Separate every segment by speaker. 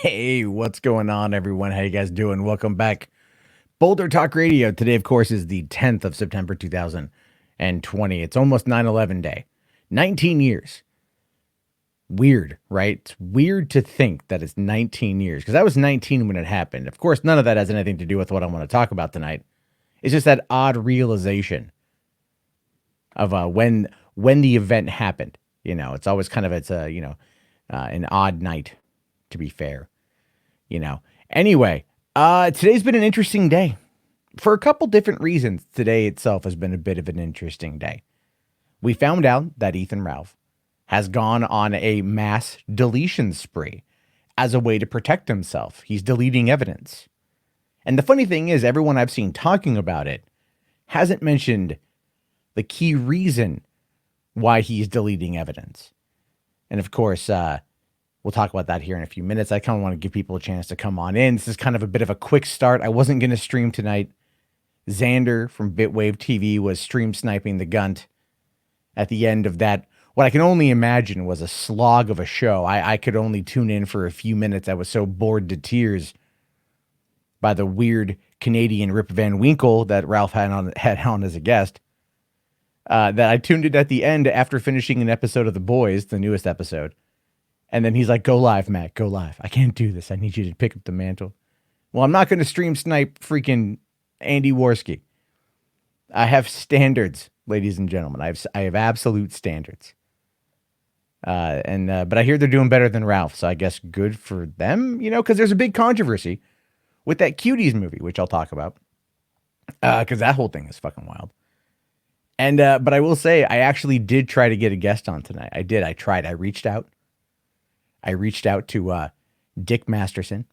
Speaker 1: Hey, what's going on, everyone? How you guys doing? Welcome back. Boulder Talk Radio. Today, of course, is the 10th of September, 2020. It's almost 9/11 day. 19 years. Weird, right? It's weird to think that it's 19 years because I was 19 when it happened. Of course, none of that has anything to do with what I want to talk about tonight. It's just that odd realization of when the event happened. It's always kind of an odd night, to be fair. you know. Anyway, today's been an interesting day for a couple different reasons. Today itself has been a bit of an interesting day. We found out that Ethan Ralph has gone on a mass deletion spree as a way to protect himself. He's deleting evidence. And the funny thing is, everyone I've seen talking about it hasn't mentioned the key reason why he's deleting evidence. And of course, we'll talk about that here in a few minutes. I kind of want to give people a chance to come on in. This is kind of a bit of a quick start. I wasn't going to stream tonight. Xander from Bitwave TV was stream sniping the Gunt at the end of that. What I can only imagine was a slog of a show. I could only tune in for a few minutes. I was so bored to tears by the weird Canadian Rip Van Winkle that Ralph had on as a guest, that I tuned in at the end after finishing an episode of The Boys, the newest episode. And then he's like, "Go live, Matt, go live. I can't do this. I need you to pick up the mantle." Well, I'm not going to stream snipe freaking Andy Worski. I have standards, ladies and gentlemen. I have absolute standards. But I hear they're doing better than Ralph, so I guess good for them, because there's a big controversy with that Cuties movie, which I'll talk about, because that whole thing is fucking wild. And but I will say, I actually did try to get a guest on tonight. I did. I tried. I reached out to Dick Masterson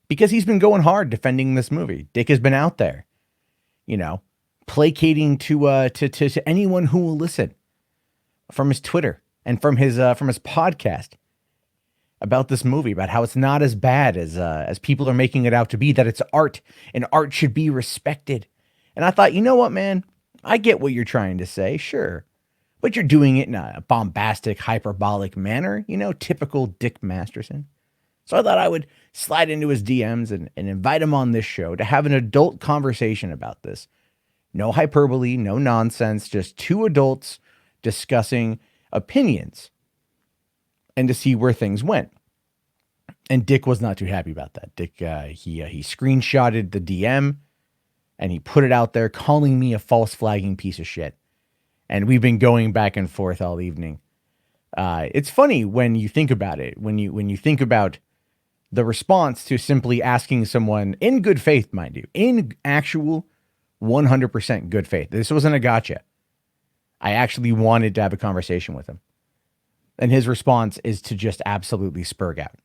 Speaker 1: because he's been going hard defending this movie. Dick has been out there, placating to anyone who will listen, from his Twitter and from his podcast about this movie, about how it's not as bad as people are making it out to be, that it's art and art should be respected. And I thought, you know what, man, I get what you're trying to say, sure, but you're doing it in a bombastic, hyperbolic manner, typical Dick Masterson. So I thought I would slide into his DMs and invite him on this show to have an adult conversation about this. No hyperbole, no nonsense, just two adults discussing opinions and to see where things went. And Dick was not too happy about that. Dick, he screenshotted the DM and he put it out there calling me a false flagging piece of shit. And we've been going back and forth all evening. It's funny when you think about it, when you think about the response to simply asking someone in good faith, mind you, in actual 100% good faith. This wasn't a gotcha. I actually wanted to have a conversation with him. And his response is to just absolutely spurg out.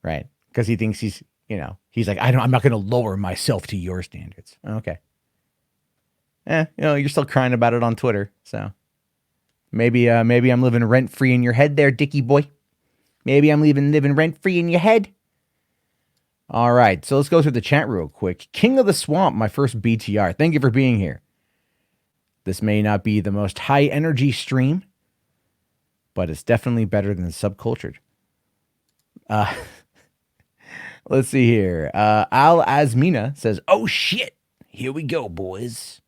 Speaker 1: Right? Because he thinks he's like, I'm not going to lower myself to your standards. Okay. You're still crying about it on Twitter. So maybe I'm living rent free in your head there, Dickie boy. Maybe I'm living rent free in your head. All right. So let's go through the chat real quick. King of the Swamp, my first BTR. Thank you for being here. This may not be the most high energy stream, but it's definitely better than Subcultured. Let's see here. Al Azmina says, "Oh shit, here we go, boys."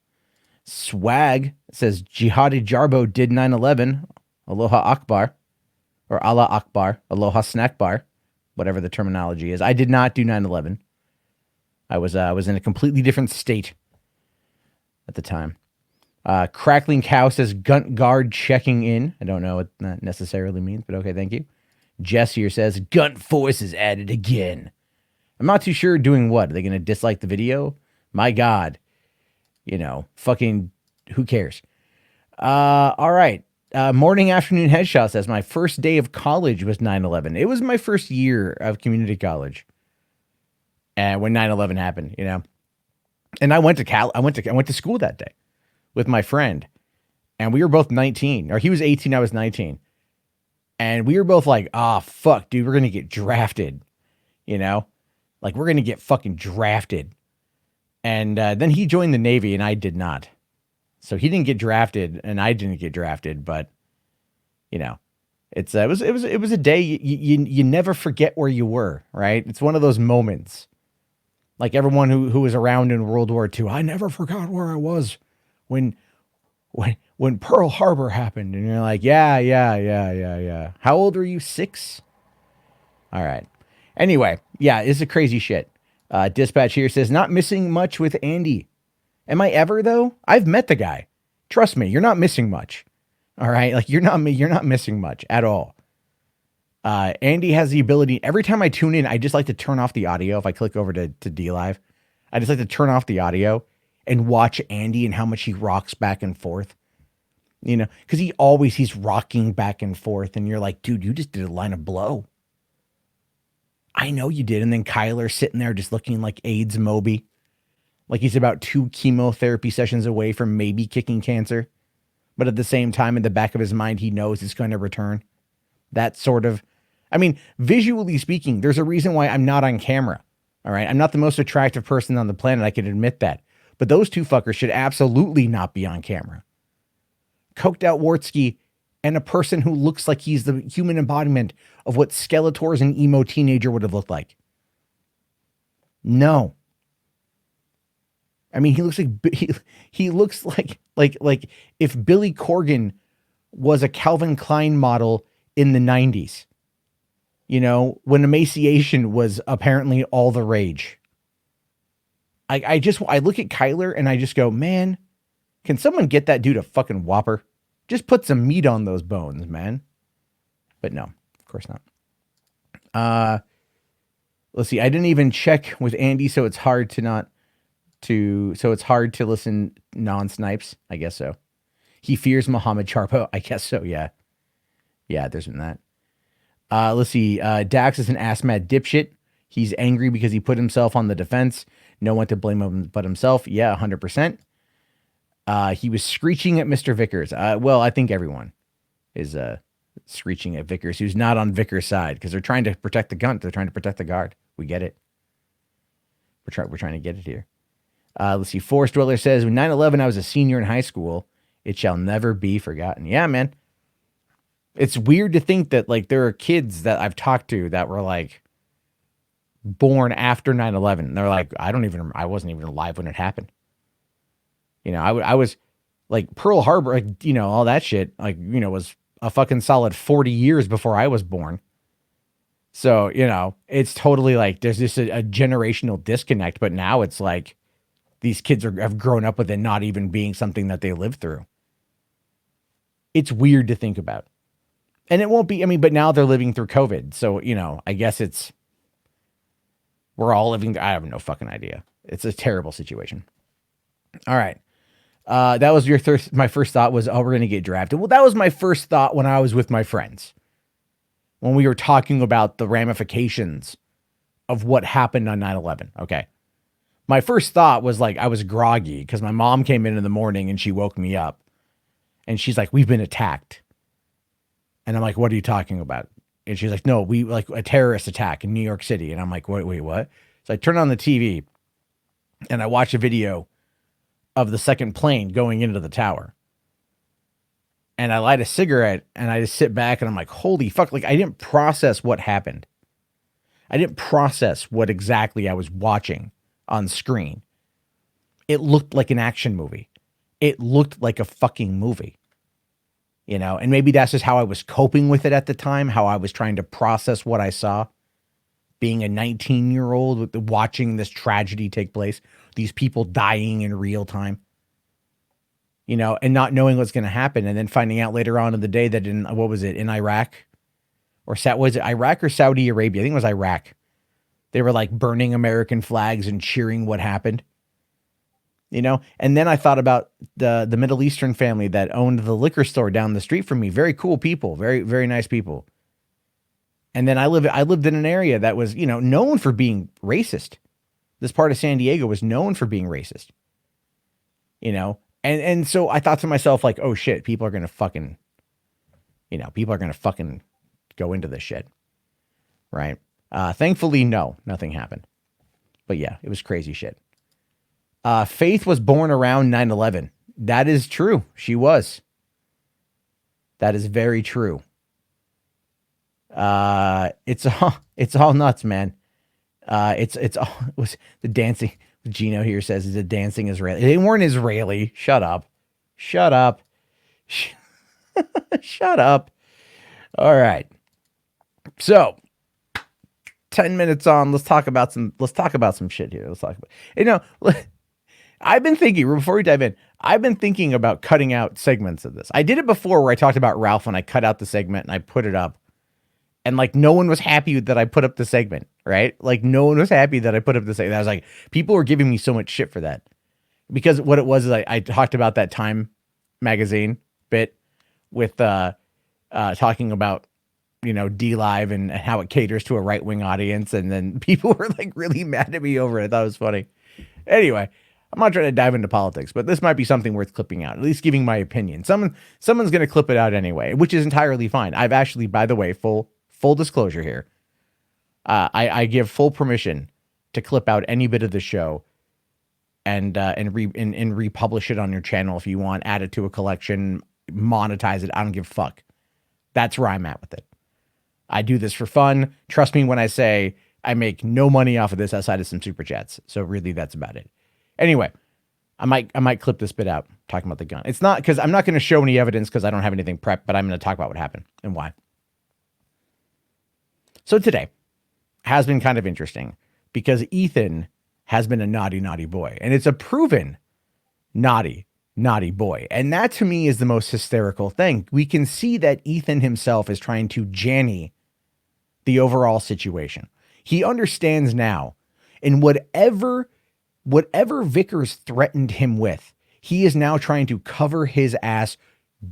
Speaker 1: Swag says, "Jihadi Jarbo did 9/11. Aloha Akbar." Or Allah Akbar. Aloha Snack Bar. Whatever the terminology is. I did not do 9/11. I was in a completely different state at the time. Crackling Cow says, "Gunt guard checking in." I don't know what that necessarily means, but okay, thank you. Jess here says, "Gunt force is added again." I'm not too sure doing what. Are they going to dislike the video? My God. Fucking who cares? All right. Morning Afternoon Headshot says, "My first day of college was 9/11. It was my first year of community college. And when 9/11 happened, And I went to school that day with my friend. And we were both 19. Or he was 18, I was 19. And we were both like, fuck, dude, we're going to get drafted. Like, we're going to get fucking drafted. And then he joined the Navy and I did not. So he didn't get drafted and I didn't get drafted. But, It was a day you never forget where you were, right? It's one of those moments. Like everyone who was around in World War II, I never forgot where I was when when Pearl Harbor happened. And you're like, yeah, yeah, yeah, yeah, yeah. How old are you? 6? All right. Anyway, yeah, it's a crazy shit. Dispatch here says, not missing much with Andy. Am I ever though? I've met the guy. Trust me, you're not missing much. All right, like you're not missing much at all. Andy has the ability. Every time I tune in, I just like to turn off the audio. If I click over to D Live, I just like to turn off the audio and watch Andy and how much he rocks back and forth. You know, because he's rocking back and forth, and you're like, dude, you just did a line of blow. I know you did. And then Kyler sitting there just looking like AIDS Moby. Like he's about 2 chemotherapy sessions away from maybe kicking cancer. But at the same time, in the back of his mind, he knows it's going to return. That sort of, I mean, visually speaking, there's a reason why I'm not on camera. All right. I'm not the most attractive person on the planet. I can admit that. But those two fuckers should absolutely not be on camera. Coked out Wartsky and a person who looks like he's the human embodiment of what Skeletor's an emo teenager would have looked like. No. I mean, he looks like he looks like if Billy Corgan was a Calvin Klein model in the 90s. You know, when emaciation was apparently all the rage. I look at Kyler and I just go, man, can someone get that dude a fucking Whopper? Just put some meat on those bones, man. But no, of course not. Let's see. I didn't even check with Andy, so it's hard to listen non-snipes. I guess so. He fears Muhammad Charpo. I guess so. Yeah. Yeah, there's been that. Let's see. Dax is an ass-mad dipshit. He's angry because he put himself on the defense. No one to blame him but himself. Yeah, 100%. He was screeching at Mr. Vickers. Well, I think everyone is screeching at Vickers, who's not on Vickers' side because they're trying to protect the Gunt. They're trying to protect the guard. We get it. We're trying to get it here. Let's see. Forest Dweller says, when 9/11, I was a senior in high school. It shall never be forgotten. Yeah, man. It's weird to think that like there are kids that I've talked to that were like born after 9/11. They're like, I wasn't even alive when it happened. You know, I was like Pearl Harbor, like, you know, all that shit, like, you know, was a fucking solid 40 years before I was born. So, you know, it's totally like there's just a generational disconnect. But now it's like these kids have grown up with it not even being something that they lived through. It's weird to think about. And it won't be, I mean, but now they're living through COVID. So, you know, I guess we're all living, I have no fucking idea. It's a terrible situation. All right. That was my first thought was, oh, we're going to get drafted. Well, that was my first thought when I was with my friends, when we were talking about the ramifications of what happened on 9/11. Okay. My first thought was like, I was groggy because my mom came in the morning and she woke me up and she's like, we've been attacked. And I'm like, what are you talking about? And she's like, no, we like a terrorist attack in New York City. And I'm like, wait, what? So I turn on the TV and I watch a video of the second plane going into the tower. And I light a cigarette and I just sit back and I'm like, holy fuck. Like I didn't process what happened. I didn't process what exactly I was watching on screen. It looked like an action movie. It looked like a fucking movie. You know, and maybe that's just how I was coping with it at the time, how I was trying to process what I saw. Being a 19-year-old watching this tragedy take place, these people dying in real time, you know, and not knowing what's going to happen. And then finding out later on in the day that in Iraq or was it Iraq or Saudi Arabia? I think it was Iraq. They were like burning American flags and cheering what happened. You know, and then I thought about the Middle Eastern family that owned the liquor store down the street from me. Very cool people, very, very nice people. And then I lived in an area that was, you know, known for being racist. This part of San Diego was known for being racist. You know, and so I thought to myself, like, oh shit, people are gonna fucking go into this shit. Right. Thankfully, no, nothing happened. But yeah, it was crazy shit. Faith was born around 9/11. That is true. She was. That is very true. It's all nuts, man. It's all it was the dancing. Gino here says it's a dancing Israeli. They weren't Israeli. Shut up. Shut up. Shut up. All right. So 10 minutes on, let's talk about some shit here. Let's talk about, I've been thinking, before we dive in, I've been thinking about cutting out segments of this. I did it before where I talked about Ralph and I cut out the segment and I put it up. And like, no one was happy that I put up the segment, right? Like, no one was happy that I put up the segment. I was like, people were giving me so much shit for that. Because what it was is I talked about that Time magazine bit with talking about, D Live and how it caters to a right-wing audience. And then people were like really mad at me over it. I thought it was funny. Anyway, I'm not trying to dive into politics, but this might be something worth clipping out, at least giving my opinion. Someone's going to clip it out anyway, which is entirely fine. I've actually, by the way, full disclosure here, I give full permission to clip out any bit of the show and republish it on your channel if you want, add it to a collection, monetize it. I don't give a fuck. That's where I'm at with it. I do this for fun. Trust me when I say I make no money off of this outside of some super chats. So really, that's about it. Anyway, I might clip this bit out talking about the gun. It's not because I'm not going to show any evidence because I don't have anything prepped, but I'm going to talk about what happened and why. So today has been kind of interesting because Ethan has been a naughty, naughty boy, and it's a proven naughty, naughty boy. And that to me is the most hysterical thing. We can see that Ethan himself is trying to Janny the overall situation. He understands now, and whatever Vickers threatened him with, he is now trying to cover his ass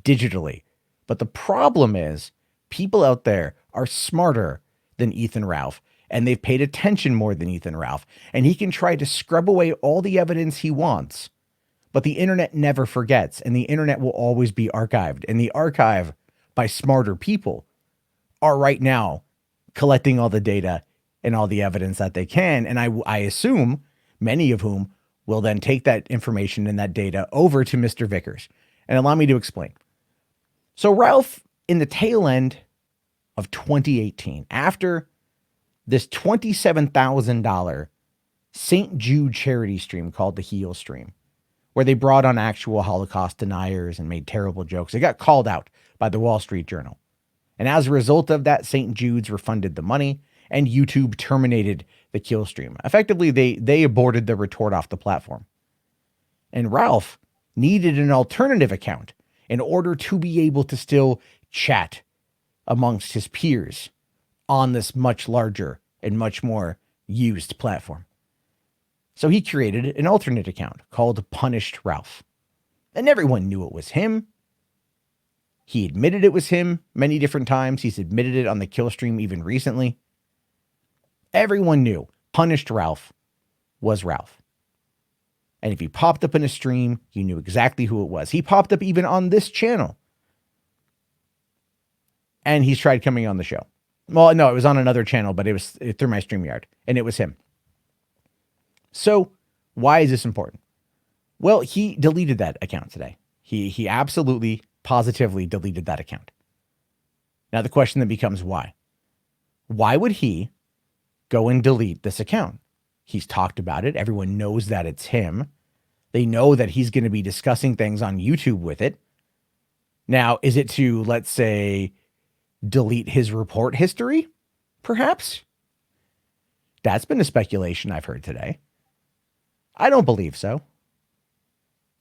Speaker 1: digitally. But the problem is people out there are smarter than Ethan Ralph, and they've paid attention more than Ethan Ralph, and he can try to scrub away all the evidence he wants, but the internet never forgets, and the internet will always be archived, and the archive by smarter people are right now collecting all the data and all the evidence that they can, and I assume many of whom will then take that information and that data over to Mr. Vickers. And allow me to explain. So Ralph, in the tail end of 2018, after this $27,000 St. Jude charity stream called the Heel Stream, where they brought on actual Holocaust deniers and made terrible jokes, it got called out by the Wall Street Journal. And as a result of that, St. Jude's refunded the money and YouTube terminated the kill stream. Effectively, they aborted the retort off the platform. And Ralph needed an alternative account in order to be able to still chat amongst his peers on this much larger and much more used platform. So he created an alternate account called Punished Ralph. And everyone knew it was him. He admitted it was him many different times. He's admitted it on the kill stream even recently. Everyone knew Punished Ralph was Ralph. And if he popped up in a stream, you knew exactly who it was. He popped up even on this channel. And he's tried coming on the show. Well, no, it was on another channel, but it was through my StreamYard. And it was him. So why is this important? Well, he deleted that account today. He absolutely, positively deleted that account. Now the question then becomes why? Why would he go and delete this account? He's talked about it. Everyone knows that it's him. They know that he's going to be discussing things on YouTube with it. Now, is it to, let's say, delete his report history? Perhaps. That's been a speculation I've heard today. I don't believe so.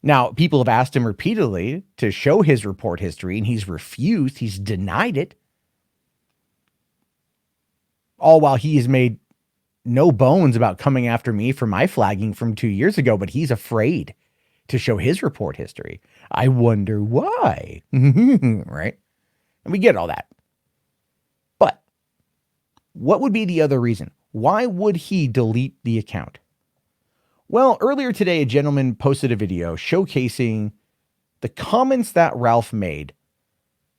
Speaker 1: Now, people have asked him repeatedly to show his report history, and he's refused. He's denied it. All while he has made no bones about coming after me for my flagging from 2 years ago, but he's afraid to show his report history. I wonder why. Right? And we get all that. But what would be the other reason? Why would he delete the account? Well, earlier today, a gentleman posted a video showcasing the comments that Ralph made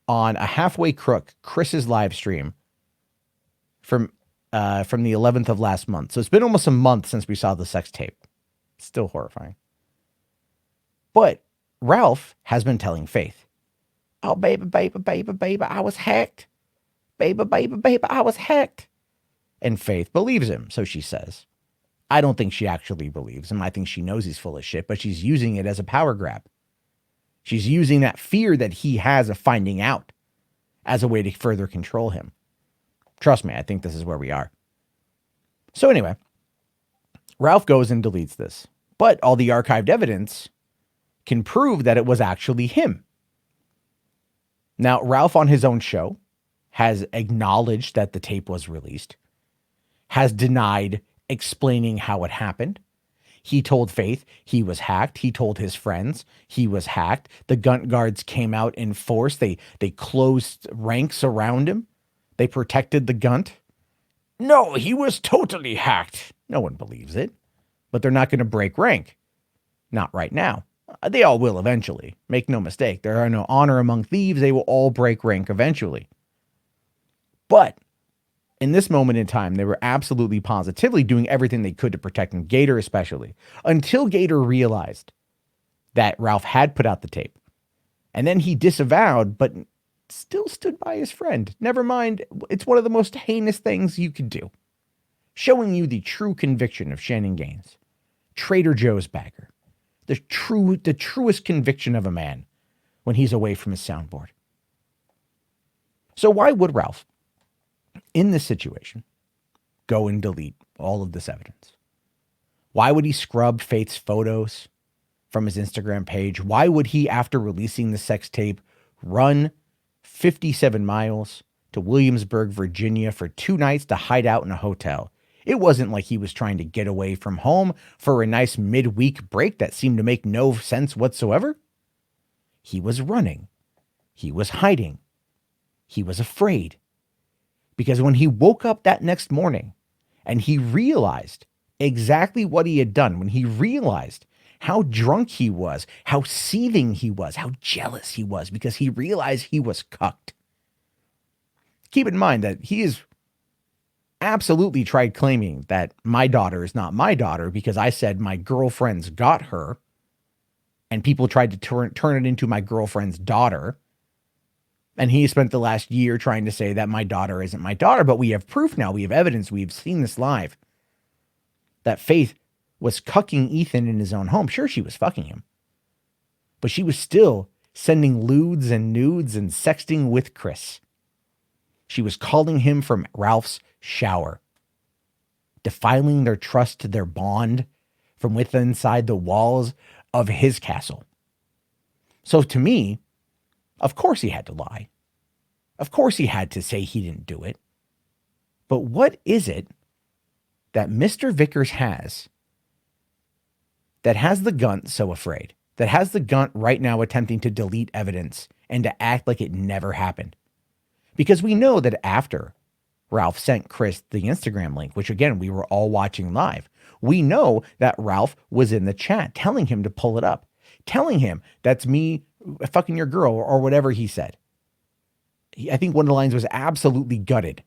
Speaker 1: on a Halfway Crook, Chris's live stream from the 11th of last month. So it's been almost a month since we saw the sex tape. Still horrifying. But Ralph has been telling Faith, oh, baby, I was hacked. Baby, I was hacked. And Faith believes him, so she says. I don't think she actually believes him. I think she knows he's full of shit, but she's using it as a power grab. She's using that fear that he has of finding out as a way to further control him. Trust me, I think this is where we are. So anyway, Ralph goes and deletes this, but all the archived evidence can prove that it was actually him. Now, Ralph on his own show has acknowledged that the tape was released, has denied explaining how it happened. He told Faith he was hacked. He told his friends he was hacked. The Gunt guards came out in force. They closed ranks around him. They protected the Gunt. No, he was totally hacked. No one believes it, but they're not going to break rank. Not right now. They all will eventually. Make no mistake. There are no honor among thieves. They will all break rank eventually. But in this moment in time, they were absolutely positively doing everything they could to protect him, Gator especially, until Gator realized that Ralph had put out the tape. And then he disavowed, but still stood by his friend. Never mind, it's one of the most heinous things you could do. Showing you the true conviction of Shannon Gaines. Trader Joe's bagger. The truest conviction of a man when he's away from his soundboard. So why would Ralph, in this situation, go and delete all of this evidence? Why would he scrub Faith's photos from his Instagram page? Why would he, after releasing the sex tape, run 57 miles to Williamsburg, Virginia for 2 nights to hide out in a hotel? It wasn't like he was trying to get away from home for a nice midweek break that seemed to make no sense whatsoever. He was running. He was hiding. He was afraid. Because when he woke up that next morning and he realized exactly what he had done, when he realized how drunk he was, how seething he was, how jealous he was, because he realized he was cucked. Keep in mind that he is absolutely tried claiming that my daughter is not my daughter because I said my girlfriend's got her and people tried to turn it into my girlfriend's daughter. And he spent the last year trying to say that my daughter isn't my daughter, but we have proof now. We have evidence. We've seen this live. That Faith was cucking Ethan in his own home. Sure, she was fucking him, but she was still sending lewds and nudes and sexting with Chris. She was calling him from Ralph's shower, defiling their trust, their bond from within inside the walls of his castle. So to me, of course he had to lie. Of course he had to say he didn't do it. But what is it that Mr. Vickers has that has the Gunt so afraid, that has the Gunt right now attempting to delete evidence and to act like it never happened? Because we know that after Ralph sent Chris the Instagram link, which again, we were all watching live, we know that Ralph was in the chat telling him to pull it up, telling him that's me fucking your girl or whatever he said. I think one of the lines was absolutely gutted,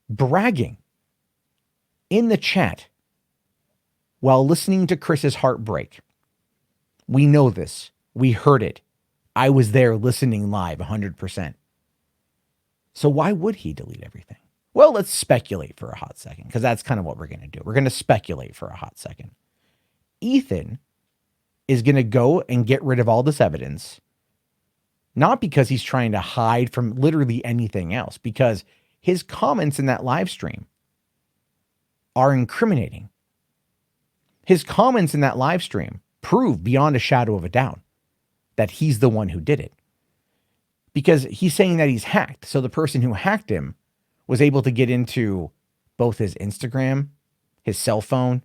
Speaker 1: bragging in the chat while listening to Chris's heart break. We know this. We heard it. I was there listening live 100%. So why would he delete everything? Well, let's speculate for a hot second, because that's kind of what we're going to do. We're going to speculate for a hot second. Ethan is going to go and get rid of all this evidence, not because he's trying to hide from literally anything else, because his comments in that live stream are incriminating. His comments in that live stream prove beyond a shadow of a doubt that he's the one who did it. Because he's saying that he's hacked. So the person who hacked him was able to get into both his Instagram, his cell phone,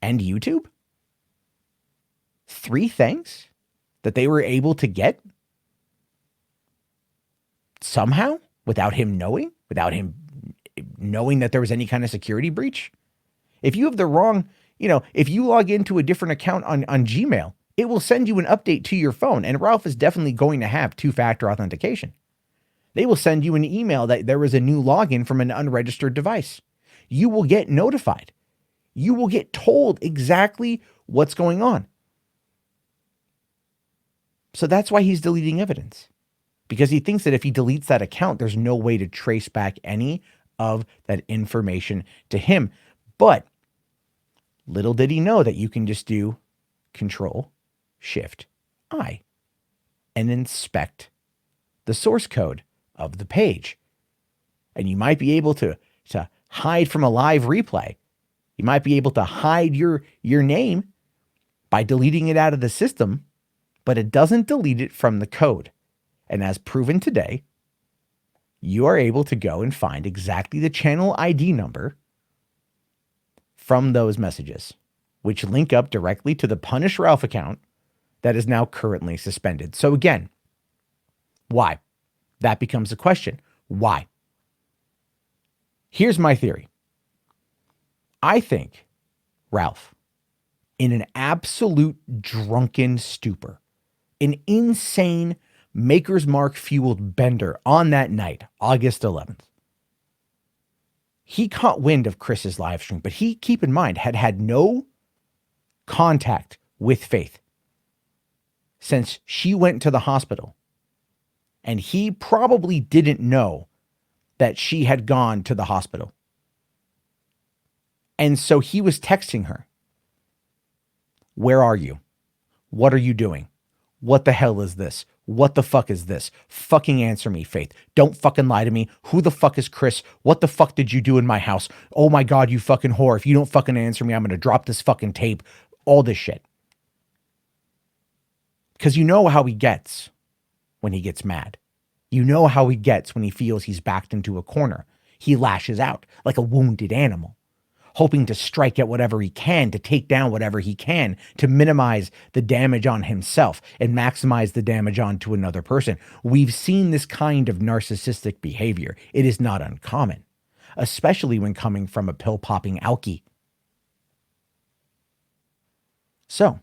Speaker 1: and YouTube. 3 things that they were able to get somehow without him knowing that there was any kind of security breach. If you have the wrong, if you log into a different account on Gmail, it will send you an update to your phone. And Ralph is definitely going to have 2-factor authentication. They will send you an email that there is a new login from an unregistered device. You will get notified. You will get told exactly what's going on. So that's why he's deleting evidence. because he thinks that if he deletes that account, there's no way to trace back any of that information to him. But little did he know that you can just do Control-Shift-I and inspect the source code of the page. And you might be able to hide from a live replay. You might be able to hide your name by deleting it out of the system, but it doesn't delete it from the code. And as proven today, you are able to go and find exactly the channel ID number from those messages, which link up directly to the Punish Ralph account that is now currently suspended. So again, why? That becomes a question. Why? Here's my theory. I think Ralph, in an absolute drunken stupor, an insane Maker's Mark fueled bender on that night, August 11th, he caught wind of Chris's live stream, but he, keep in mind, had no contact with Faith since she went to the hospital. And he probably didn't know that she had gone to the hospital. And so he was texting her. Where are you? What are you doing? What the hell is this? What the fuck is this? Fucking answer me, Faith. Don't fucking lie to me. Who the fuck is Chris? What the fuck did you do in my house? Oh my God, you fucking whore. If you don't fucking answer me, I'm going to drop this fucking tape. All this shit. Because you know how he gets when he gets mad. You know how he gets when he feels he's backed into a corner. He lashes out like a wounded animal, hoping to strike at whatever he can, to take down whatever he can, to minimize the damage on himself and maximize the damage onto another person. We've seen this kind of narcissistic behavior. It is not uncommon, especially when coming from a pill-popping alkie. So,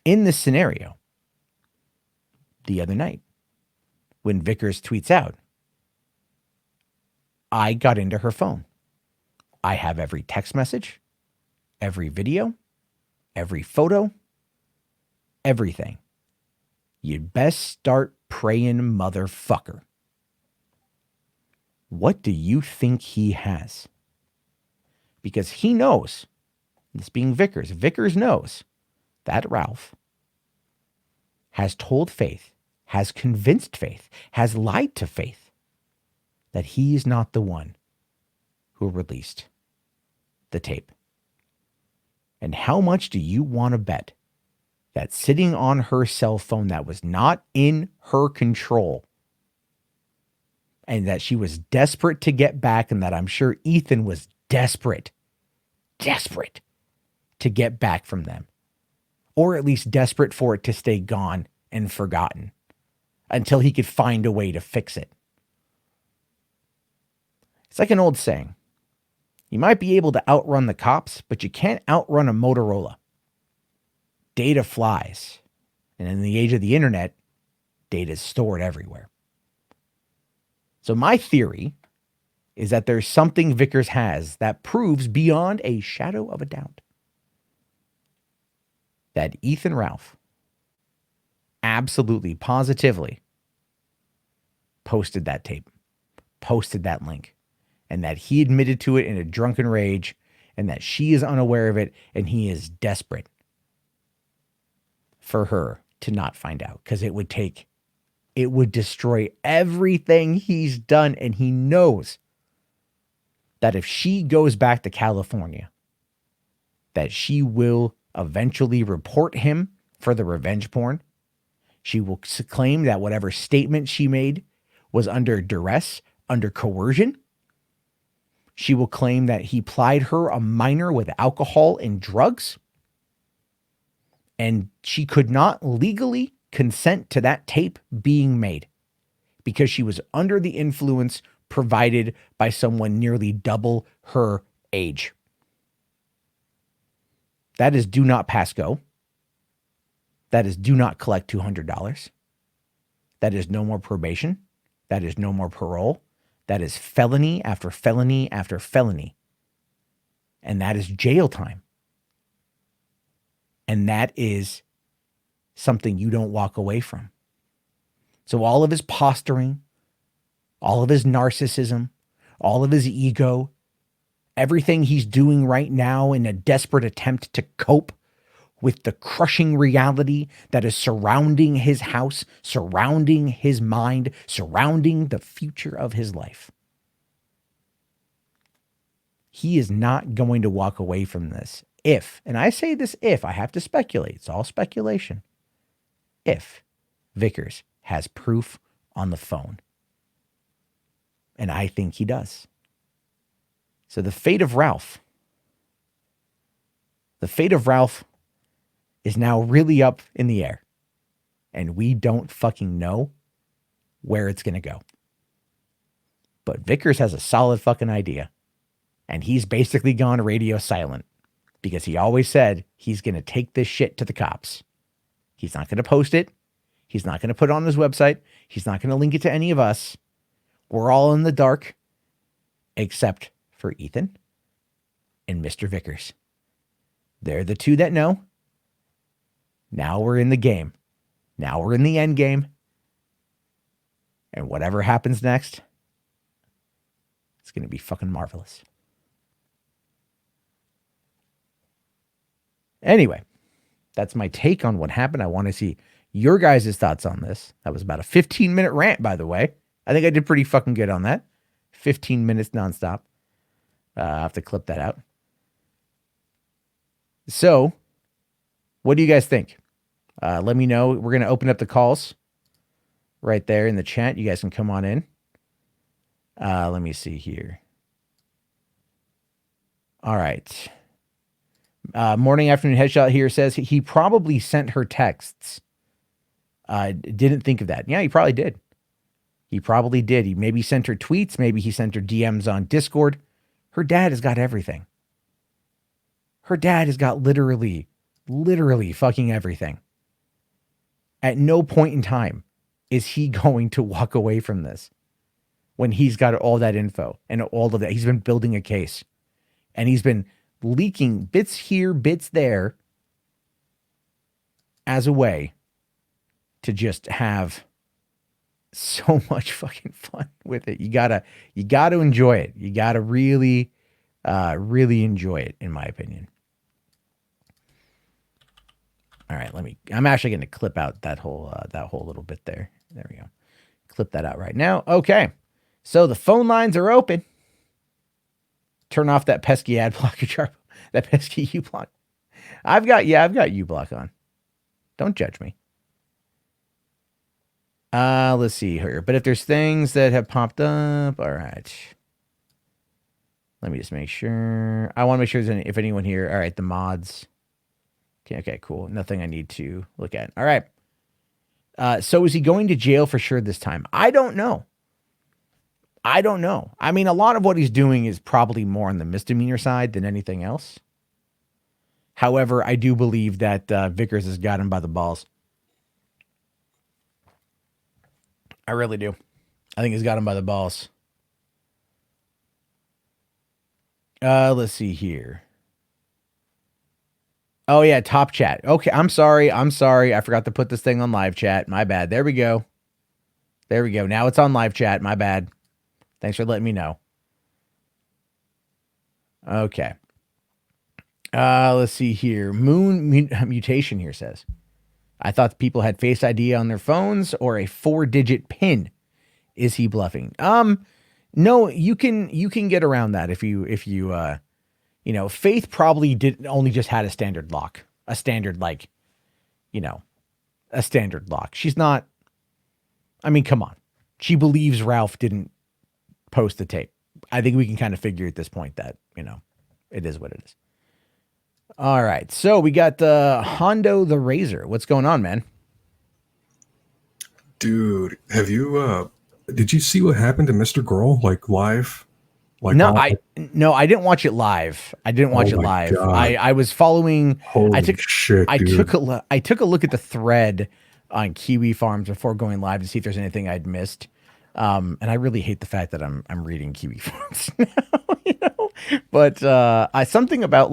Speaker 1: in this scenario, the other night, when Vickers tweets out, I got into her phone. I have every text message, every video, every photo, everything. You'd best start praying, motherfucker. What do you think he has? Because he knows, this being Vickers, Vickers knows that Ralph has told Faith, has convinced Faith, has lied to Faith that he is not the one who released the tape. And how much do you want to bet that sitting on her cell phone that was not in her control and that she was desperate to get back, and that I'm sure Ethan was desperate to get back from them, or at least desperate for it to stay gone and forgotten until he could find a way to fix it. It's like an old saying. You might be able to outrun the cops, but you can't outrun a Motorola. Data flies. And in the age of the internet, data is stored everywhere. So my theory is that there's something Vickers has that proves beyond a shadow of a doubt that Ethan Ralph absolutely, positively posted that tape, posted that link, and that he admitted to it in a drunken rage, and that she is unaware of it, and he is desperate for her to not find out, because it would destroy everything he's done. And he knows that if she goes back to California, that she will eventually report him for the revenge porn. She will claim that whatever statement she made was under duress, under coercion. She will claim that he plied her, a minor, with alcohol and drugs. And she could not legally consent to that tape being made because she was under the influence provided by someone nearly double her age. That is do not pass go. That is do not collect $200. That is no more probation. That is no more parole. That is felony after felony after felony. And that is jail time. And that is something you don't walk away from. So all of his posturing, all of his narcissism, all of his ego, everything he's doing right now in a desperate attempt to cope with the crushing reality that is surrounding his house, surrounding his mind, surrounding the future of his life. He is not going to walk away from this if, and I say this if, I have to speculate, it's all speculation, if Vickers has proof on the phone. And I think he does. So the fate of Ralph is now really up in the air. And we don't fucking know where it's going to go. But Vickers has a solid fucking idea. And he's basically gone radio silent because he always said he's going to take this shit to the cops. He's not going to post it. He's not going to put it on his website. He's not going to link it to any of us. We're all in the dark except for Ethan and Mr. Vickers. They're the two that know. Now we're in the game. Now we're in the end game. And whatever happens next, it's going to be fucking marvelous. Anyway, that's my take on what happened. I want to see your guys' thoughts on this. That was about a 15-minute rant, by the way. I think I did pretty fucking good on that. 15 minutes nonstop. I'll have to clip that out. So, what do you guys think? Let me know. We're going to open up the calls right there in the chat. You guys can come on in. Let me see here. All right. Morning afternoon headshot here says he probably sent her texts. Didn't think of that. Yeah, he probably did. He probably did. He maybe sent her tweets. Maybe he sent her DMs on Discord. Her dad has got everything. Her dad has got literally fucking everything. At no point in time is he going to walk away from this when he's got all that info and all of that. He's been building a case and he's been leaking bits here, bits there as a way to just have so much fucking fun with it. You gotta enjoy it. You gotta really enjoy it, in my opinion. All right, I'm actually going to clip out that whole little bit there. There we go. Clip that out right now. Okay. So the phone lines are open. Turn off that pesky ad blocker, Charbo. That pesky U-block. I've got U-block on. Don't judge me. Let's see here. But if there's things that have popped up, all right. Let me just make sure. I want to make sure if anyone here. All right, the mods. Okay, cool. Nothing I need to look at. All right. So is he going to jail for sure this time? I don't know. I mean, a lot of what he's doing is probably more on the misdemeanor side than anything else. However, I do believe that Vickers has got him by the balls. I really do. I think he's got him by the balls. Let's see here. Oh, yeah, top chat. Okay, I'm sorry. I forgot to put this thing on live chat. My bad. There we go. Now it's on live chat. My bad. Thanks for letting me know. Okay. Let's see here. Moon Mutation here says, I thought people had Face ID on their phones or a 4-digit PIN. Is he bluffing? No, you can get around that if you Faith probably only just had a standard lock, a standard lock. She's not, I mean, come on. She believes Ralph didn't post the tape. I think we can kind of figure at this point that, it is what it is. All right. So we got Hondo the Razor. What's going on, man?
Speaker 2: Dude, did you see what happened to Mr. Girl, live?
Speaker 1: No, I didn't watch it live. God. I was following.
Speaker 2: Holy shit, dude.
Speaker 1: I took a look at the thread on Kiwi Farms before going live to see if there's anything I'd missed. And I really hate the fact that I'm reading Kiwi Farms now, But something about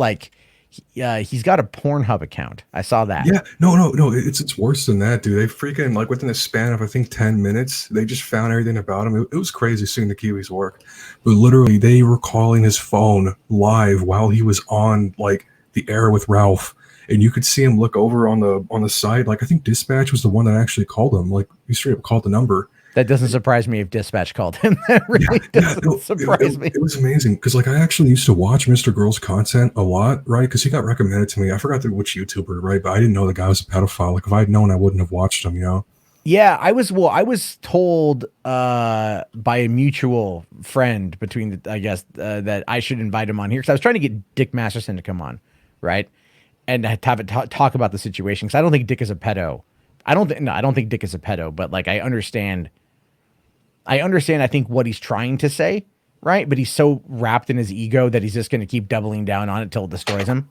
Speaker 1: He's got a Pornhub account. I saw that.
Speaker 2: Yeah, no. It's worse than that, dude. They freaking like within a span of I think 10 minutes, they just found everything about him. It was crazy seeing the Kiwis work, but literally they were calling his phone live while he was on like the air with Ralph, and you could see him look over on the side. Like I think Dispatch was the one that actually called him. Like he straight up called the number.
Speaker 1: That doesn't surprise me if Dispatch called him. That really doesn't
Speaker 2: No,
Speaker 1: surprise me.
Speaker 2: it was amazing because like I actually used to watch Mr. Girl's content a lot, right? Because he got recommended to me. I forgot which YouTuber, right? But I didn't know the guy was a pedophile. Like if I'd known, I wouldn't have watched him. You know?
Speaker 1: Yeah, I was told by a mutual friend between I guess that I should invite him on here because I was trying to get Dick Masterson to come on, right, and have it talk about the situation because I don't think Dick is a pedo. I don't think Dick is a pedo, but like I understand. I think what he's trying to say, right? But he's so wrapped in his ego that he's just going to keep doubling down on it till it destroys him.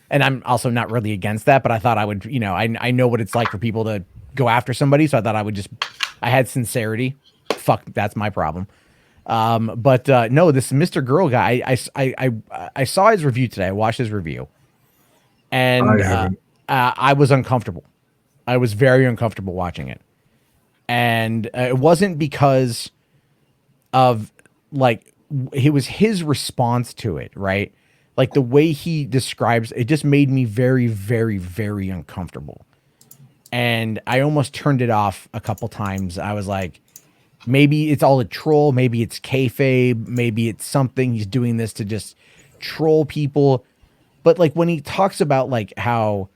Speaker 1: And I'm also not really against that, but I thought I would, I know what it's like for people to go after somebody, so I thought I had sincerity. Fuck, that's my problem. But no, this Mr. Girl guy, I saw his review today. I watched his review, and
Speaker 2: I haven't.
Speaker 1: I was uncomfortable. I was very uncomfortable watching it, and it wasn't because of like it was his response to it, right? Like the way he describes it just made me very, very, very uncomfortable. And I almost turned it off a couple times. I was like, maybe it's all a troll. Maybe it's kayfabe. Maybe it's something. He's doing this to just troll people. But like when he talks about like how,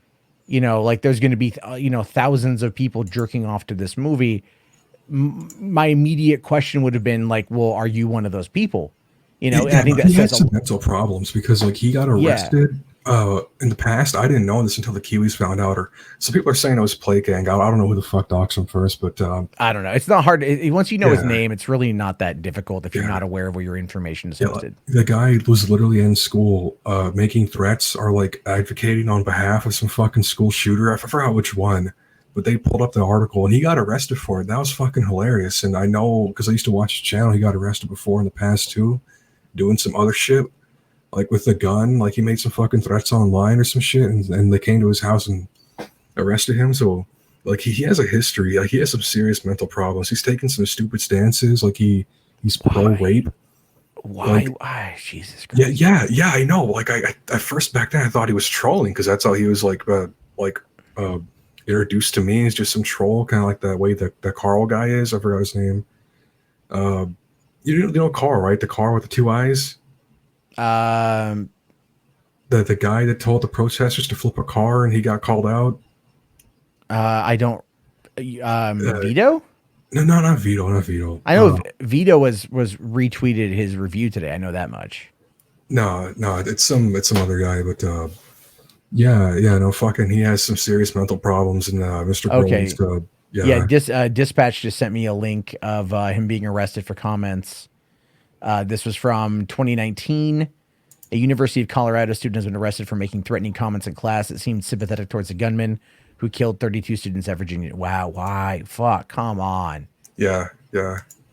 Speaker 1: like there's going to be, thousands of people jerking off to this movie. My immediate question would have been like, well, are you one of those people? And I think that
Speaker 2: he had
Speaker 1: says
Speaker 2: some mental problems because like he got arrested in the past. I didn't know this until the Kiwis found out, or some people are saying it was Play Gang. I don't know who the fuck doxed him first, but
Speaker 1: I don't know. It's not hard. Once you know his name, it's really not that difficult if you're not aware of where your information is hosted.
Speaker 2: The guy was literally in school making threats or like advocating on behalf of some fucking school shooter. I forgot which one, but they pulled up the article and he got arrested for it. That was fucking hilarious. And I know because I used to watch the channel, he got arrested before in the past too, doing some other shit, like with a gun. Like he made some fucking threats online or some shit, and they came to his house and arrested him. So like he has a history. Like he has some serious mental problems. He's taken some stupid stances. Like he's pro rape.
Speaker 1: Why?
Speaker 2: Like,
Speaker 1: Why? Jesus Christ.
Speaker 2: Yeah. I know. Like I at first back then I thought he was trolling because that's how he was like introduced to me. He's just some troll, kind of like that way that Carl guy is. I forgot his name. You know Carl, right? The Carl with the two eyes. The guy that told the protesters to flip a car and he got called out.
Speaker 1: I don't. Vito?
Speaker 2: No, not Vito.
Speaker 1: I know Vito was retweeted his review today. I know that much.
Speaker 2: No, it's some other guy, but no, fucking, he has some serious mental problems, and Mr.
Speaker 1: Okay.
Speaker 2: Brolins,
Speaker 1: Dispatch just sent me a link of him being arrested for comments. This was from 2019. A University of Colorado student has been arrested for making threatening comments in class that seemed sympathetic towards a gunman who killed 32 students at Virginia. Wow, why? Fuck, come on.
Speaker 2: Yeah.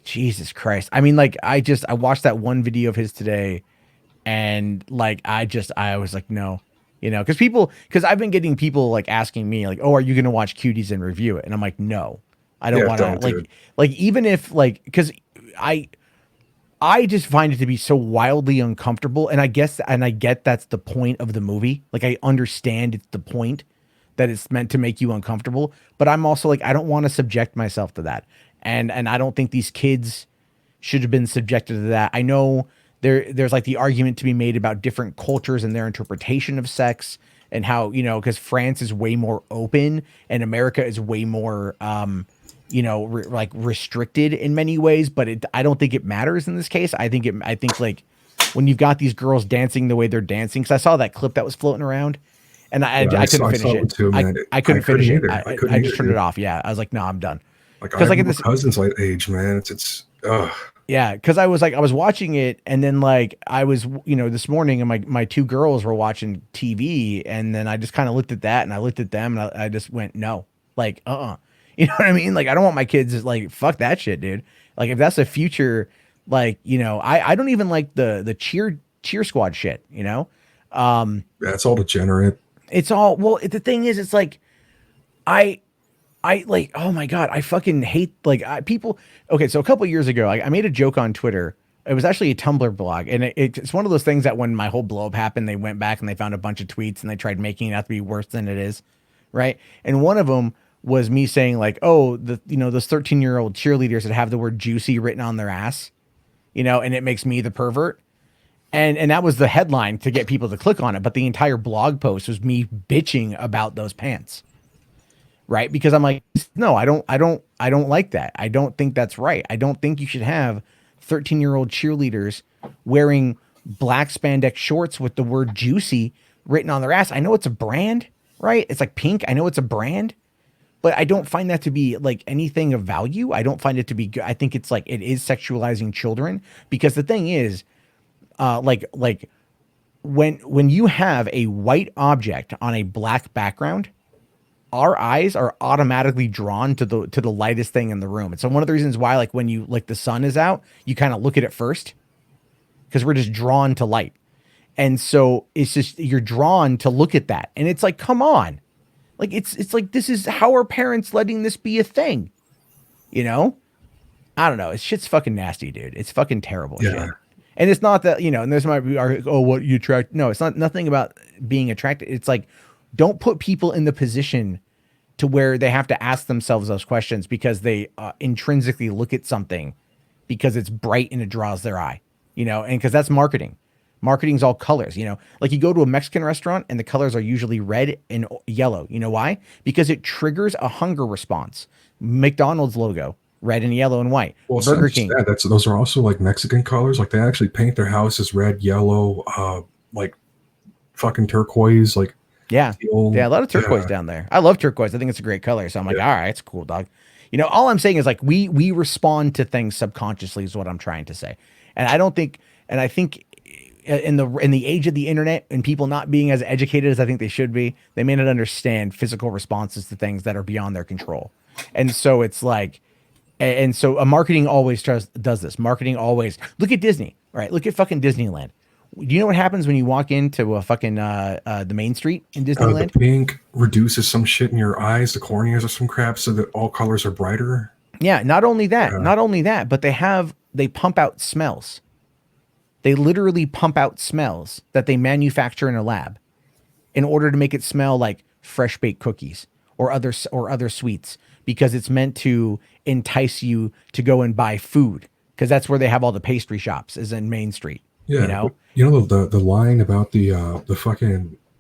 Speaker 1: Jesus Christ. I mean, like, I watched that one video of his today, and like, I was like, no. Because I've been getting people like asking me like, oh, are you going to watch Cuties and review it? And I'm like, no, I don't want to like, even if like, because I just find it to be so wildly uncomfortable. And I get that's the point of the movie. Like I understand it's the point that it's meant to make you uncomfortable, but I'm also like, I don't want to subject myself to that. And I don't think these kids should have been subjected to that. I know there's like the argument to be made about different cultures and their interpretation of sex and how, because France is way more open and America is way more, like restricted in many ways, but I don't think it matters in this case. I think like when you've got these girls dancing the way they're dancing, because I saw that clip that was floating around and I couldn't finish it.
Speaker 2: Too,
Speaker 1: I couldn't finish it.
Speaker 2: I
Speaker 1: just turned it off. Yeah. I was like, no, I'm done.
Speaker 2: Like I have cousins like age, man. It's
Speaker 1: yeah, because I was watching it, and then like I was, this morning, and my two girls were watching TV, and then I just kind of looked at that, and I looked at them, and I just went, no, like, you know what I mean? Like, I don't want my kids just like, fuck that shit, dude. Like, if that's the future, like, I don't even like the cheer squad shit,
Speaker 2: That's all degenerate.
Speaker 1: It's all, well, the thing is, it's like, I, I like, oh my God, I fucking hate people. Okay. So a couple years ago, I made a joke on Twitter. It was actually a Tumblr blog. And it's one of those things that when my whole blow up happened, they went back and they found a bunch of tweets and they tried making it out to be worse than it is. Right. And one of them was me saying like, oh, those 13-year-old cheerleaders that have the word juicy written on their ass, and it makes me the pervert. And that was the headline to get people to click on it. But the entire blog post was me bitching about those pants. Right. Because I'm like, no, I don't like that. I don't think that's right. I don't think you should have 13-year-old cheerleaders wearing black spandex shorts with the word juicy written on their ass. I know it's a brand, right? It's like pink. I know it's a brand, but I don't find that to be like anything of value. I don't find it to be good. I think it's like, it is sexualizing children, because the thing is, like when you have a white object on a black background, our eyes are automatically drawn to the lightest thing in the room. And so one of the reasons why, like when you like the sun is out, you kind of look at it first, because we're just drawn to light. And so it's just, you're drawn to look at that. And it's like, come on. Like it's like, this is how are parents letting this be a thing? I don't know. It's shit's fucking nasty, dude. It's fucking terrible shit. And it's not that, and this might be, oh, what you attract. No, it's not, nothing about being attracted. It's like, don't put people in the position to where they have to ask themselves those questions because they intrinsically look at something because it's bright and it draws their eye, and because that's marketing. Marketing's all colors, like you go to a Mexican restaurant and the colors are usually red and yellow. You know why? Because it triggers a hunger response. McDonald's logo, red and yellow and white.
Speaker 2: Well,
Speaker 1: Burger King.
Speaker 2: Those are also like Mexican colors. Like they actually paint their houses red, yellow, like fucking turquoise, like
Speaker 1: yeah,
Speaker 2: teal.
Speaker 1: yeah, a lot of turquoise down there. I love turquoise. I think it's a great color. So I'm like, all right, it's cool, dog. All I'm saying is like we respond to things subconsciously is what I'm trying to say. And I think in the age of the internet and people not being as educated as I think they should be, they may not understand physical responses to things that are beyond their control. And so it's like, and so a marketing always does this. Marketing always, look at Disney, all right? Look at fucking Disneyland. Do you know what happens when you walk into a fucking the main street in Disneyland?
Speaker 2: The pink reduces some shit in your eyes, the corneas or some crap, so that all colors are brighter.
Speaker 1: Yeah, not only that, but they pump out smells. They literally pump out smells that they manufacture in a lab in order to make it smell like fresh baked cookies or other sweets, because it's meant to entice you to go and buy food, because that's where they have all the pastry shops, is in Main Street.
Speaker 2: Yeah, the line about the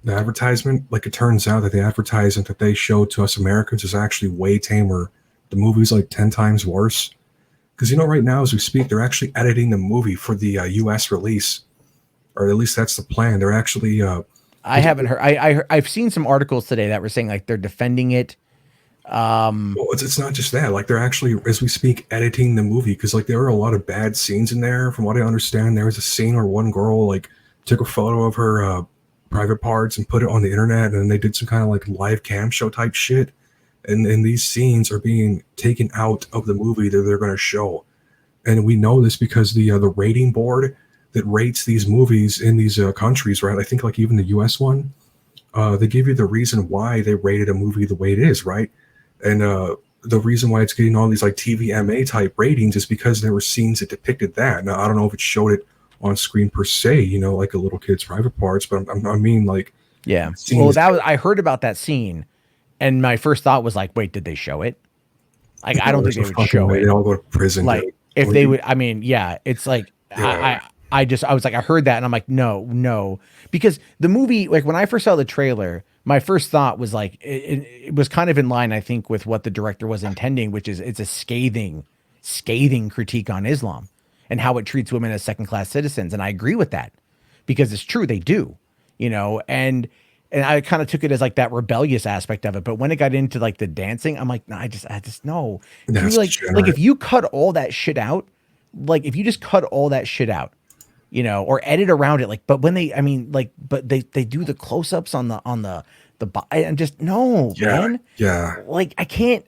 Speaker 2: advertisement, like it turns out that the advertisement that they showed to us Americans is actually way tamer. The movie's like 10 times worse. Because right now as we speak, they're actually editing the movie for the U.S. release, or at least that's the plan. They're actually.
Speaker 1: I haven't heard. I've seen some articles today that were saying like they're defending it.
Speaker 2: Well, it's not just that. Like they're actually, as we speak, editing the movie, because like there are a lot of bad scenes in there. From what I understand, there was a scene where one girl like took a photo of her private parts and put it on the internet, and they did some kind of like live cam show type shit. And these scenes are being taken out of the movie that they're going to show. And we know this because the rating board that rates these movies in these countries, right? I think like even the US one, they give you the reason why they rated a movie the way it is, right? And the reason why it's getting all these like TVMA type ratings is because there were scenes that depicted that. Now, I don't know if it showed it on screen per se, like a little kid's private parts, but I mean like,
Speaker 1: yeah. Well, I heard about that scene. And my first thought was like, wait, did they show it? Like, I don't think they would show it.
Speaker 2: They all go to prison.
Speaker 1: Like, if they would, I mean, yeah, it's like, yeah. I was like, I heard that and I'm like, no. Because the movie, like when I first saw the trailer, my first thought was like, it was kind of in line, I think, with what the director was intending, which is it's a scathing critique on Islam and how it treats women as second-class citizens. And I agree with that because it's true. They do, and I kind of took it as like that rebellious aspect of it. But when it got into like the dancing, I'm like, no, I just no. Like if you cut all that shit out, or edit around it, like, but when but they do the close-ups on the I'm just, no, man.
Speaker 2: Yeah.
Speaker 1: Like I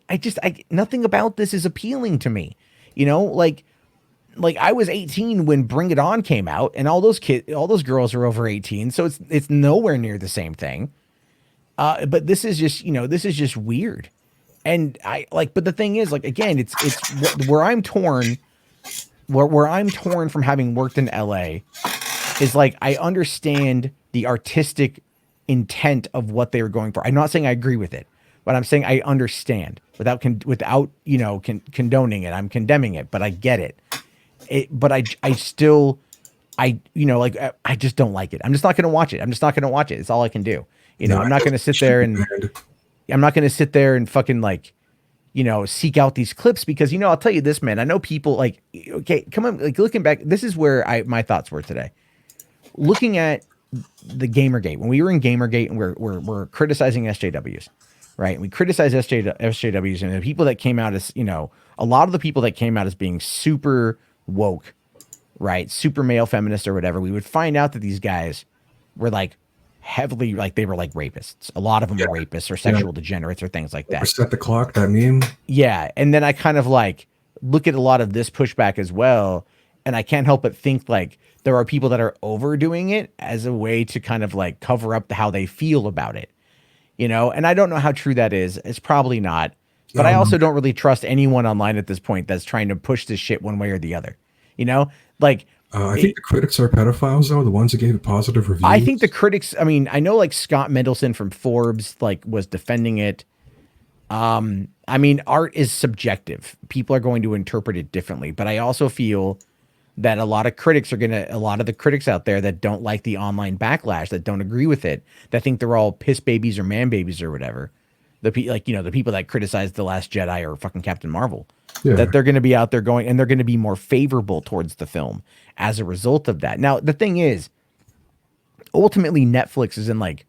Speaker 1: nothing about this is appealing to me, like, like I was 18 when Bring It On came out, and all those girls are over 18, so it's nowhere near the same thing. But this is just, this is just weird. And but the thing is, like, again, where I'm torn, where I'm torn from having worked in LA is like, I understand the artistic intent of what they were going for. I'm not saying I agree with it, but I'm saying I understand without condoning it. I'm condemning it, but I get it. But I still, like, I just don't like it. I'm just not going to watch it. I'm just not going to watch it. It's all I can do. I'm not going to sit there and fucking, like, seek out these clips because, I'll tell you this, man. I know people like, okay, come on, like, looking back, this is where my thoughts were today. Looking at the Gamergate, when we were in Gamergate and we're criticizing SJWs, right? And we criticize SJWs and the people that came out as, a lot of the people that came out as being super woke, right? Super male feminist or whatever. We would find out that these guys were like heavily, like, they were like rapists. A lot of them were rapists or sexual degenerates or things like that.
Speaker 2: Reset the clock, that meme.
Speaker 1: Yeah. And then I kind of like look at a lot of this pushback as well. And I can't help but think like there are people that are overdoing it as a way to kind of like cover up how they feel about it, and I don't know how true that is. It's probably not, but I also don't really trust anyone online at this point that's trying to push this shit one way or the other, like,
Speaker 2: I think the critics are pedophiles, though, the ones that gave it positive reviews.
Speaker 1: I think the critics, I mean, I know like Scott Mendelson from Forbes, like, was defending it. I mean, art is subjective. People are going to interpret it differently, but I also feel that a lot of the critics out there that don't like the online backlash, that don't agree with it, that think they're all piss babies or man babies or whatever. The people that criticize The Last Jedi or fucking Captain Marvel, that they're going to be out there going, and they're going to be more favorable towards the film as a result of that. Now, the thing is, ultimately Netflix is in like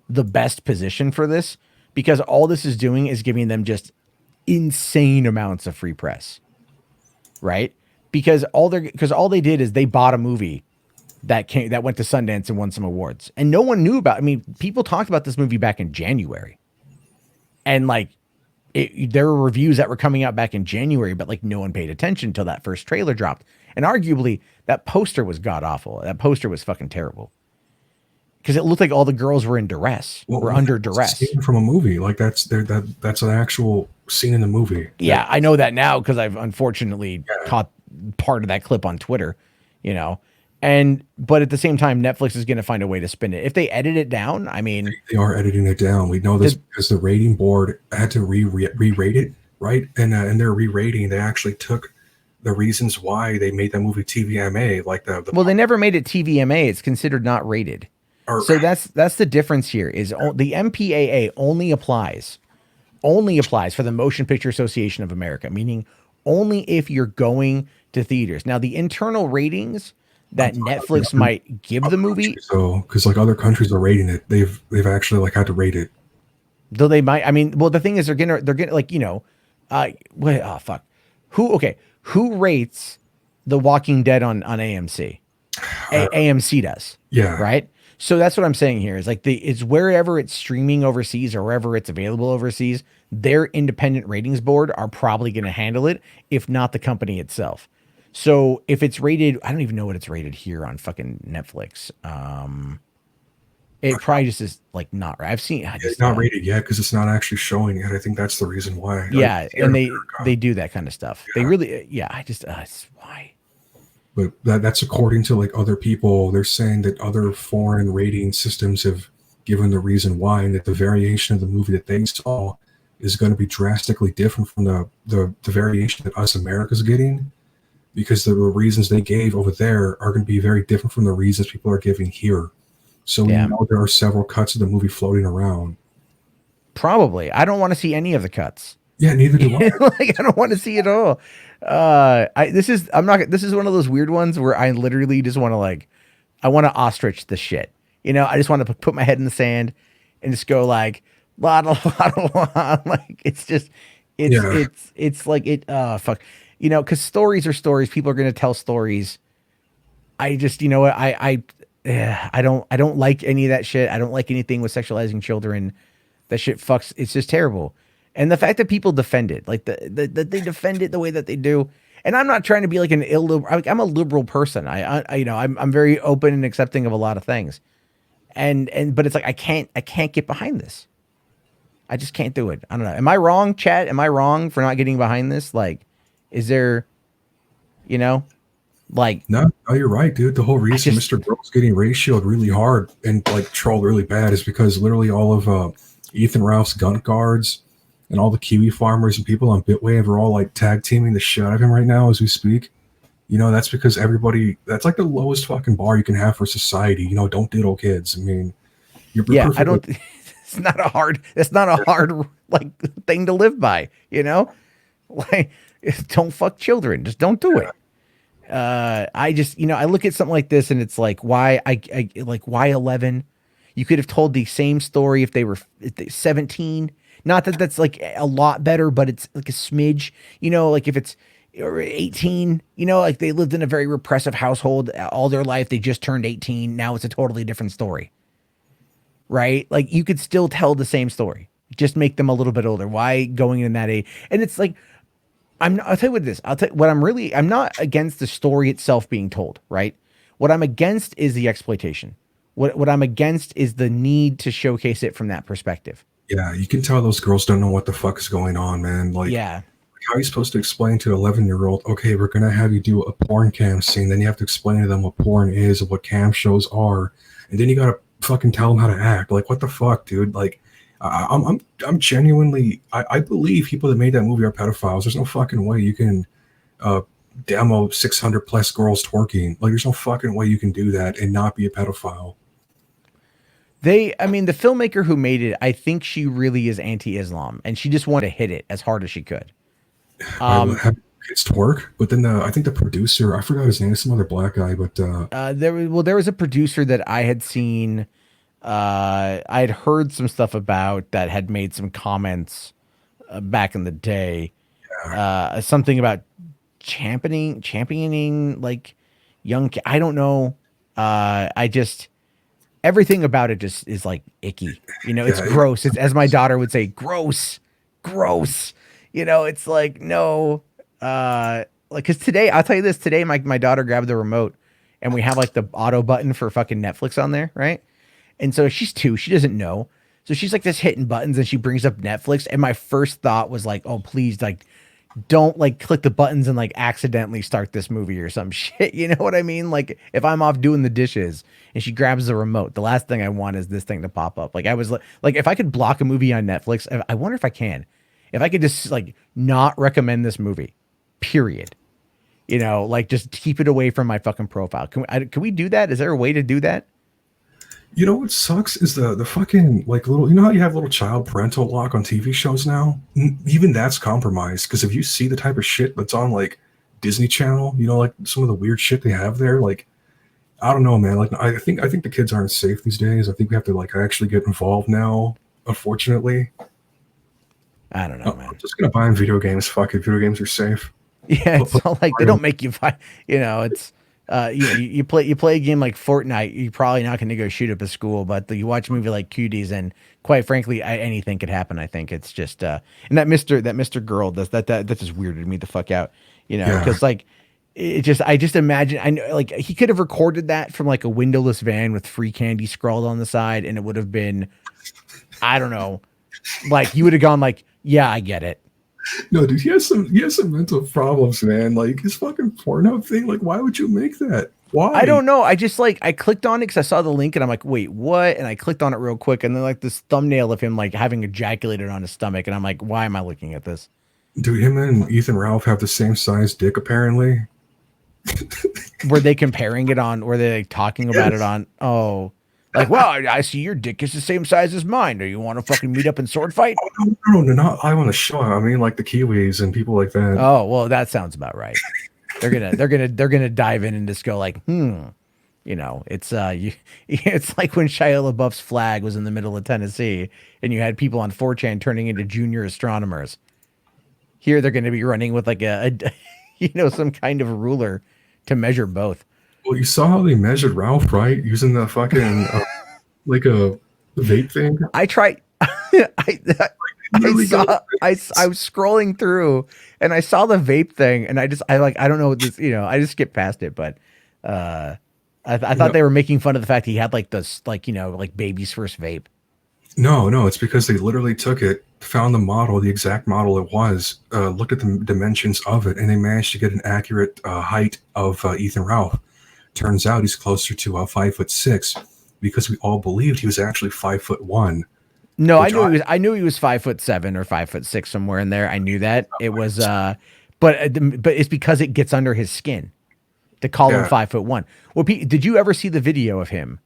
Speaker 1: the best position for this because all this is doing is giving them just insane amounts of free press, right? Because all they did is they bought a movie that went to Sundance and won some awards, and no one knew about. I mean, people talked about this movie back in January, and like there were reviews that were coming out back in January, but like no one paid attention until that first trailer dropped. And arguably, that poster was god awful. That poster was fucking terrible because it looked like all the girls were in duress, were under duress.
Speaker 2: Scene from a movie, like that's an actual scene in the movie.
Speaker 1: Yeah, I know that now because I've unfortunately caught part of that clip on Twitter, but at the same time, Netflix is going to find a way to spin it. If they edit it down, I mean,
Speaker 2: they are editing it down. We know this because the rating board had to re-rate it, right? And in their re-rating, they actually took the reasons why they made that movie TVMA, like well,
Speaker 1: they never made it TVMA. It's considered not rated. So that's the difference here. Is the MPAA only applies for the Motion Picture Association of America, meaning only if you're going to theaters. Now, the internal ratings that Netflix might give the movie,
Speaker 2: so because like other countries are rating it, they've actually like had to rate it.
Speaker 1: Though they might, I mean, well, the thing is they're gonna like fuck, who rates The Walking Dead on AMC? AMC does, right. So that's what I'm saying here is like it's wherever it's streaming overseas or wherever it's available overseas, their independent ratings board are probably going to handle it, if not the company itself. So if it's rated, I don't even know what it's rated here on fucking Netflix. It probably just is like not right.
Speaker 2: It's not rated yet because it's not actually showing it. I think that's the reason why.
Speaker 1: Yeah, and they do that kind of stuff. Yeah. They really, it's why.
Speaker 2: But that's according to like other people. They're saying that other foreign rating systems have given the reason why, and that the variation of the movie that they saw is going to be drastically different from the variation that us America's getting, because the reasons they gave over there are going to be very different from the reasons people are giving here. So we know there are several cuts of the movie floating around.
Speaker 1: Probably. I don't want to see any of the cuts.
Speaker 2: Yeah, neither do I.
Speaker 1: Like, I don't want to see it all. This is one of those weird ones where I literally just want to I want to ostrich the shit. I just want to put my head in the sand and just go like, la la la la. Like it's like it. Fuck. Because stories are stories. People are going to tell stories. I just, I don't like any of that shit. I don't like anything with sexualizing children. That shit fucks. It's just terrible. And the fact that people defend it, like that they defend it the way that they do. and I'm not trying to be like an illiberal. I'm a liberal person. I'm very open and accepting of a lot of things, but it's like I can't get behind this. I just can't do it. I don't know. Am I wrong, Chad? Am I wrong for not getting behind this? Like, is there, you know, like
Speaker 2: No, no, you're right, dude. The whole
Speaker 1: I
Speaker 2: reason
Speaker 1: just
Speaker 2: Mr. Girl's getting ratioed really hard and like trolled really bad is because literally all of Ethan Ralph's Gunt guards and all the Kiwi farmers and people on Bitwave are all like tag teaming the shit out of him right now as we speak. That's because that's like the lowest fucking bar you can have for society. Don't diddle kids. I mean, you're
Speaker 1: yeah, I
Speaker 2: perfectly.
Speaker 1: don't. It's not a hard like thing to live by. Like don't fuck children. Just don't do it. I just, I look at something like this and it's like, why 11? You could have told the same story if they 17. Not that that's like a lot better, but it's like a smidge, like if it's or 18, like they lived in a very repressive household all their life. They just turned 18. Now it's a totally different story, right? Like you could still tell the same story, just make them a little bit older. Why going in that age? And it's like, I'll tell you what this. I'll tell you what I'm not against the story itself being told, right? What I'm against is the exploitation. What I'm against is the need to showcase it from that perspective.
Speaker 2: Yeah, you can tell those girls don't know what the fuck is going on, man. Like,
Speaker 1: Yeah.
Speaker 2: how are you supposed to explain to an 11-year-old, okay, we're going to have you do a porn cam scene. Then you have to explain to them what porn is and what cam shows are. And then you got to fucking tell them how to act. Like, what the fuck, dude? Like, I'm genuinely, I believe people that made that movie are pedophiles. There's no fucking way you can demo 600 plus girls twerking. Like, there's no fucking way you can do that and not be a pedophile.
Speaker 1: I mean, the filmmaker who made it, I think she really is anti-Islam, and she just wanted to hit it as hard as she could.
Speaker 2: I would have kids twerk, but then I think the producer, I forgot his name, some other black guy, but
Speaker 1: There was a producer that I had seen. I had heard some stuff about that had made some comments back in the day. Something about championing like I don't know. I just everything about it just is like icky. It's
Speaker 2: yeah,
Speaker 1: gross. It's as my daughter would say, gross, gross. It's like no. Like because today I'll tell you this. Today my daughter grabbed the remote, and we have like the auto button for fucking Netflix on there, right? And so she's 2, she doesn't know. So she's like just hitting buttons and she brings up Netflix. And my first thought was like, oh, please, like, don't like click the buttons and like accidentally start this movie or some shit. You know what I mean? Like if I'm off doing the dishes and she grabs the remote, the last thing I want is this thing to pop up. Like I was like, if I could block a movie on Netflix, I wonder if I can. If I could just like not recommend this movie, period. Like just keep it away from my fucking profile. Can we do that? Is there a way to do that?
Speaker 2: You know what sucks is the fucking like little, how you have little child parental lock on TV shows now? Even that's compromised because if you see the type of shit that's on like Disney Channel, like some of the weird shit they have there, like I don't know, man. Like I think the kids aren't safe these days. I think we have to like actually get involved now. Unfortunately,
Speaker 1: I don't know, man.
Speaker 2: I'm just gonna buy them video games. Fuck it, video games are safe.
Speaker 1: Yeah, it's all like they don't make you fight. It's you play a game like Fortnite, you're probably not going to go shoot up a school, but you watch a movie like Cuties, and quite frankly, anything could happen. I think it's just and that Mr. Girl does that just weirded me the fuck out,
Speaker 2: Yeah.
Speaker 1: because like I just imagine I know like he could have recorded that from like a windowless van with free candy scrawled on the side, and it would have been I don't know, like you would have gone like, yeah, I get it.
Speaker 2: No, dude, he has some mental problems, man. Like his fucking Pornhub thing. Like, why would you make that?
Speaker 1: I
Speaker 2: Why?
Speaker 1: don't know. I just like I clicked on it because I saw the link and I'm like, wait, what? And I clicked on it real quick, and then like this thumbnail of him like having ejaculated on his stomach, and I'm like, why am I looking at this?
Speaker 2: Dude, him and Ethan Ralph have the same size dick, apparently.
Speaker 1: Were they comparing it on? Were they like, talking about it
Speaker 2: Yes.
Speaker 1: on? Oh, like, well, I see your dick is the same size as mine. Do you want to fucking meet up and sword fight?
Speaker 2: Oh, no, no, not I want to show. I mean, like the Kiwis and people like that.
Speaker 1: Oh, well, that sounds about right. They're gonna dive in and just go like, it's like when Shia LaBeouf's flag was in the middle of Tennessee, and you had people on 4chan turning into junior astronomers. Here they're going to be running with like some kind of ruler to measure both.
Speaker 2: Well, you saw how they measured Ralph, right? Using the fucking like a vape thing.
Speaker 1: I tried. I I
Speaker 2: Literally go.
Speaker 1: saw I was scrolling through and I saw the vape thing and I don't know what this, I just skipped past it, but uh I
Speaker 2: You
Speaker 1: thought
Speaker 2: know,
Speaker 1: they were making fun of the fact he had like this, like, like baby's first vape.
Speaker 2: no, it's because they literally took it, found the model, the exact model it was, looked at the dimensions of it, and they managed to get an accurate height of Ethan Ralph. Turns out he's closer to 5'6", because we all believed he was actually 5'1",
Speaker 1: No,
Speaker 2: which
Speaker 1: I knew he was 5'7" or 5'6", somewhere in there. I knew that. It was but it's because it gets under his skin to call him
Speaker 2: yeah,
Speaker 1: 5'1". Well, did you ever see the video of him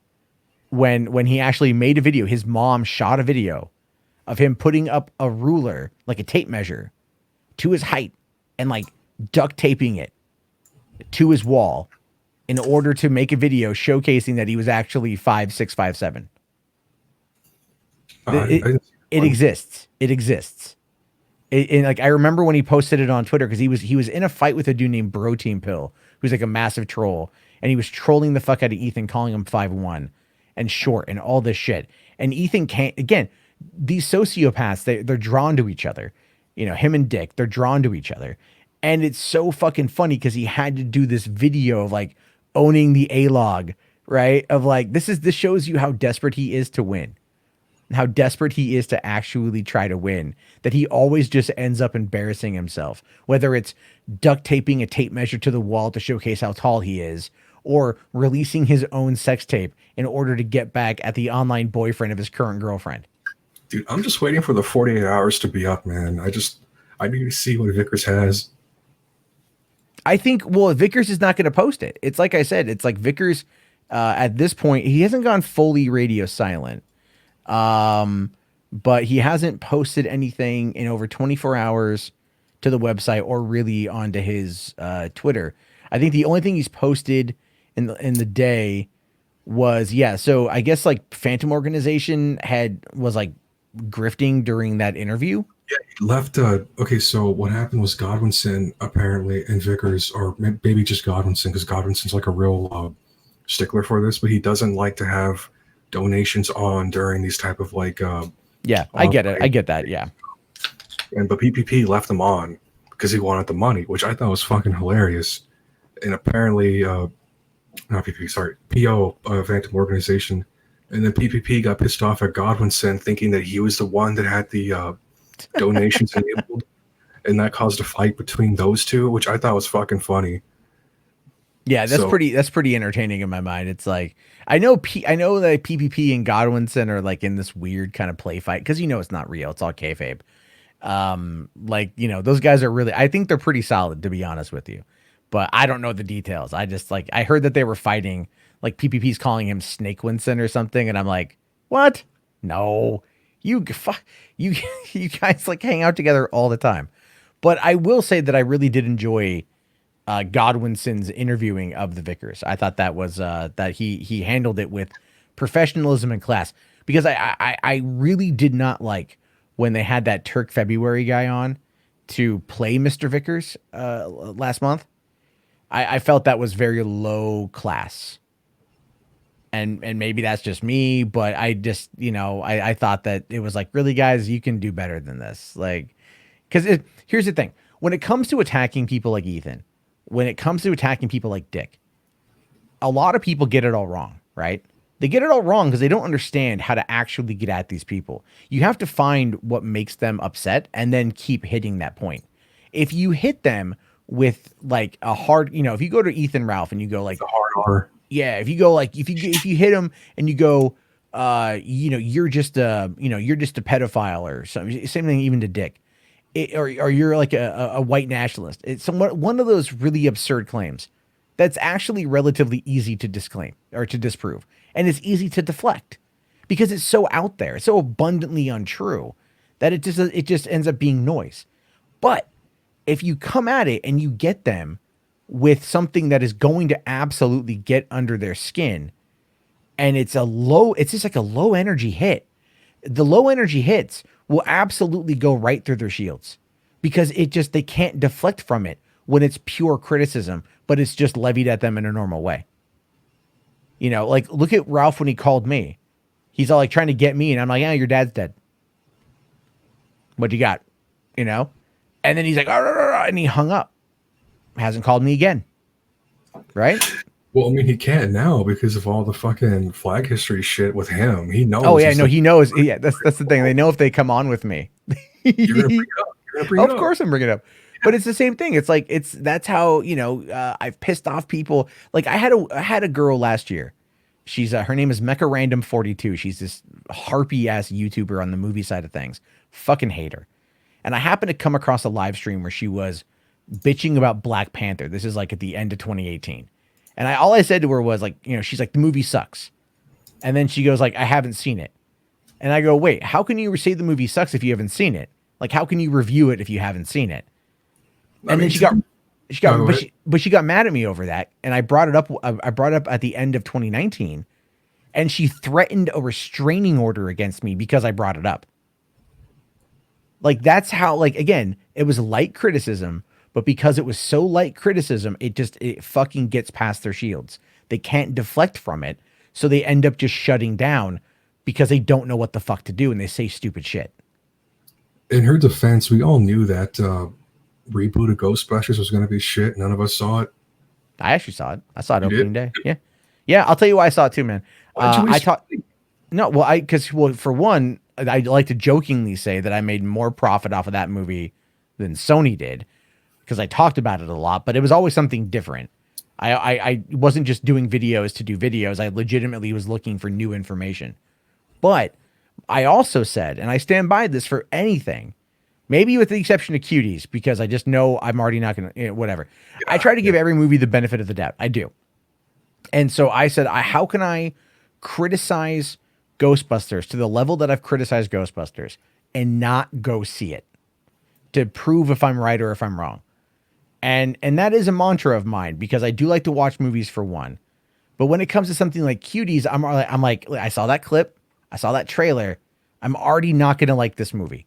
Speaker 1: when he actually made a video? His mom shot a video of him putting up a ruler, like a tape measure, to his height and like duct taping it to his wall in order to make a video showcasing that he was actually 5'6", 5'7".
Speaker 2: I
Speaker 1: It
Speaker 2: didn't see
Speaker 1: it
Speaker 2: one.
Speaker 1: exists. It exists. And like I remember when he posted it on Twitter because he was in a fight with a dude named Bro Team Pill, who's like a massive troll, and he was trolling the fuck out of Ethan, calling him 5'1" and short and all this shit. And Ethan can't, again. These sociopaths, they're drawn to each other. Him and Dick, they're drawn to each other, and it's so fucking funny because he had to do this video of like owning the A log, right? Of like this shows you how desperate he is to win, how desperate he is to actually try to win, that he always just ends up embarrassing himself, whether it's duct taping a tape measure to the wall to showcase how tall he is, or releasing his own sex tape in order to get back at the online boyfriend of his current girlfriend.
Speaker 2: Dude, I'm just waiting for the 48 hours to be up, man. I need to see what Vickers has.
Speaker 1: I think, well, Vickers is not going to post it. It's like I said, it's like Vickers, at this point, he hasn't gone fully radio silent. But he hasn't posted anything in over 24 hours to the website or really onto his Twitter. I think the only thing he's posted in the day was, yeah. So I guess like Phantom Organization was like grifting during that interview.
Speaker 2: Yeah, he left. Okay, so what happened was Godwinson apparently and Vickers, or maybe just Godwinson, because Godwinson's like a real stickler for this, but he doesn't like to have donations on during these type of like
Speaker 1: Yeah, I get it. I get that. Yeah.
Speaker 2: but PPP left them on because he wanted the money, which I thought was fucking hilarious. And apparently, not PPP, sorry, PO, Phantom Organization, and then PPP got pissed off at Godwinson, thinking that he was the one that had the donations enabled, and that caused a fight between those two, which I thought was fucking funny.
Speaker 1: Yeah, that's
Speaker 2: So
Speaker 1: pretty entertaining in my mind. It's like I know that PPP and Godwinson are like in this weird kind of play fight because it's not real. It's all kayfabe. Like those guys are really. I think they're pretty solid, to be honest with you, but I don't know the details. I just like I heard that they were fighting. Like PPP's calling him Snake Winson or something, and I'm like, what? No, you you guys like hang out together all the time. But I will say that I really did enjoy Godwinson's interviewing of the Vickers. I thought that was that he handled it with professionalism and class because I really did not like when they had that Turk February guy on to play Mr. Vickers last month. I felt that was very low class. And maybe that's just me, but I just, I thought that it was like, really, guys, you can do better than this. Like, because here's the thing. When it comes to attacking people like Ethan, when it comes to attacking people like Dick, a lot of people get it all wrong, right? They get it all wrong because they don't understand how to actually get at these people. You have to find what makes them upset and then keep hitting that point. If you hit them with like a hard, if you go to Ethan Ralph and you go like,
Speaker 2: the hard R.
Speaker 1: yeah, if you go like if you hit him and you go, you're just you're just a pedophile or something. Same thing even to Dick, or you're like a white nationalist. It's somewhat one of those really absurd claims that's actually relatively easy to disclaim or to disprove, and it's easy to deflect because it's so out there, it's so abundantly untrue that it just ends up being noise. But if you come at it and you get them with something that is going to absolutely get under their skin, and it's just like a low energy hit. The low energy hits will absolutely go right through their shields because they can't deflect from it when it's pure criticism, but it's just levied at them in a normal way. Like look at Ralph when he called me. He's all like trying to get me, and I'm like, yeah, your dad's dead. What do you got? You know? And then he's like, "Arr, arr, arr," and he hung up. Hasn't called me again. Right?
Speaker 2: Well, I mean, he can't now because of all the fucking flag history shit with him. He knows.
Speaker 1: Oh yeah,
Speaker 2: it's
Speaker 1: no,
Speaker 2: like,
Speaker 1: he knows. Yeah, that's the thing. They know if they come on with me.
Speaker 2: you're gonna bring it up. You're gonna bring it
Speaker 1: Of
Speaker 2: up.
Speaker 1: course I'm bringing it up. But it's the same thing. It's like that's how, I've pissed off people. Like I had a girl last year. She's her name is Mecha Random 42. She's this harpy ass YouTuber on the movie side of things. Fucking hate her. And I happened to come across a live stream where she was bitching about Black Panther. This is like at the end of 2018. And all I said to her was like, she's like, the movie sucks. And then she goes like, I haven't seen it. And I go, wait, how can you say the movie sucks if you haven't seen it? Like, how can you review it if you haven't seen it? And then she got, but she got mad at me over that. And I brought it up. I brought it up at the end of 2019, and she threatened a restraining order against me because I brought it up. Like, that's how, like, again, it was light criticism, but because it was so light criticism, it fucking gets past their shields. They can't deflect from it. So they end up just shutting down because they don't know what the fuck to do. And they say stupid shit.
Speaker 2: In her defense, we all knew that reboot of Ghostbusters was going to be shit. None of us saw it.
Speaker 1: I actually saw it. I saw it
Speaker 2: You
Speaker 1: opening
Speaker 2: did?
Speaker 1: day. Yeah. Yeah. I'll tell you why I saw it too, man. I thought, for one, I like to jokingly say that I made more profit off of that movie than Sony did because I talked about it a lot, but it was always something different. I wasn't just doing videos to do videos. I legitimately was looking for new information. But I also said, and I stand by this for anything, maybe with the exception of Cuties, because I just know I'm already not going to, whatever. I try to give every movie the benefit of the doubt. I do. And so I said, how can I criticize Ghostbusters to the level that I've criticized Ghostbusters and not go see it to prove if I'm right or if I'm wrong? And that is a mantra of mine because I do like to watch movies for one. But when it comes to something like Cuties, I'm like, I saw that clip. I saw that trailer. I'm already not going to like this movie.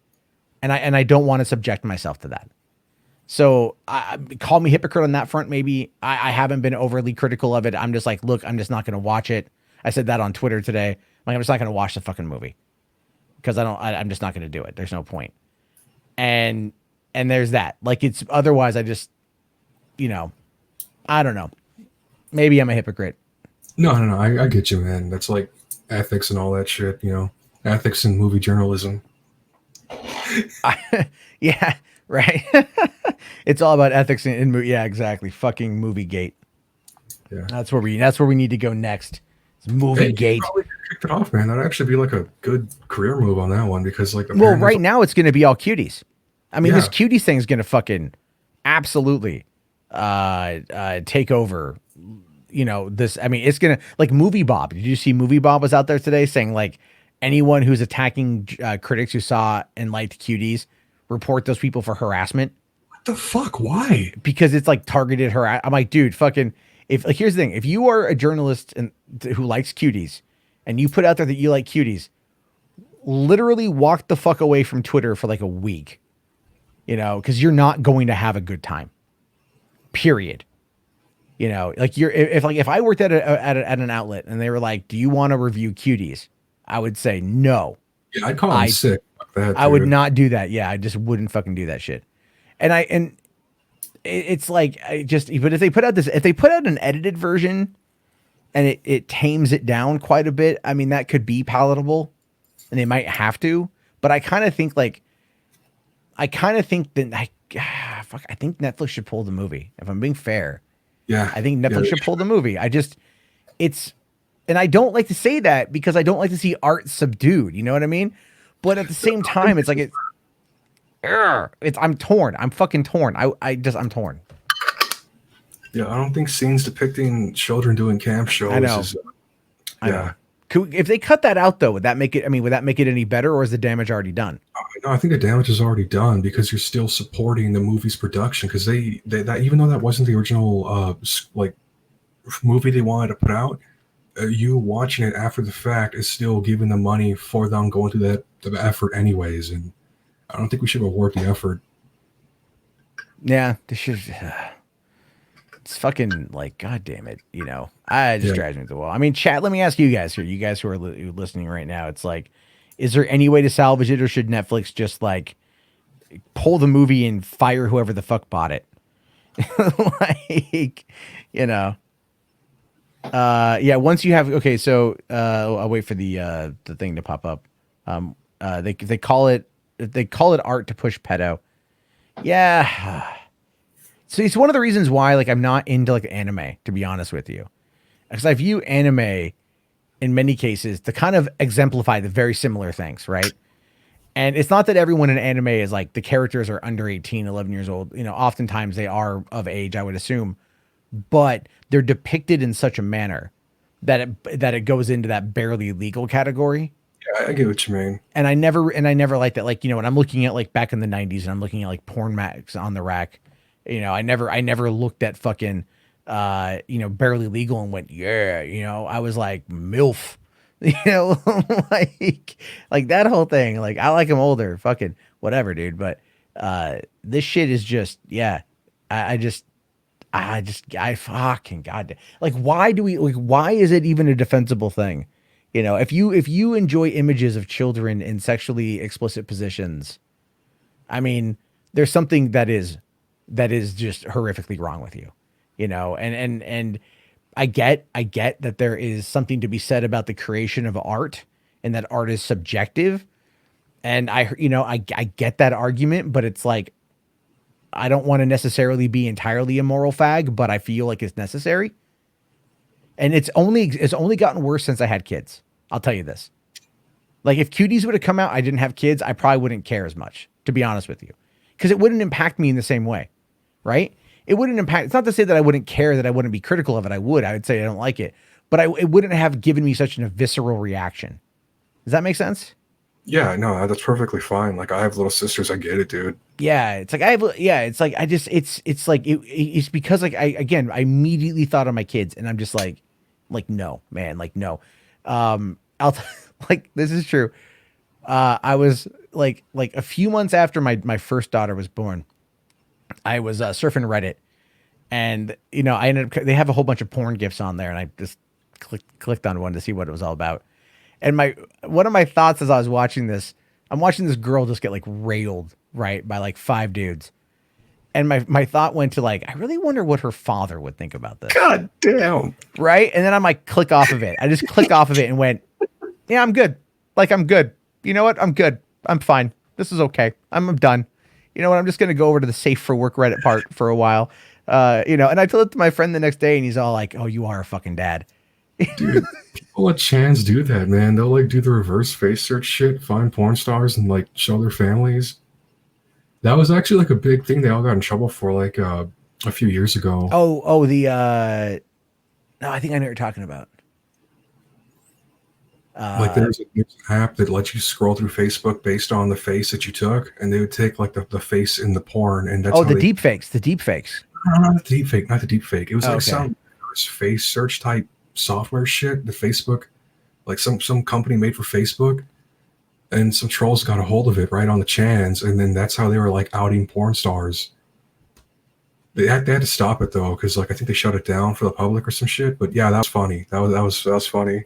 Speaker 1: And I don't want to subject myself to that. So call me hypocrite on that front. Maybe I haven't been overly critical of it. I'm just like, look, I'm just not going to watch it. I said that on Twitter today. Like, I'm just not going to watch the fucking movie because I'm just not going to do it. There's no point. And there's that. Like, it's otherwise I just, I don't know. Maybe I'm a hypocrite.
Speaker 2: No, I get you, man. That's like ethics and all that shit, ethics in movie journalism.
Speaker 1: Yeah, right. It's all about ethics in movie. Yeah, exactly. Fucking movie gate.
Speaker 2: Yeah,
Speaker 1: that's where we need to go next. It's movie gate.
Speaker 2: Probably kicked it off, man. That'd actually be like a good career move on that one because, like,
Speaker 1: right now it's going to be all Cuties. I mean, this Cuties thing is going to fucking absolutely take over. This. I mean, it's gonna, like, Movie Bob. Did you see Movie Bob was out there today saying, like, anyone who's attacking critics who saw and liked Cuties, report those people for harassment.
Speaker 2: What the fuck? Why?
Speaker 1: Because it's like targeted harassment. I'm like, dude, fucking. Here's the thing: if you are a journalist who likes Cuties, and you put out there that you like Cuties, literally walk the fuck away from Twitter for like a week, because you're not going to have a good time. Period. Like, if I worked at an outlet and they were like, "Do you want to review Cuties?" I would say no.
Speaker 2: Yeah, I'd call him sick.
Speaker 1: I would not do that. Yeah, I just wouldn't fucking do that shit. And it's like, but if they put out an edited version and it tames it down quite a bit, I mean, that could be palatable and they might have to, but I kind of think that I think Netflix should pull the movie. If I'm being fair.
Speaker 2: Yeah.
Speaker 1: I think Netflix should pull the movie. And I don't like to say that because I don't like to see art subdued. You know what I mean? But at the same time, it's like I'm torn. I'm fucking torn. I'm torn.
Speaker 2: Yeah, I don't think scenes depicting children doing camp shows.
Speaker 1: I know. I know. If they cut that out, though, would that make it? I mean, would that make it any better, or is the damage already done?
Speaker 2: No, I think the damage is already done because you're still supporting the movie's production. Because they that, even though that wasn't the original movie they wanted to put out. You watching it after the fact is still giving them money for them going through the effort anyways, and I don't think we should reward the effort.
Speaker 1: Yeah, this should. It's fucking like, god damn it, it just drives me to the wall. I mean, chat. Let me ask you guys here, you guys who are listening right now. It's like, is there any way to salvage it, or should Netflix just like pull the movie and fire whoever the fuck bought it. Like, you know. Yeah, once you have okay, so I'll wait for the thing to pop up. They call it art to push pedo. Yeah. So it's one of the reasons why like I'm not into like anime, to be honest with you. Because I view anime in many cases to kind of exemplify the very similar things, right? And it's not that everyone in anime is like the characters are under 18, 11 years old. You know, oftentimes they are of age, I would assume, but they're depicted in such a manner that it goes into that barely legal category.
Speaker 2: Yeah, I get what you mean.
Speaker 1: And I never liked that. Like, you know, when I'm looking at like back in the 90s and I'm looking at like porn mags on the rack, you know, I never looked at fucking you know, barely legal and went, yeah, you know, I was like MILF. You know, like that whole thing. Like I like him older, fucking whatever, dude. But this shit is just, yeah. I fucking goddamn. Like, why do we like? Why is it even a defensible thing? You know, if you enjoy images of children in sexually explicit positions, I mean, there's something that is just horrifically wrong with you. You know, and I get that there is something to be said about the creation of art and that art is subjective. And I get that argument, but it's like, I don't want to necessarily be entirely a moral fag, but I feel like it's necessary. And it's only gotten worse since I had kids. I'll tell you this. Like if Cuties would have come out, I didn't have kids, I probably wouldn't care as much, to be honest with you. Because it wouldn't impact me in the same way. Right? It wouldn't impact. It's not to say that I wouldn't care, that I wouldn't be critical of it. I would say I don't like it, but it wouldn't have given me such a visceral reaction. Does that make sense?
Speaker 2: Yeah, no, that's perfectly fine. Like I have little sisters, I get it, dude.
Speaker 1: Yeah, it's like it's like it's like it's because like I immediately thought of my kids and I'm just like no, man, like no. I'll like this is true. I was like a few months after my first daughter was born, I was surfing Reddit, and you know they have a whole bunch of porn gifs on there, and I just clicked on one to see what it was all about. And one of my thoughts as I was watching this, I'm watching this girl just get like railed, right, by like 5 dudes. And my thought went to like, I really wonder what her father would think about this.
Speaker 2: God damn.
Speaker 1: Right? And then I might click off of it. I just clicked off of it and went, yeah, I'm good. Like, I'm good. You know what? I'm good. I'm fine. This is okay. I'm done. You know what? I'm just going to go over to the safe for work Reddit part for a while. You know, and I told it to my friend the next day and he's all like, oh, you are a fucking dad.
Speaker 2: Dude, people let Chans do that, man. They'll like do the reverse face search shit, find porn stars and like show their families. That was actually like a big thing they all got in trouble for like a few years ago.
Speaker 1: Oh, no, I think I know what you're talking about.
Speaker 2: Like there's an app that lets you scroll through Facebook based on the face that you took, and they would take like the face in the porn, and that's
Speaker 1: the deep fakes. The deep fakes.
Speaker 2: No, not the deep fake, not the deep fake. It was like
Speaker 1: Okay.
Speaker 2: some face search type software shit. The Facebook, like some company made for Facebook, and some trolls got a hold of it right on the Chans, and then that's how they were like outing porn stars. They had to stop it though, because like I think they shut it down for the public or some shit. But yeah, that was funny. That was funny.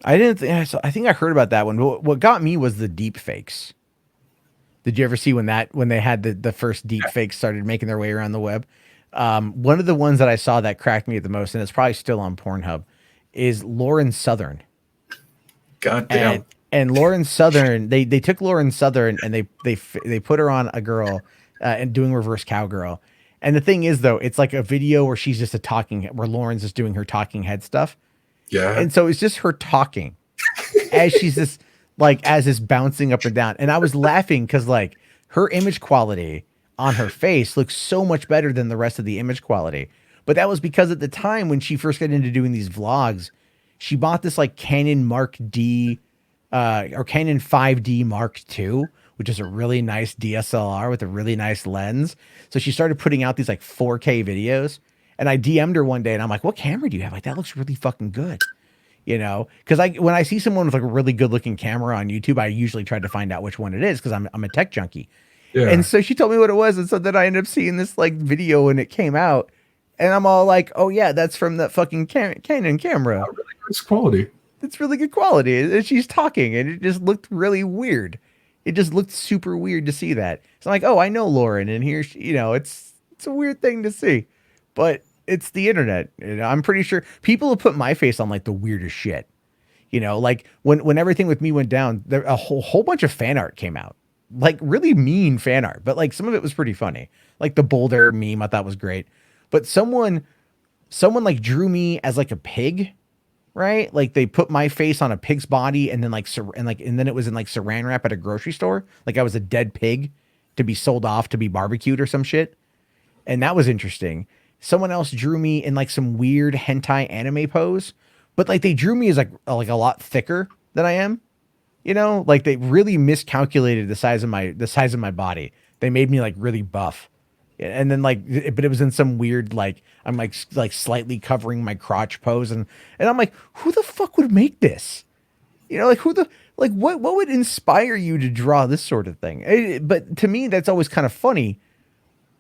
Speaker 1: I didn't. I think I heard about that one. What got me was the deep fakes. Did you ever see when they had the first deep fakes started making their way around the web? One of the ones that I saw that cracked me the most, and it's probably still on Pornhub, is Lauren Southern.
Speaker 2: God damn.
Speaker 1: And Lauren Southern, they took Lauren Southern and they put her on a girl and doing reverse cowgirl. And the thing is though, it's like a video where she's just where Lauren's just doing her talking head stuff.
Speaker 2: Yeah.
Speaker 1: And so it's just her talking as she's just like, as it's bouncing up and down. And I was laughing because like her image quality on her face looks so much better than the rest of the image quality. But that was because at the time when she first got into doing these vlogs, she bought this like Canon Mark D or Canon 5D Mark II, which is a really nice DSLR with a really nice lens. So she started putting out these like 4K videos. And I DM'd her one day and I'm like, what camera do you have? Like, that looks really fucking good. You know, because when I see someone with like a really good looking camera on YouTube, I usually try to find out which one it is because I'm a tech junkie. Yeah. And so she told me what it was. And so then I ended up seeing this like video when it came out. And I'm all like, oh yeah, that's from that fucking Canon camera.
Speaker 2: Oh, really good quality.
Speaker 1: It's really good quality. And she's talking and it just looked really weird. It just looked super weird to see that. So I'm like, oh, I know Lauren, and here, it's a weird thing to see, but it's the internet. I'm pretty sure people have put my face on like the weirdest shit. Like when everything with me went down, there a whole bunch of fan art came out, like really mean fan art, but like some of it was pretty funny. Like the Boulder meme, I thought was great. But someone like drew me as like a pig, right? Like they put my face on a pig's body and then and then it was in like saran wrap at a grocery store. Like I was a dead pig to be sold off to be barbecued or some shit. And that was interesting. Someone else drew me in like some weird hentai anime pose, but like they drew me as like a lot thicker than I am. Like they really miscalculated the size of my body. They made me like really buff. And then but it was in some weird, like, I'm like slightly covering my crotch pose. And I'm like, who the fuck would make this? Like what would inspire you to draw this sort of thing? But to me, that's always kind of funny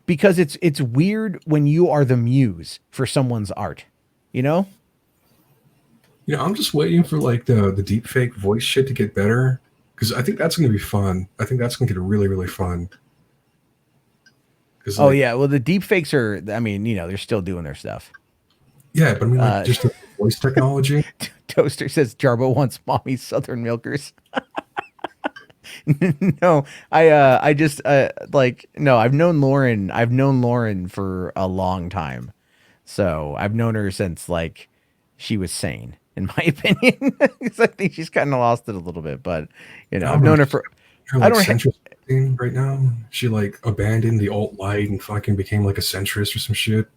Speaker 1: because it's weird when you are the muse for someone's art,
Speaker 2: I'm just waiting for like the deep fake voice shit to get better because I think that's going to be fun. I think that's going to get really, really fun.
Speaker 1: Oh yeah, well the deep fakes are. I mean, they're still doing their stuff.
Speaker 2: Yeah, but I mean, like just the voice technology.
Speaker 1: Toaster says Jarbo wants mommy Southern milkers. No, I just no. I've known Lauren. I've known Lauren for a long time, so I've known her since like she was sane, in my opinion. Because I think she's kind of lost it a little bit, but I've known her for.
Speaker 2: Her, like, centrist thing right now. She like abandoned the alt light and fucking became like a centrist or some shit.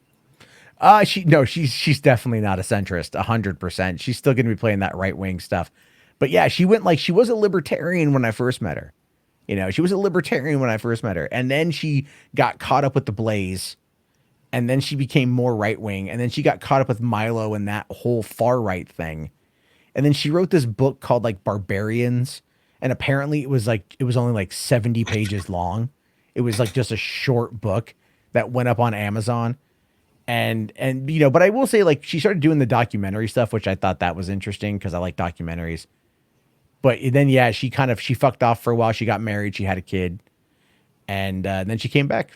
Speaker 1: She's definitely not a centrist, 100%. She's still gonna be playing that right wing stuff. But yeah, she was a libertarian when I first met her. She was a libertarian when I first met her, and then she got caught up with the Blaze, and then she became more right wing, and then she got caught up with Milo and that whole far right thing, and then she wrote this book called like Barbarians. And apparently it was only like 70 pages long. It was like just a short book that went up on Amazon. And but I will say, like, she started doing the documentary stuff, which I thought that was interesting because I like documentaries. But then, yeah, she fucked off for a while. She got married. She had a kid. And then she came back.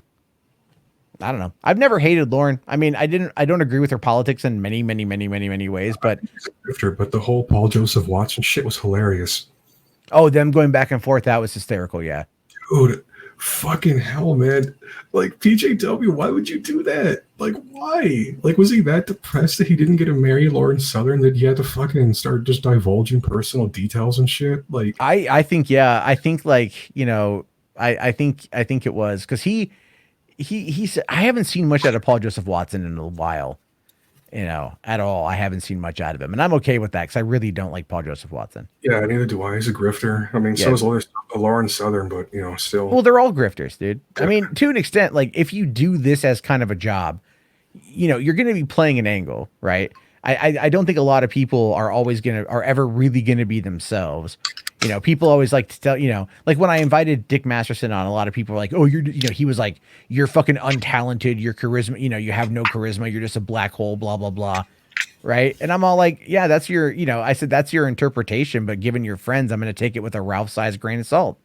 Speaker 1: I don't know. I've never hated Lauren. I mean, I don't agree with her politics in many, many, many, many, many ways. But
Speaker 2: the whole Paul Joseph Watson shit was hilarious.
Speaker 1: Oh, them going back and forth, that was hysterical, yeah.
Speaker 2: Dude, fucking hell, man. Like, PJW, why would you do that? Like, why? Like, was he that depressed that he didn't get to marry Lauren Southern that he had to fucking start just divulging personal details and shit? Like,
Speaker 1: I think, yeah. I think, like, I think it was because he said, I haven't seen much out of Paul Joseph Watson in a while. At all. I haven't seen much out of him. And I'm okay with that because I really don't like Paul Joseph Watson.
Speaker 2: Yeah, neither do I. He's a grifter. I mean, so is Lauren Southern, but, still.
Speaker 1: Well, they're all grifters, dude. I mean, to an extent, like, if you do this as kind of a job, you're going to be playing an angle, right? I don't think a lot of people are ever really going to be themselves. People always like to tell, like when I invited Dick Masterson on, a lot of people were like, oh, he was like, you're fucking untalented. Your charisma, you have no charisma. You're just a black hole, blah, blah, blah. Right. And I'm all like, yeah, that's your, I said, that's your interpretation. But given your friends, I'm going to take it with a Ralph size grain of salt.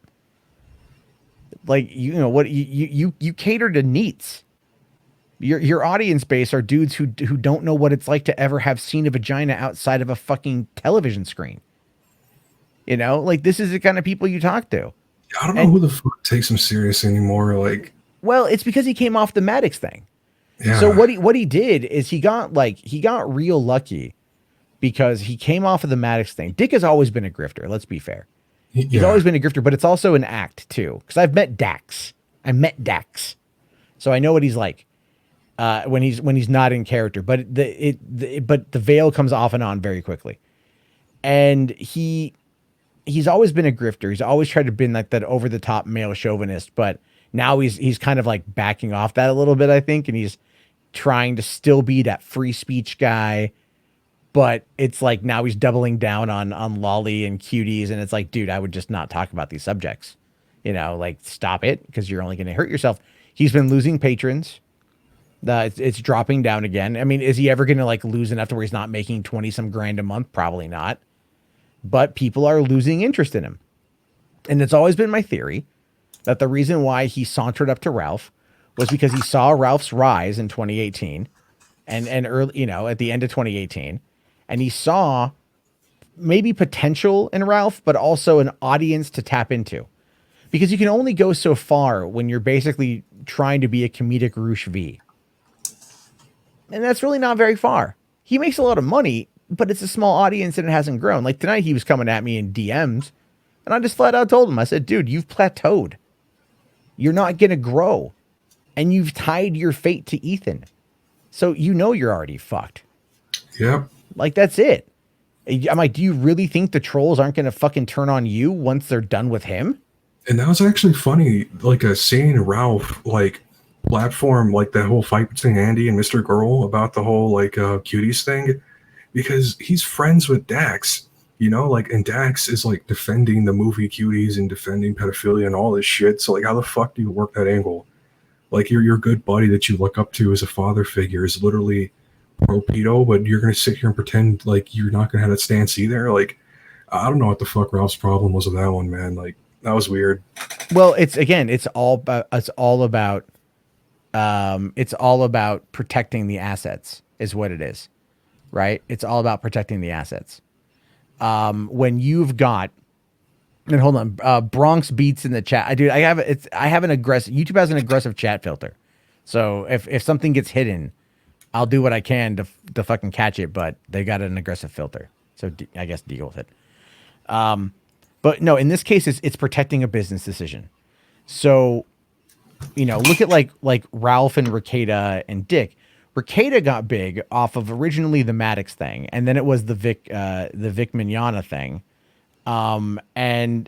Speaker 1: Like, what you cater to neats. Your audience base are dudes who don't know what it's like to ever have seen a vagina outside of a fucking television screen. Like, this is the kind of people you talk to.
Speaker 2: I don't know who the fuck takes him serious anymore. Like,
Speaker 1: well, it's because he came off the Maddox thing.
Speaker 2: Yeah.
Speaker 1: So what he did is he got real lucky because he came off of the Maddox thing. Dick has always been a grifter. Let's be fair. He's always been a grifter, but it's also an act too. Because I've met Dax. So I know what he's like when he's not in character. But the veil comes off and on very quickly. And he's always been a grifter. He's always tried to be like that over the top male chauvinist, but now he's kind of like backing off that a little bit, I think. And he's trying to still be that free speech guy, but it's like now he's doubling down on lolly and cuties. And it's like, dude, I would just not talk about these subjects, like stop it. Cause you're only going to hurt yourself. He's been losing patrons. It's dropping down again. I mean, is he ever going to like lose enough to where he's not making 20 some grand a month? Probably not. But people are losing interest in him. And it's always been my theory that the reason why he sauntered up to Ralph was because he saw Ralph's rise in 2018 and early, at the end of 2018, and he saw maybe potential in Ralph, but also an audience to tap into. Because you can only go so far when you're basically trying to be a comedic Roosh V. And that's really not very far. He makes a lot of money, but it's a small audience and it hasn't grown. Like tonight, he was coming at me in DMs, and I just flat out told him, I said, dude, you've plateaued. You're not going to grow. And you've tied your fate to Ethan. So you're already fucked.
Speaker 2: Yep.
Speaker 1: Like, that's it. I'm like, do you really think the trolls aren't going to fucking turn on you once they're done with him?
Speaker 2: And that was actually funny, like seeing Ralph like platform like that whole fight between Andy and Mr. Girl about the whole like cuties thing, because he's friends with Dax, and Dax is like defending the movie Cuties and defending pedophilia and all this shit. So like, how the fuck do you work that angle? Like your good buddy that you look up to as a father figure is literally pro pedo, but you're gonna sit here and pretend like you're not gonna have that stance either. Like, I don't know what the fuck Ralph's problem was with that one, man. Like, that was weird.
Speaker 1: Well, it's all about protecting the assets is what it is, right? It's all about protecting the assets. When you've got, and hold on, Bronx Beats in the chat. I have an aggressive, YouTube has an aggressive chat filter. So if something gets hidden, I'll do what I can to fucking catch it, but they got an aggressive filter. So I guess deal with it. But no, in this case, it's protecting a business decision. So, look at like Ralph and Ricada and Dick. Ricada got big off of originally the Maddox thing, and then it was the Vic Mignogna thing. And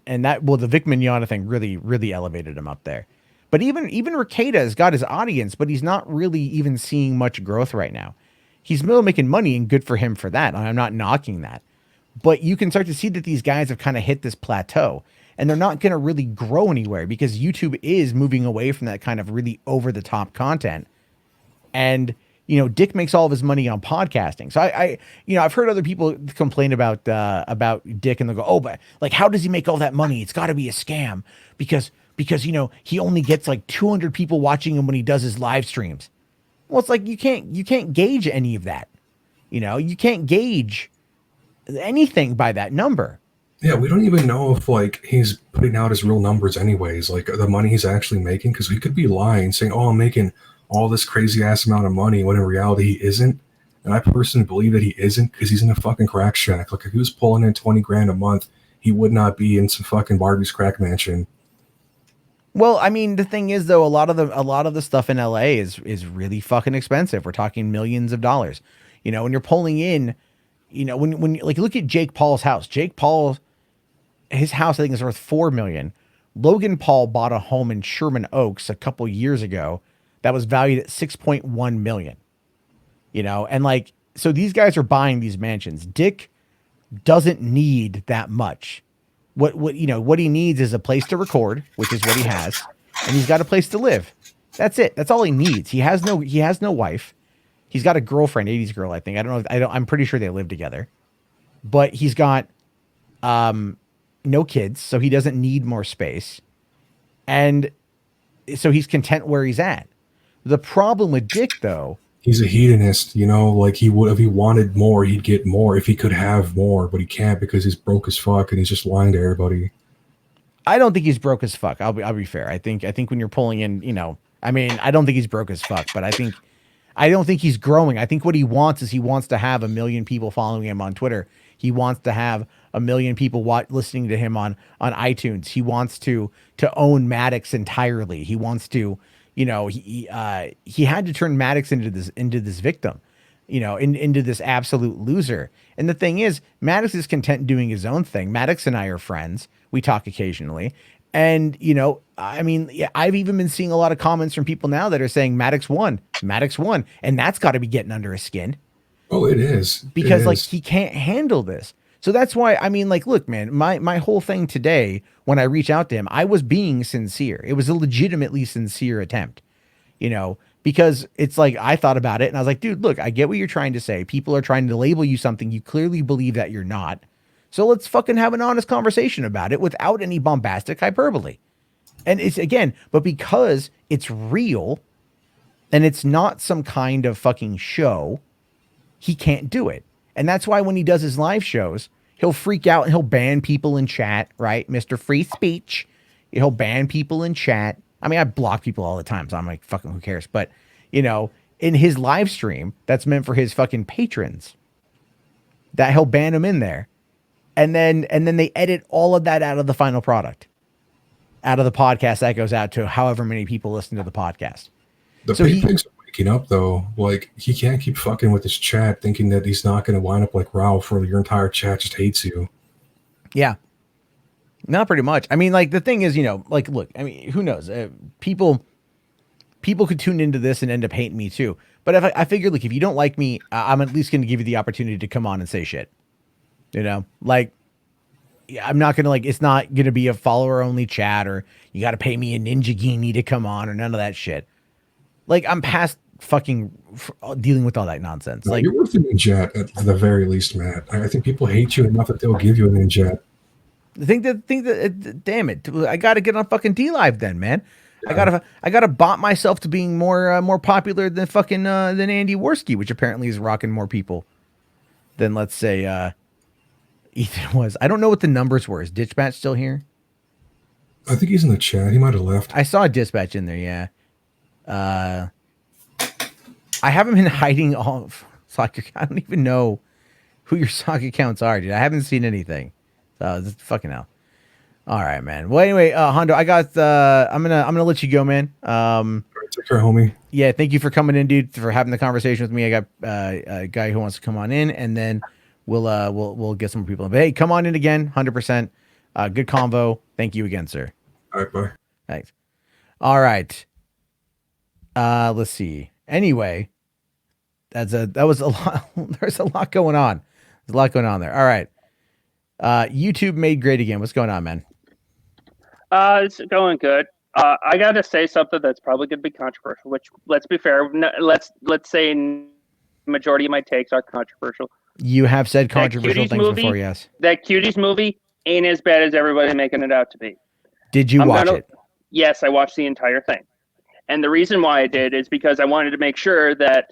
Speaker 1: that, well, the Vic Mignogna thing really elevated him up there. But even Ricada has got his audience, but he's not really even seeing much growth right now. He's still making money, and good for him for that. I'm not knocking that. But you can start to see that these guys have kind of hit this plateau, and they're not going to really grow anywhere because YouTube is moving away from that kind of really over the top content. And, Dick makes all of his money on podcasting. So I've heard other people complain about Dick, and they'll go, oh, but like, how does he make all that money? It's got to be a scam because he only gets like 200 people watching him when he does his live streams. Well, it's like, you can't gauge any of that. You can't gauge anything by that number.
Speaker 2: Yeah, we don't even know if like he's putting out his real numbers anyways, like the money he's actually making, because he could be lying, saying, oh, I'm making all this crazy ass amount of money, when in reality he isn't. And I personally believe that he isn't, because he's in a fucking crack shack. Like, if he was pulling in 20 grand a month, he would not be in some fucking Barbie's crack mansion.
Speaker 1: Well, I mean, the thing is, though, a lot of the stuff in LA is really fucking expensive. We're talking millions of dollars. When you're pulling in, when like, look at Jake Paul's house. Jake Paul, his house, I think, is worth $4 million. Logan Paul bought a home in Sherman Oaks a couple years ago that was valued at $6.1 million. And like, so these guys are buying these mansions. Dick doesn't need that much. What he needs is a place to record, which is what he has, and he's got a place to live. That's it. That's all he needs. He has no wife. He's got a girlfriend, 80s girl, I think. I'm pretty sure they live together. But he's got no kids, so he doesn't need more space. And so he's content where he's at. The problem with Dick, though,
Speaker 2: he's a hedonist, like he would, if he wanted more, he'd get more if he could have more, but he can't because he's broke as fuck and he's just lying to everybody.
Speaker 1: I don't think he's broke as fuck. I'll be fair. I think when you're pulling in, I don't think he's broke as fuck, but I don't think he's growing. I think what he wants is he wants to have 1 million people following him on Twitter. He wants to have 1 million people listening to him on iTunes. He wants to own Maddox entirely. He wants to, he had to turn Maddox into this victim, into this absolute loser. And the thing is, Maddox is content doing his own thing. Maddox and I are friends. We talk occasionally. And, I've even been seeing a lot of comments from people now that are saying Maddox won. And that's got to be getting under his skin.
Speaker 2: Oh, it is.
Speaker 1: Because like, he can't handle this. So that's why, look, man, my whole thing today, when I reach out to him, I was being sincere. It was a legitimately sincere attempt, because it's like, I thought about it and I was like, dude, look, I get what you're trying to say. People are trying to label you something you clearly believe that you're not. So let's fucking have an honest conversation about it without any bombastic hyperbole. And it's again, but because it's real and it's not some kind of fucking show, he can't do it. And that's why when he does his live shows, he'll freak out and he'll ban people in chat, right? Mr. Free Speech. He'll ban people in chat. I mean, I block people all the time, so I'm like, fucking who cares? But, you know, in his live stream, that's meant for his fucking patrons, that he'll ban them in there. And then they edit all of that out of the final product, out of the podcast that goes out to however many people listen to the podcast.
Speaker 2: The
Speaker 1: So
Speaker 2: big things are waking up though. Like he can't keep fucking with his chat, thinking that he's not going to wind up like Ralph, where your entire chat just hates you.
Speaker 1: Yeah, not pretty much. I mean, like the thing is, you know, like look, I mean, who knows? People could tune into this and end up hating me too. But if I figure, like, if you don't like me, I'm at least going to give you the opportunity to come on and say shit. You know, like, I'm not going to, like, it's not going to be a follower only chat or you got to pay me a Ninja Genie to come on or none of that shit. Like, I'm past fucking dealing with all that nonsense.
Speaker 2: No,
Speaker 1: like,
Speaker 2: you're worth a ninja at the very least, Matt. I think people hate you enough that they'll give you a ninja.
Speaker 1: think that, damn it, I got to get on fucking D Live then, man. Yeah. I gotta bot myself to being more popular than fucking than Andy Worski, which apparently is rocking more people than, let's say, Ethan was. I don't know what the numbers were. Is Dispatch still here?
Speaker 2: I think he's in the chat. He might have left.
Speaker 1: I saw a Dispatch in there. Yeah. I haven't been hiding all of soccer. I don't even know who your sock accounts are, dude. I haven't seen anything. So just fucking hell. All right, man. Well, anyway, Hondo, I got. I'm gonna let you go, man.
Speaker 2: Take care, homie.
Speaker 1: Yeah, thank you for coming in, dude. For having the conversation with me. I got a guy who wants to come on in, and then we'll get some people. But hey, come on in again, 100%. Good convo. Thank you again, sir.
Speaker 2: All right, bye.
Speaker 1: Thanks. All right. Let's see. Anyway, that was a lot. There's a lot going on. There's a lot going on there. All right. YouTube made great again. What's going on, man?
Speaker 3: It's going good. I got to say something that's probably going to be controversial. Which, let's be fair, let's say majority of my takes are controversial.
Speaker 1: You have said controversial things before, yes.
Speaker 3: That Cuties movie ain't as bad as everybody making it out to be.
Speaker 1: Did you watch it?
Speaker 3: Yes, I watched the entire thing. And the reason why I did is because I wanted to make sure that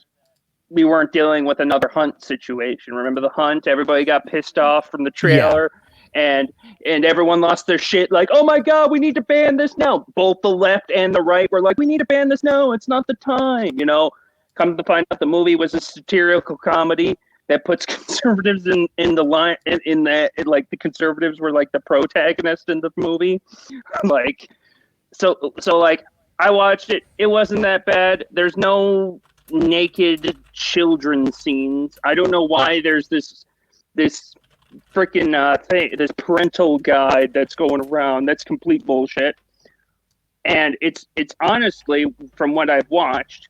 Speaker 3: we weren't dealing with another Hunt situation. Remember the Hunt? Everybody got pissed off from the trailer. Yeah. And everyone lost their shit, like, oh my God, we need to ban this now. Both the left and the right were like, we need to ban this now. It's not the time, you know. Come to find out, the movie was a satirical comedy that puts conservatives in the line, in that, like, the conservatives were like the protagonist in the movie. Like, so like, I watched it. It wasn't that bad. There's no naked children scenes. I don't know why there's this freaking thing, this parental guide that's going around. That's complete bullshit. And it's honestly, from what I've watched,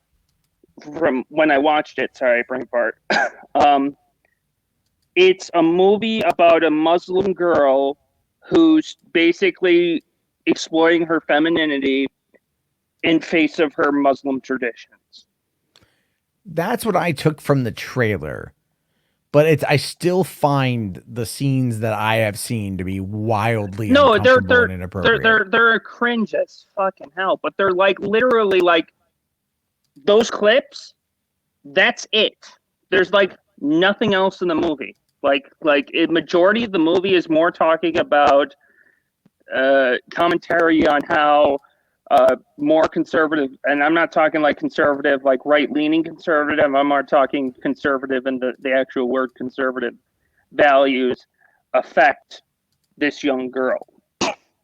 Speaker 3: from when I watched it, sorry, brain fart. It's a movie about a Muslim girl who's basically exploring her femininity in face of her Muslim traditions.
Speaker 1: That's what I took from the trailer. But I still find the scenes that I have seen to be wildly uncomfortable and inappropriate.
Speaker 3: They're cringe as fucking hell. But they're like literally like those clips. That's it. There's like nothing else in the movie. Like a majority of the movie is more talking about commentary on how more conservative, and I'm not talking like conservative, like right-leaning conservative. I'm more talking conservative in the actual word conservative values affect this young girl.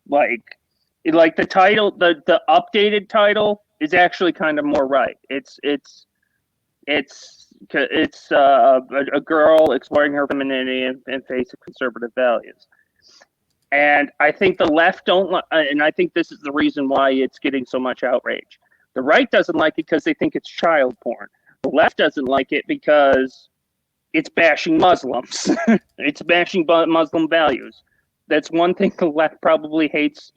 Speaker 3: Like the title, the updated title is actually kind of more right. It's a girl exploring her femininity in face of conservative values. And I think the left don't, and I think this is the reason why it's getting so much outrage. The right doesn't like it because they think it's child porn. The left doesn't like it because it's bashing Muslims. It's bashing Muslim values. That's one thing the left probably hates.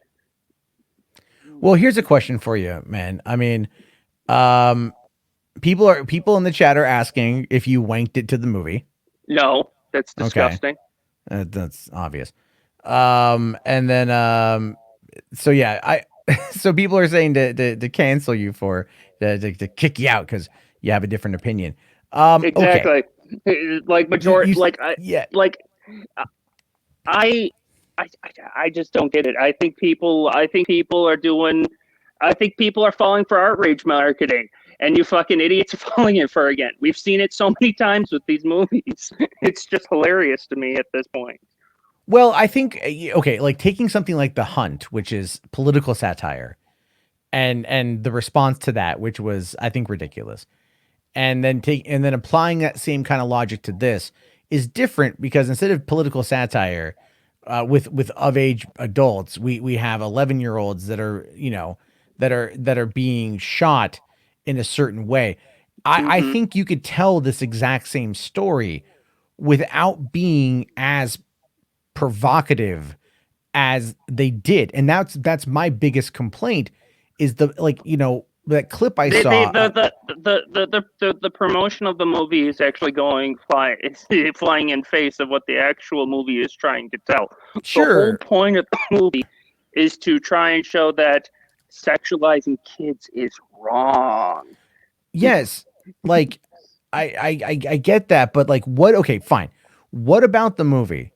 Speaker 1: Well, here's a question for you, man. I mean, people in the chat are asking if you wanked it to the movie.
Speaker 3: No, that's disgusting.
Speaker 1: That's obvious. And then so yeah, so people are saying to cancel you for to kick you out because you have a different opinion. Okay.
Speaker 3: Exactly. Like
Speaker 1: You yeah.
Speaker 3: like I, I just don't get it. I think people are doing. I think people are falling for outrage marketing, and you fucking idiots are falling in for it again. We've seen it so many times with these movies. It's just hilarious to me at this point.
Speaker 1: Well, I think okay, like taking something like The Hunt, which is political satire, and the response to that, which was I think ridiculous, and then applying that same kind of logic to this is different because instead of political satire, with of age adults, we have 11-year-olds that are that are being shot in a certain way. I
Speaker 3: Mm-hmm.
Speaker 1: think you could tell this exact same story without being as provocative as they did, and that's my biggest complaint is the like that clip I
Speaker 3: They
Speaker 1: saw.
Speaker 3: the promotion of the movie is actually flying in face of what the actual movie is trying to tell. The whole
Speaker 1: Sure,
Speaker 3: point of the movie is to try and show that sexualizing kids is wrong.
Speaker 1: yes, like I get that, but like what? Okay, fine. What about the movie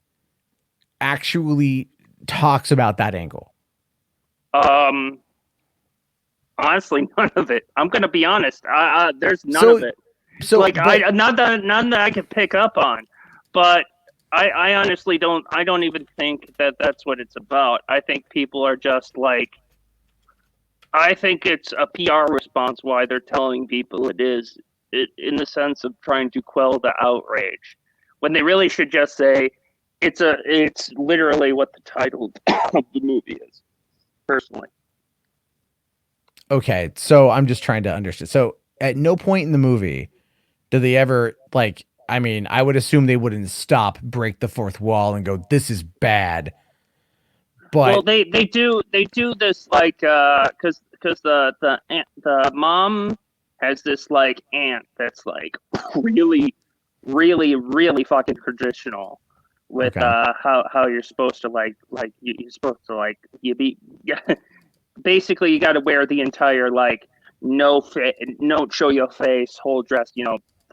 Speaker 1: actually talks about that angle?
Speaker 3: Um, Honestly, none of it. I'm gonna be honest. There's none of
Speaker 1: So
Speaker 3: it.
Speaker 1: so
Speaker 3: Like
Speaker 1: but
Speaker 3: none that I can pick up on. But I honestly don't. I don't even think that that's what it's about. I think people are just like. I think it's a PR response why they're telling people it is, in the sense of trying to quell the outrage, when they really should just say it's literally what the title of the movie is. Personally,
Speaker 1: okay, so I'm just trying to understand. So at no point in the movie do they ever like I mean, I would assume they wouldn't stop, break the fourth wall and go, "This is bad."
Speaker 3: well,
Speaker 1: But
Speaker 3: they do this like because the mom has this like aunt that's like really fucking traditional with
Speaker 1: okay.
Speaker 3: how you're supposed to you're supposed to like you be basically you got to wear the entire like no fit, no show your face, whole dress,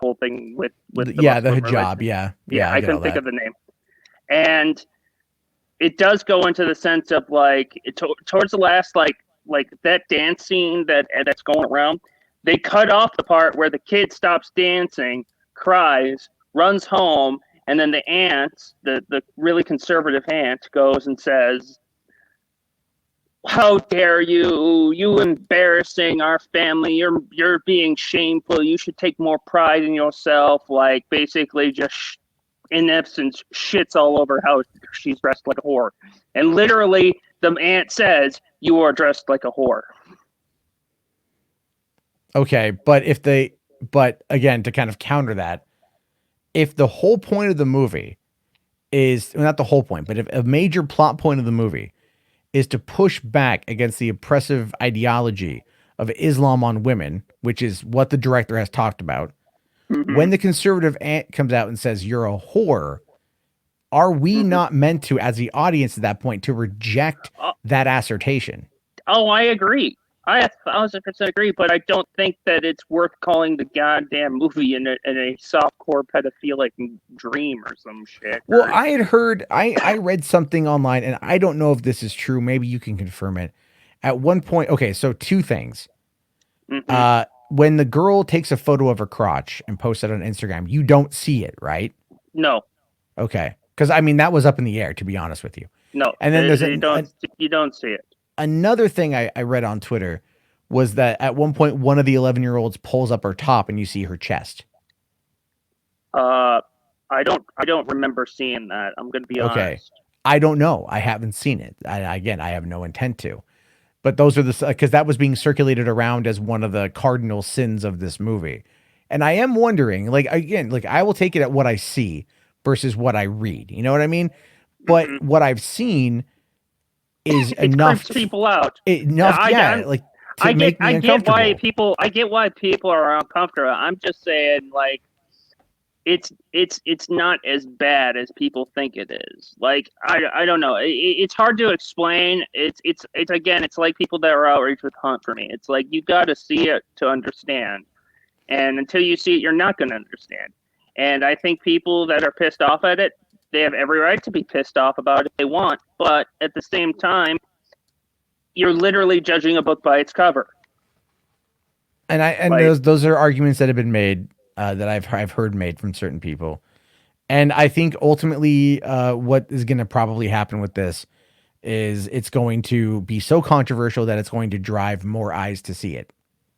Speaker 3: whole thing with the
Speaker 1: Yeah, the
Speaker 3: Muslim
Speaker 1: hijab.
Speaker 3: religion.
Speaker 1: Yeah.
Speaker 3: Yeah,
Speaker 1: Yeah, I
Speaker 3: I
Speaker 1: get all
Speaker 3: couldn't think
Speaker 1: that.
Speaker 3: of the name. And it does go into the sense of like towards the last like that dance scene that's going around. They cut off the part where the kid stops dancing, cries, runs home, and then the aunt, the really conservative aunt, goes and says, "How dare you? You embarrassing our family. You're being shameful. You should take more pride in yourself." Like basically just in essence shits all over how she's dressed like a whore. And literally the aunt says, "You are dressed like a whore."
Speaker 1: Okay, but again, to kind of counter that, if the whole point of the movie is well, not the whole point, but if a major plot point of the movie is to push back against the oppressive ideology of Islam on women, which is what the director has talked about,
Speaker 3: Mm-hmm.
Speaker 1: when the conservative aunt comes out and says you're a whore, are we
Speaker 3: Mm-hmm.
Speaker 1: not meant to, as the audience at that point, to reject
Speaker 3: Oh,
Speaker 1: that assertion?
Speaker 3: I agree. I 1,000% agree, but I don't think that it's worth calling the goddamn movie in a softcore pedophilic dream or some shit.
Speaker 1: Well, I had heard, I read something online, and I don't know if this is true. Maybe you can confirm it. At one point, okay, so two things.
Speaker 3: Mm-hmm.
Speaker 1: When the girl takes a photo of her crotch and posts it on Instagram, you don't see it, right?
Speaker 3: No,
Speaker 1: Okay, because I mean that was up in the air, to be honest with you.
Speaker 3: no,
Speaker 1: And then there's
Speaker 3: you don't see it.
Speaker 1: another thing I read on Twitter was that at one point one of the 11-year-olds pulls up her top and you see her chest.
Speaker 3: Uh, I don't remember seeing that. I'm gonna be
Speaker 1: Okay,
Speaker 3: honest.
Speaker 1: I don't know. I haven't seen it. Again, I have no intent to. But those are the because that was being circulated around as one of the cardinal sins of this movie. And I am wondering, like again, like I will take it at what I see versus what I read. You know what I mean? But
Speaker 3: Mm-hmm.
Speaker 1: what I've seen is
Speaker 3: It
Speaker 1: enough,
Speaker 3: creeps people out.
Speaker 1: enough, yeah, like to make me
Speaker 3: I get why
Speaker 1: uncomfortable.
Speaker 3: people are uncomfortable. I'm just saying like it's not as bad as people think it is. Like I don't know. It's hard to explain. It's again, it's like people that are outraged with Hunt for me. It's like you got to see it to understand, and until you see it, you're not going to understand. And I think people that are pissed off at it, they have every right to be pissed off about it if they want. But at the same time, you're literally judging a book by its cover.
Speaker 1: And
Speaker 3: Like-
Speaker 1: those are arguments that have been made that I've heard made from certain people. And I think ultimately what is going to probably happen with this is it's going to be so controversial that it's going to drive more eyes to see it.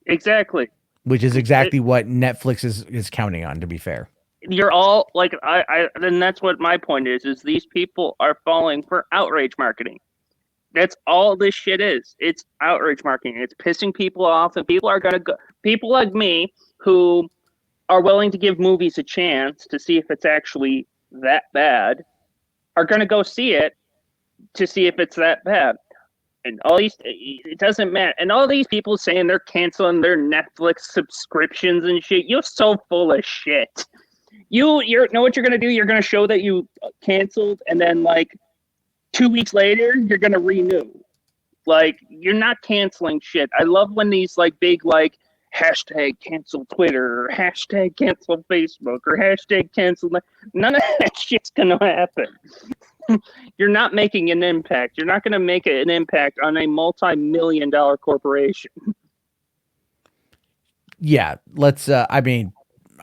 Speaker 3: Exactly.
Speaker 1: Which is exactly what Netflix is counting on, to be fair.
Speaker 3: You're all like and that's what my point is these people are falling for outrage marketing. That's all this shit is. It's outrage marketing. It's pissing people off, and people are gonna go. People like me who are willing to give movies a chance to see if it's actually that bad are gonna go see it to see if it's that bad. And all these, it doesn't matter. And all these people saying they're canceling their Netflix subscriptions and shit. You're so full of shit. You know what you're gonna do? You're gonna show that you canceled, and then like 2 weeks later, you're gonna renew. Like, you're not canceling shit. I love when these like big like hashtag cancel Twitter or hashtag cancel Facebook or hashtag cancel. None of that shit's gonna happen. You're not making an impact. You're not gonna make an impact on a multi-million-dollar corporation.
Speaker 1: Yeah, let's. I mean,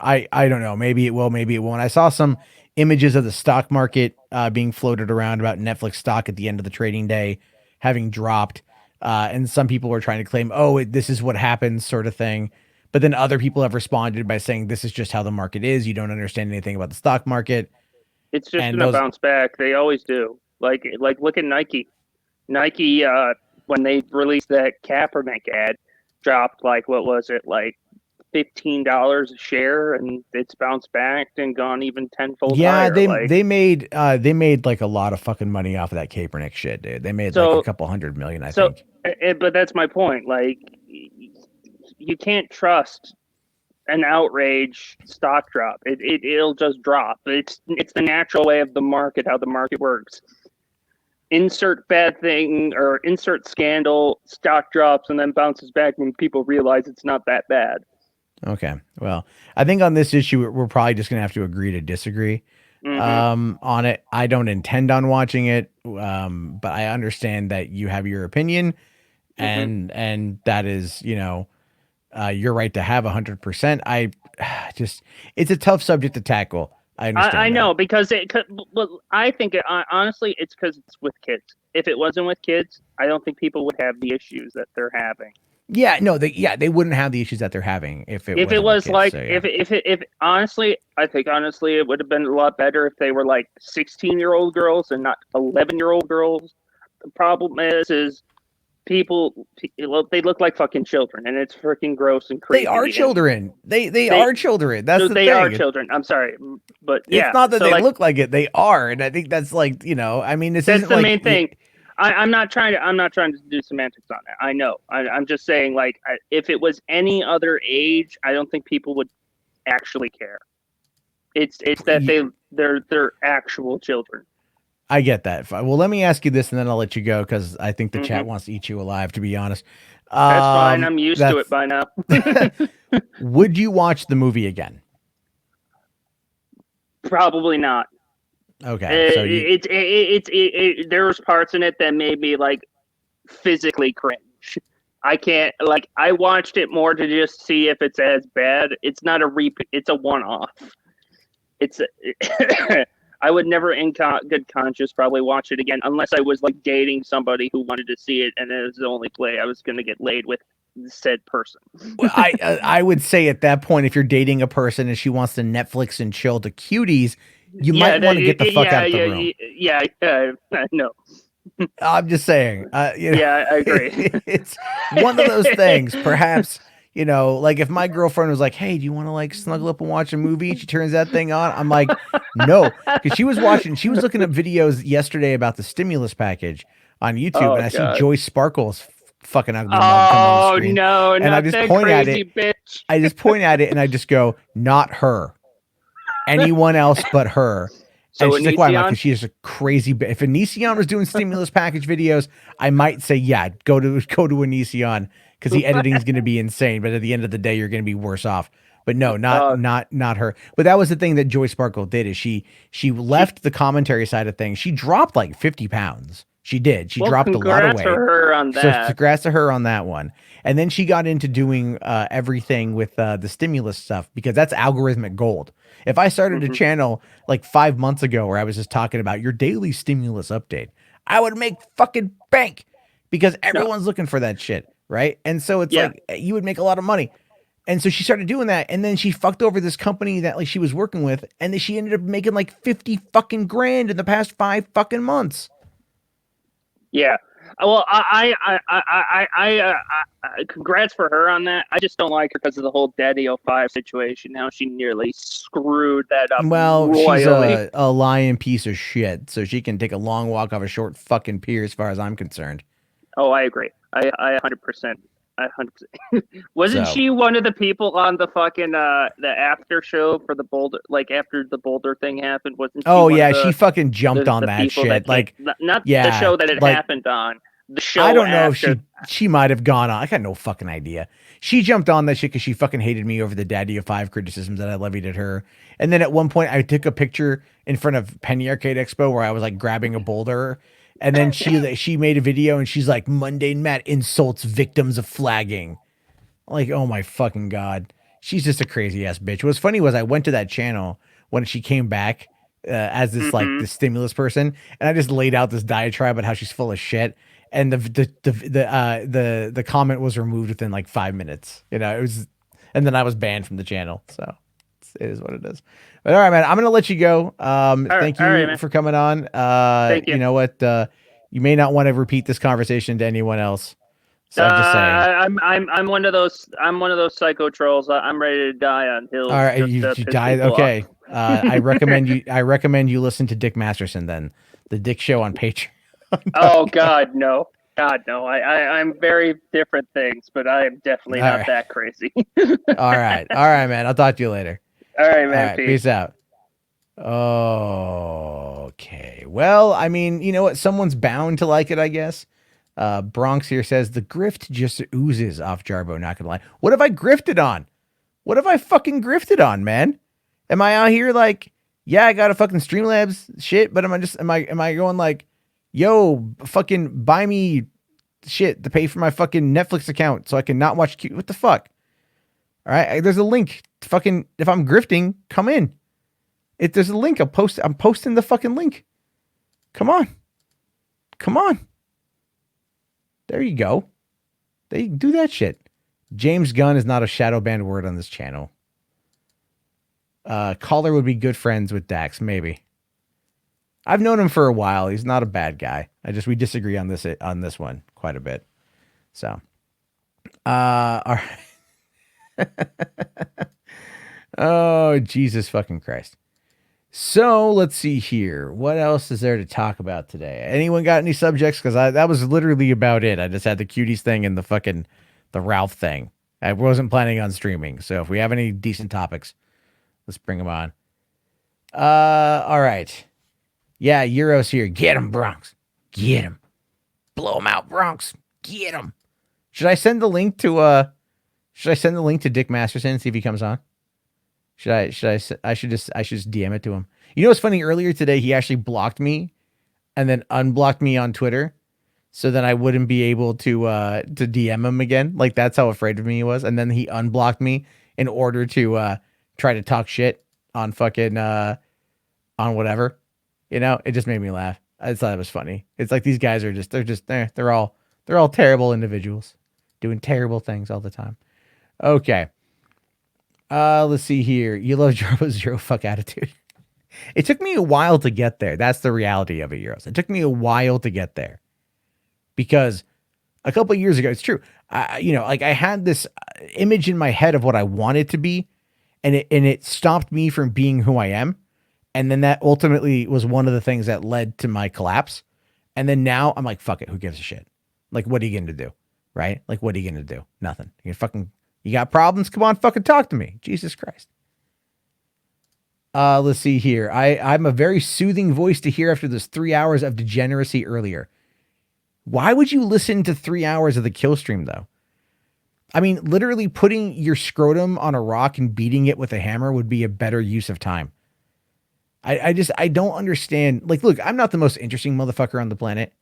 Speaker 1: I don't know. Maybe it will. Maybe it won't. I saw some images of the stock market being floated around about Netflix stock at the end of the trading day having dropped, and some people were trying to claim, "Oh, this is what happens," sort of thing. But then other people have responded by saying, "This is just how the market is. You don't understand anything about the stock market."
Speaker 3: It's just gonna bounce back. They always do. Like look at Nike. Nike, when they released that Kaepernick ad, dropped like what was it, like $15 a share, and it's bounced back and gone even tenfold higher.
Speaker 1: They made like a lot of fucking money off of that Kaepernick shit, dude. They made like a couple $100 million, I think.
Speaker 3: But that's my point. Like, you can't trust an outrage stock drop. It'll just drop. It's the natural way of the market, how the market works. Insert bad thing or insert scandal, stock drops, and then bounces back when people realize it's not that bad.
Speaker 1: Okay. Well, I think on this issue, we're probably just going to have to agree to disagree on it. I don't intend on watching it, but I understand that you have your opinion, and that is, your right to have 100%. It's a tough subject to tackle. I understand.
Speaker 3: I know, because I think honestly, it's because it's with kids. If it wasn't with kids, I don't think people would have the issues that they're having.
Speaker 1: Yeah, no, they wouldn't have the issues that they're having if it was
Speaker 3: kids, like, so, yeah. if honestly, I think honestly it would have been a lot better if they were like 16-year-old girls and not 11-year-old girls. The problem is people, they look like fucking children, and it's freaking gross and creepy.
Speaker 1: They are children. They are children. That's the thing. They
Speaker 3: are children. I'm sorry, but yeah,
Speaker 1: it's not that they look like it. They are, and I think that's like, I mean, that's
Speaker 3: the main thing. I'm not trying to do semantics on it. I know. I'm just saying, like, if it was any other age, I don't think people would actually care. It's that they're actual children.
Speaker 1: I get that. Well, let me ask you this, and then I'll let you go, because I think the chat wants to eat you alive, to be honest.
Speaker 3: That's fine. I'm used to it by now.
Speaker 1: Would you watch the movie again?
Speaker 3: Probably not.
Speaker 1: Okay. So
Speaker 3: there's parts in it that made me like physically cringe. I can't, like, I watched it more to just see if it's as bad. It's not a repeat. It's a one-off. I would never in good conscience probably watch it again unless I was like dating somebody who wanted to see it, and it was the only way I was going to get laid with said person.
Speaker 1: Well, I would say at that point, if you're dating a person and she wants to Netflix and chill to cuties, you might want to get the fuck out of the room.
Speaker 3: Yeah, no.
Speaker 1: I'm just saying.
Speaker 3: Yeah, I agree.
Speaker 1: It's one of those things. Perhaps, like if my girlfriend was like, "Hey, do you want to like snuggle up and watch a movie?" She turns that thing on. I'm like, no, because she was looking at videos yesterday about the stimulus package on YouTube, and I see Joyce Sparkle's fucking ugly mug come on the screen.
Speaker 3: No,
Speaker 1: and
Speaker 3: not
Speaker 1: I just
Speaker 3: that
Speaker 1: point
Speaker 3: crazy
Speaker 1: at it.
Speaker 3: Bitch.
Speaker 1: I just point at it and I just go, "Not her." anyone else but her.
Speaker 3: So
Speaker 1: And she's like, why?
Speaker 3: Onision?
Speaker 1: Because she's a crazy. If Onision was doing stimulus package videos, I might say, yeah, go to Onision because the editing is going to be insane. But at the end of the day, you're going to be worse off. But no, not her. But that was the thing that Joy Sparkle did is she left the commentary side of things. She dropped like 50 pounds. She did. She dropped a lot of weight.
Speaker 3: Congrats to her on
Speaker 1: So
Speaker 3: that.
Speaker 1: congrats to her on that one. And then she got into doing everything with the stimulus stuff because that's algorithmic gold. If I started a channel like 5 months ago where I was just talking about your daily stimulus update, I would make fucking bank because everyone's looking for that shit, right? And so it's like you would make a lot of money. And so she started doing that, and then she fucked over this company that like she was working with, and then she ended up making like 50 fucking grand in the past 5 fucking months.
Speaker 3: Yeah. Well, I congrats for her on that. I just don't like her because of the whole Daddy 05 situation. How she nearly screwed that up.
Speaker 1: Well,
Speaker 3: royally.
Speaker 1: she's a lying piece of shit, so she can take a long walk off a short fucking pier as far as I'm concerned.
Speaker 3: Oh, I agree. I 100%. 100%. Wasn't she one of the people on the fucking the after show for the Boulder, like after the Boulder thing happened? Wasn't she?
Speaker 1: Oh yeah, she fucking jumped on that shit. Like,
Speaker 3: not the show that it happened on. The show. I
Speaker 1: don't know if she might have gone on. I got no fucking idea. She jumped on that shit because she fucking hated me over the Daddy of 5 criticisms that I levied at her. And then at one point, I took a picture in front of Penny Arcade Expo where I was like grabbing a boulder. And then she made a video and she's like, Mundane Matt insults victims of flagging. Like, oh my fucking God. She's just a crazy ass bitch. What's funny was I went to that channel when she came back as this like the stimulus person, and I just laid out this diatribe about how she's full of shit. And the comment was removed within like 5 minutes. You know, it was, and then I was banned from the channel. So it is what it is. But all right, man, I'm gonna let you go. Thank you for coming on.
Speaker 3: Thank you.
Speaker 1: You know what? You may not want to repeat this conversation to anyone else. So I'm just saying.
Speaker 3: I'm one of those. I'm one of those psycho trolls. I'm ready to die on hills.
Speaker 1: All right, you died. Okay. I recommend you listen to Dick Masterson then, the Dick Show on Patreon.
Speaker 3: Oh God, no. God, no. I'm very different things, but I am definitely not that crazy.
Speaker 1: All right, man. I'll talk to you later.
Speaker 3: All right, man.
Speaker 1: Peace out. Okay. Well, I mean, you know what? Someone's bound to like it, I guess. Bronx here says the grift just oozes off Jarbo. Not gonna lie. What have I grifted on? What have I fucking grifted on, man? Am I out here like, yeah, I got a fucking Streamlabs shit, but am I going like, yo, fucking buy me shit to pay for my fucking Netflix account so I can not watch what the fuck? All right, there's a link. Fucking, if I'm grifting, come in. If there's a link, I'm posting the fucking link. Come on. There you go. They do that shit. James Gunn is not a shadow banned word on this channel. Caller would be good friends with Dax, maybe. I've known him for a while. He's not a bad guy. We disagree on this one quite a bit. So, all right. Oh, Jesus fucking Christ. So let's see here. What else is there to talk about today? Anyone got any subjects? Because that was literally about it. I just had the cuties thing and the Ralph thing. I wasn't planning on streaming. So if we have any decent topics, let's bring them on. All right. Yeah, Euro's here. Get him, Bronx. Get him. Blow him out, Bronx. Get him. Should I send the link to Dick Masterson and see if he comes on? I should just DM it to him. You know what's funny? Earlier today, he actually blocked me and then unblocked me on Twitter so that I wouldn't be able to DM him again. Like, that's how afraid of me he was. And then he unblocked me in order to try to talk shit on fucking on whatever. You know, it just made me laugh. I thought it was funny. It's like these guys are they're all terrible individuals doing terrible things all the time. Okay. Let's see here. You love Jarbo's zero fuck attitude. It took me a while to get there. That's the reality of it, Euros. It took me a while to get there because a couple of years ago, it's true. I had this image in my head of what I wanted to be, and it stopped me from being who I am. And then that ultimately was one of the things that led to my collapse. And then now I'm like, fuck it. Who gives a shit? Like, what are you going to do? Right? Like, what are you going to do? Nothing. You got problems? Come on, fucking talk to me. Jesus Christ. Let's see here. I'm a very soothing voice to hear after those 3 hours of degeneracy earlier. Why would you listen to 3 hours of the kill stream, though? I mean, literally putting your scrotum on a rock and beating it with a hammer would be a better use of time. I don't understand. Like, look, I'm not the most interesting motherfucker on the planet.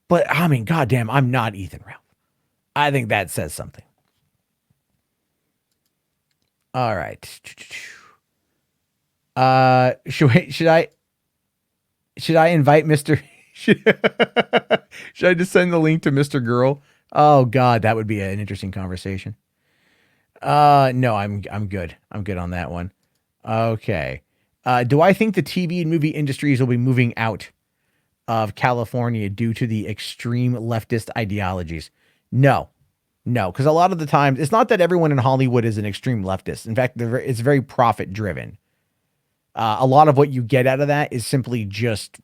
Speaker 1: But, I mean, goddamn, I'm not Ethan Ralph. I think that says something. All right. Should I invite Mr. should I just send the link to Mr. Girl? Oh God, that would be an interesting conversation. No, I'm good. I'm good on that one. Okay. Do I think the TV and movie industries will be moving out of California due to the extreme leftist ideologies? No, because a lot of the times it's not that everyone in Hollywood is an extreme leftist. In fact, it's very profit driven. A lot of what you get out of that is simply just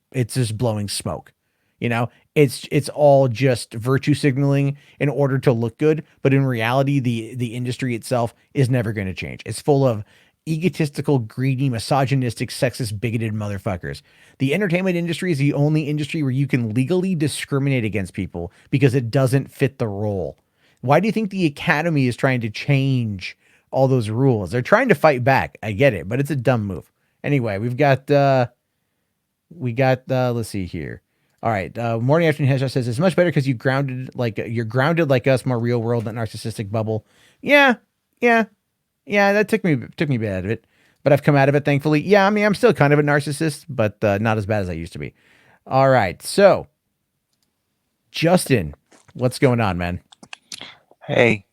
Speaker 1: blowing smoke. You know, it's all just virtue signaling in order to look good. But in reality, the industry itself is never going to change. It's full of egotistical, greedy, misogynistic, sexist, bigoted motherfuckers. The entertainment industry is the only industry where you can legally discriminate against people because it doesn't fit the role. Why do you think the Academy is trying to change all those rules? They're trying to fight back. I get it, but it's a dumb move. Anyway, we got let's see here. All right. Morning Afternoon Headshot says it's much better because you're grounded like us, more real world than narcissistic bubble. Yeah. That took me a bit out of it, but I've come out of it, thankfully. Yeah. I mean, I'm still kind of a narcissist, but not as bad as I used to be. All right. So Justin, what's going on, man?
Speaker 4: Hey.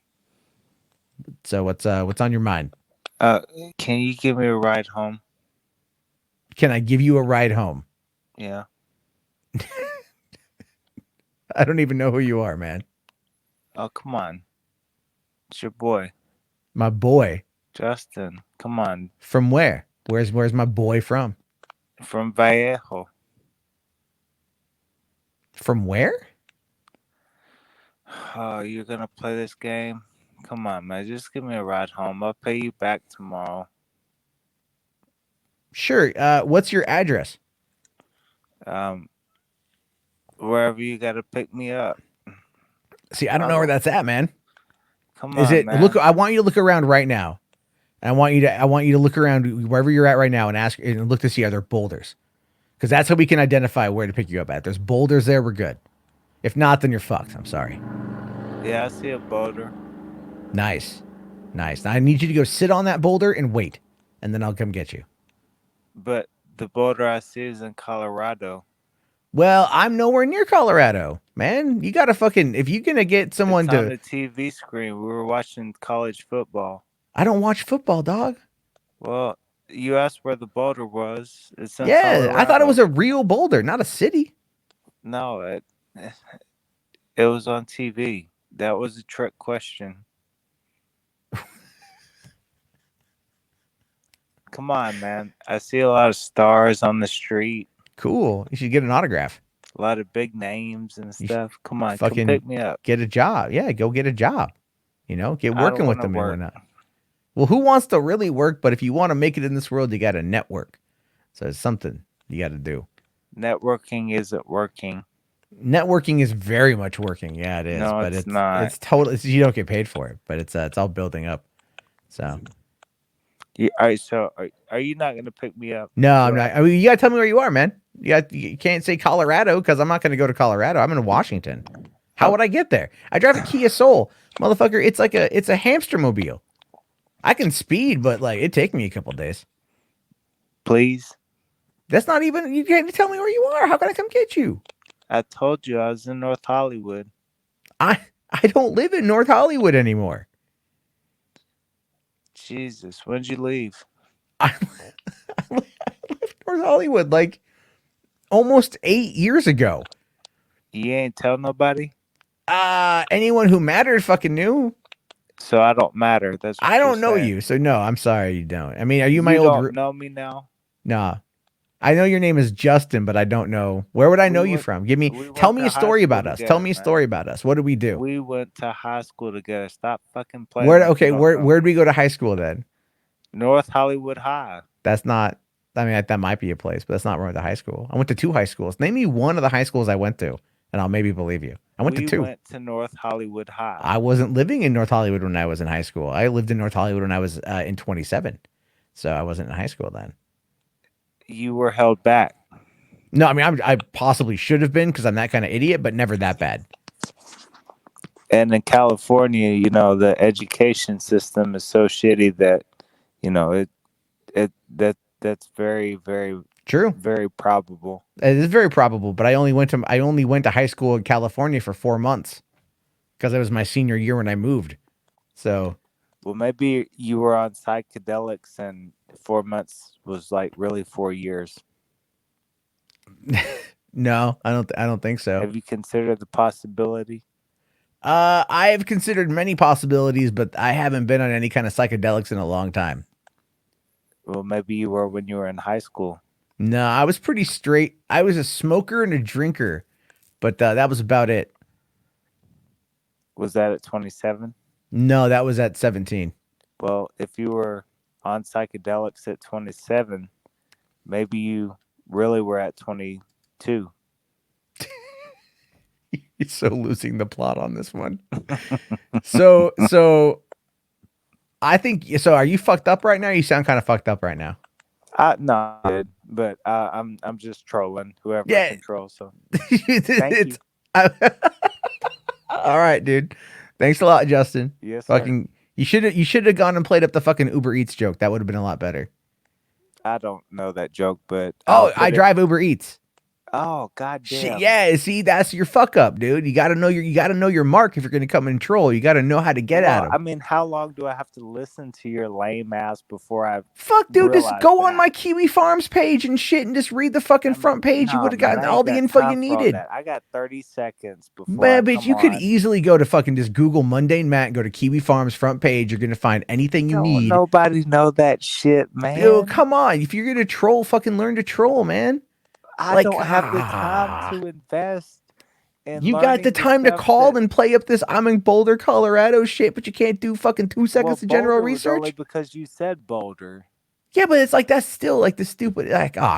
Speaker 1: So what's on your mind?
Speaker 4: Can you give me a ride home?
Speaker 1: Can I give you a ride home?
Speaker 4: Yeah.
Speaker 1: I don't even know who you are, man.
Speaker 4: Oh, come on. It's your boy.
Speaker 1: My boy.
Speaker 4: Justin. Come on.
Speaker 1: From where? Where's my boy from?
Speaker 4: From Vallejo.
Speaker 1: From where?
Speaker 4: Oh, you're gonna play this game? Come on, man. Just give me a ride home. I'll pay you back tomorrow.
Speaker 1: Sure. What's your address?
Speaker 4: Wherever you gotta pick me up.
Speaker 1: See, I don't know where that's at, man.
Speaker 4: Come on, man.
Speaker 1: Look, I want you to look around right now. And I want you to look around wherever you're at right now and ask and look to see are there boulders. Because that's how we can identify where to pick you up at. There's boulders there, we're good. If not, then you're fucked. I'm sorry.
Speaker 4: Yeah, I see a boulder.
Speaker 1: Nice. Now I need you to go sit on that boulder and wait. And then I'll come get you.
Speaker 4: But the boulder I see is in Colorado.
Speaker 1: Well, I'm nowhere near Colorado, man. You gotta if you're gonna get someone
Speaker 4: it's
Speaker 1: to
Speaker 4: on the TV screen. We were watching college football.
Speaker 1: I don't watch football, dog.
Speaker 4: Well, you asked where the boulder was. It's in
Speaker 1: Colorado. I thought it was a real boulder, not a city.
Speaker 4: No, it was on TV. That was a trick question. Come on, man. I see a lot of stars on the street.
Speaker 1: Cool. You should get an autograph.
Speaker 4: A lot of big names and stuff. Come on,
Speaker 1: come
Speaker 4: pick me up.
Speaker 1: Get a job. Yeah, go get a job. You know, get working with them and whatnot. Well, who wants to really work? But if you want to make it in this world, you got to network. So it's something you got to do.
Speaker 4: Networking isn't working.
Speaker 1: Networking is very much working. Yeah, it is.
Speaker 4: No,
Speaker 1: but
Speaker 4: it's not.
Speaker 1: It's totally. You don't get paid for it, but it's all building up. So.
Speaker 4: Yeah, all right, so are you not going to pick me up?
Speaker 1: No, I'm not. I mean, you got to tell me where you are, man. You can't say Colorado because I'm not going to go to Colorado. I'm in Washington. How would I get there? I drive a Kia Soul. Motherfucker, it's a hamster mobile. I can speed, but it take me a couple days.
Speaker 4: Please?
Speaker 1: That's not even, you can't tell me where you are. How can I come get you?
Speaker 4: I told you I was in North Hollywood.
Speaker 1: I don't live in North Hollywood anymore.
Speaker 4: Jesus, when'd you leave?
Speaker 1: I left North Hollywood almost 8 years ago.
Speaker 4: You ain't tell nobody?
Speaker 1: Anyone who mattered fucking knew.
Speaker 4: So I don't matter. That's what
Speaker 1: I don't know you, so no, I'm sorry you don't. I mean, are you my old?
Speaker 4: You don't know me now?
Speaker 1: Nah. I know your name is Justin, but I don't know. Where would I know you from? Tell me a story about us. Tell me a story about us. What did we do?
Speaker 4: We went to high school together. Stop fucking playing.
Speaker 1: Where'd we go to high school then?
Speaker 4: North Hollywood High.
Speaker 1: That's not. I mean, that might be a place, but that's not where I went to high school. I went to 2 high schools. Name me one of the high schools I went to, and I'll maybe believe you. I went to 2.
Speaker 4: We went to North Hollywood High.
Speaker 1: I wasn't living in North Hollywood when I was in high school. I lived in North Hollywood when I was in 27, so I wasn't in high school then.
Speaker 4: You were held back.
Speaker 1: No, I mean, I possibly should have been because I'm that kind of idiot, but never that bad.
Speaker 4: And in California, you know, the education system is so shitty that, you know, that's very, very
Speaker 1: True.
Speaker 4: very probable.
Speaker 1: It is very probable, but I only went to high school in California for 4 months because it was my senior year when I moved. So,
Speaker 4: well, maybe you were on psychedelics and 4 months was like really 4 years.
Speaker 1: No, I don't think so.
Speaker 4: Have you considered the possibility?
Speaker 1: I have considered many possibilities, but I haven't been on any kind of psychedelics in a long time.
Speaker 4: Well, maybe you were when you were in high school.
Speaker 1: No, I was pretty straight. I was a smoker and a drinker, but that was about it.
Speaker 4: Was that at 27?
Speaker 1: No, that was at 17.
Speaker 4: Well, if you were on psychedelics at 27, maybe you really were at 22.
Speaker 1: You're so losing the plot on this one. So I think so. Are you fucked up right now? You sound kind of fucked up right now.
Speaker 4: No, but I'm just trolling whoever I control. So thank you.
Speaker 1: All right, dude. Thanks a lot, Justin.
Speaker 4: Yes,
Speaker 1: fucking. Sir. You should have gone and played up the fucking Uber Eats joke. That would have been a lot better.
Speaker 4: I don't know that joke, but
Speaker 1: I drive Uber Eats.
Speaker 4: Oh, goddamn.
Speaker 1: Yeah, see, that's your fuck up, dude. You gotta know your mark if you're gonna come and troll. You gotta know how to get at them.
Speaker 4: I mean, how long do I have to listen to your lame ass before I
Speaker 1: dude, just go on my Kiwi Farms page and shit and just read the fucking front page. You would have gotten all the info you needed.
Speaker 4: I got 30 seconds before.
Speaker 1: But you could easily go to fucking just Google Mundane Matt and go to Kiwi Farms front page. You're gonna find anything you need.
Speaker 4: Nobody know that shit, man.
Speaker 1: Dude, come on. If you're gonna troll, fucking learn to troll, man.
Speaker 4: I don't have the time to invest in
Speaker 1: you got the time to call and play up this I'm in Boulder, Colorado shit, but you can't do fucking 2 seconds of general research?
Speaker 4: Only because you said Boulder.
Speaker 1: Yeah, but it's like that's still like the stupid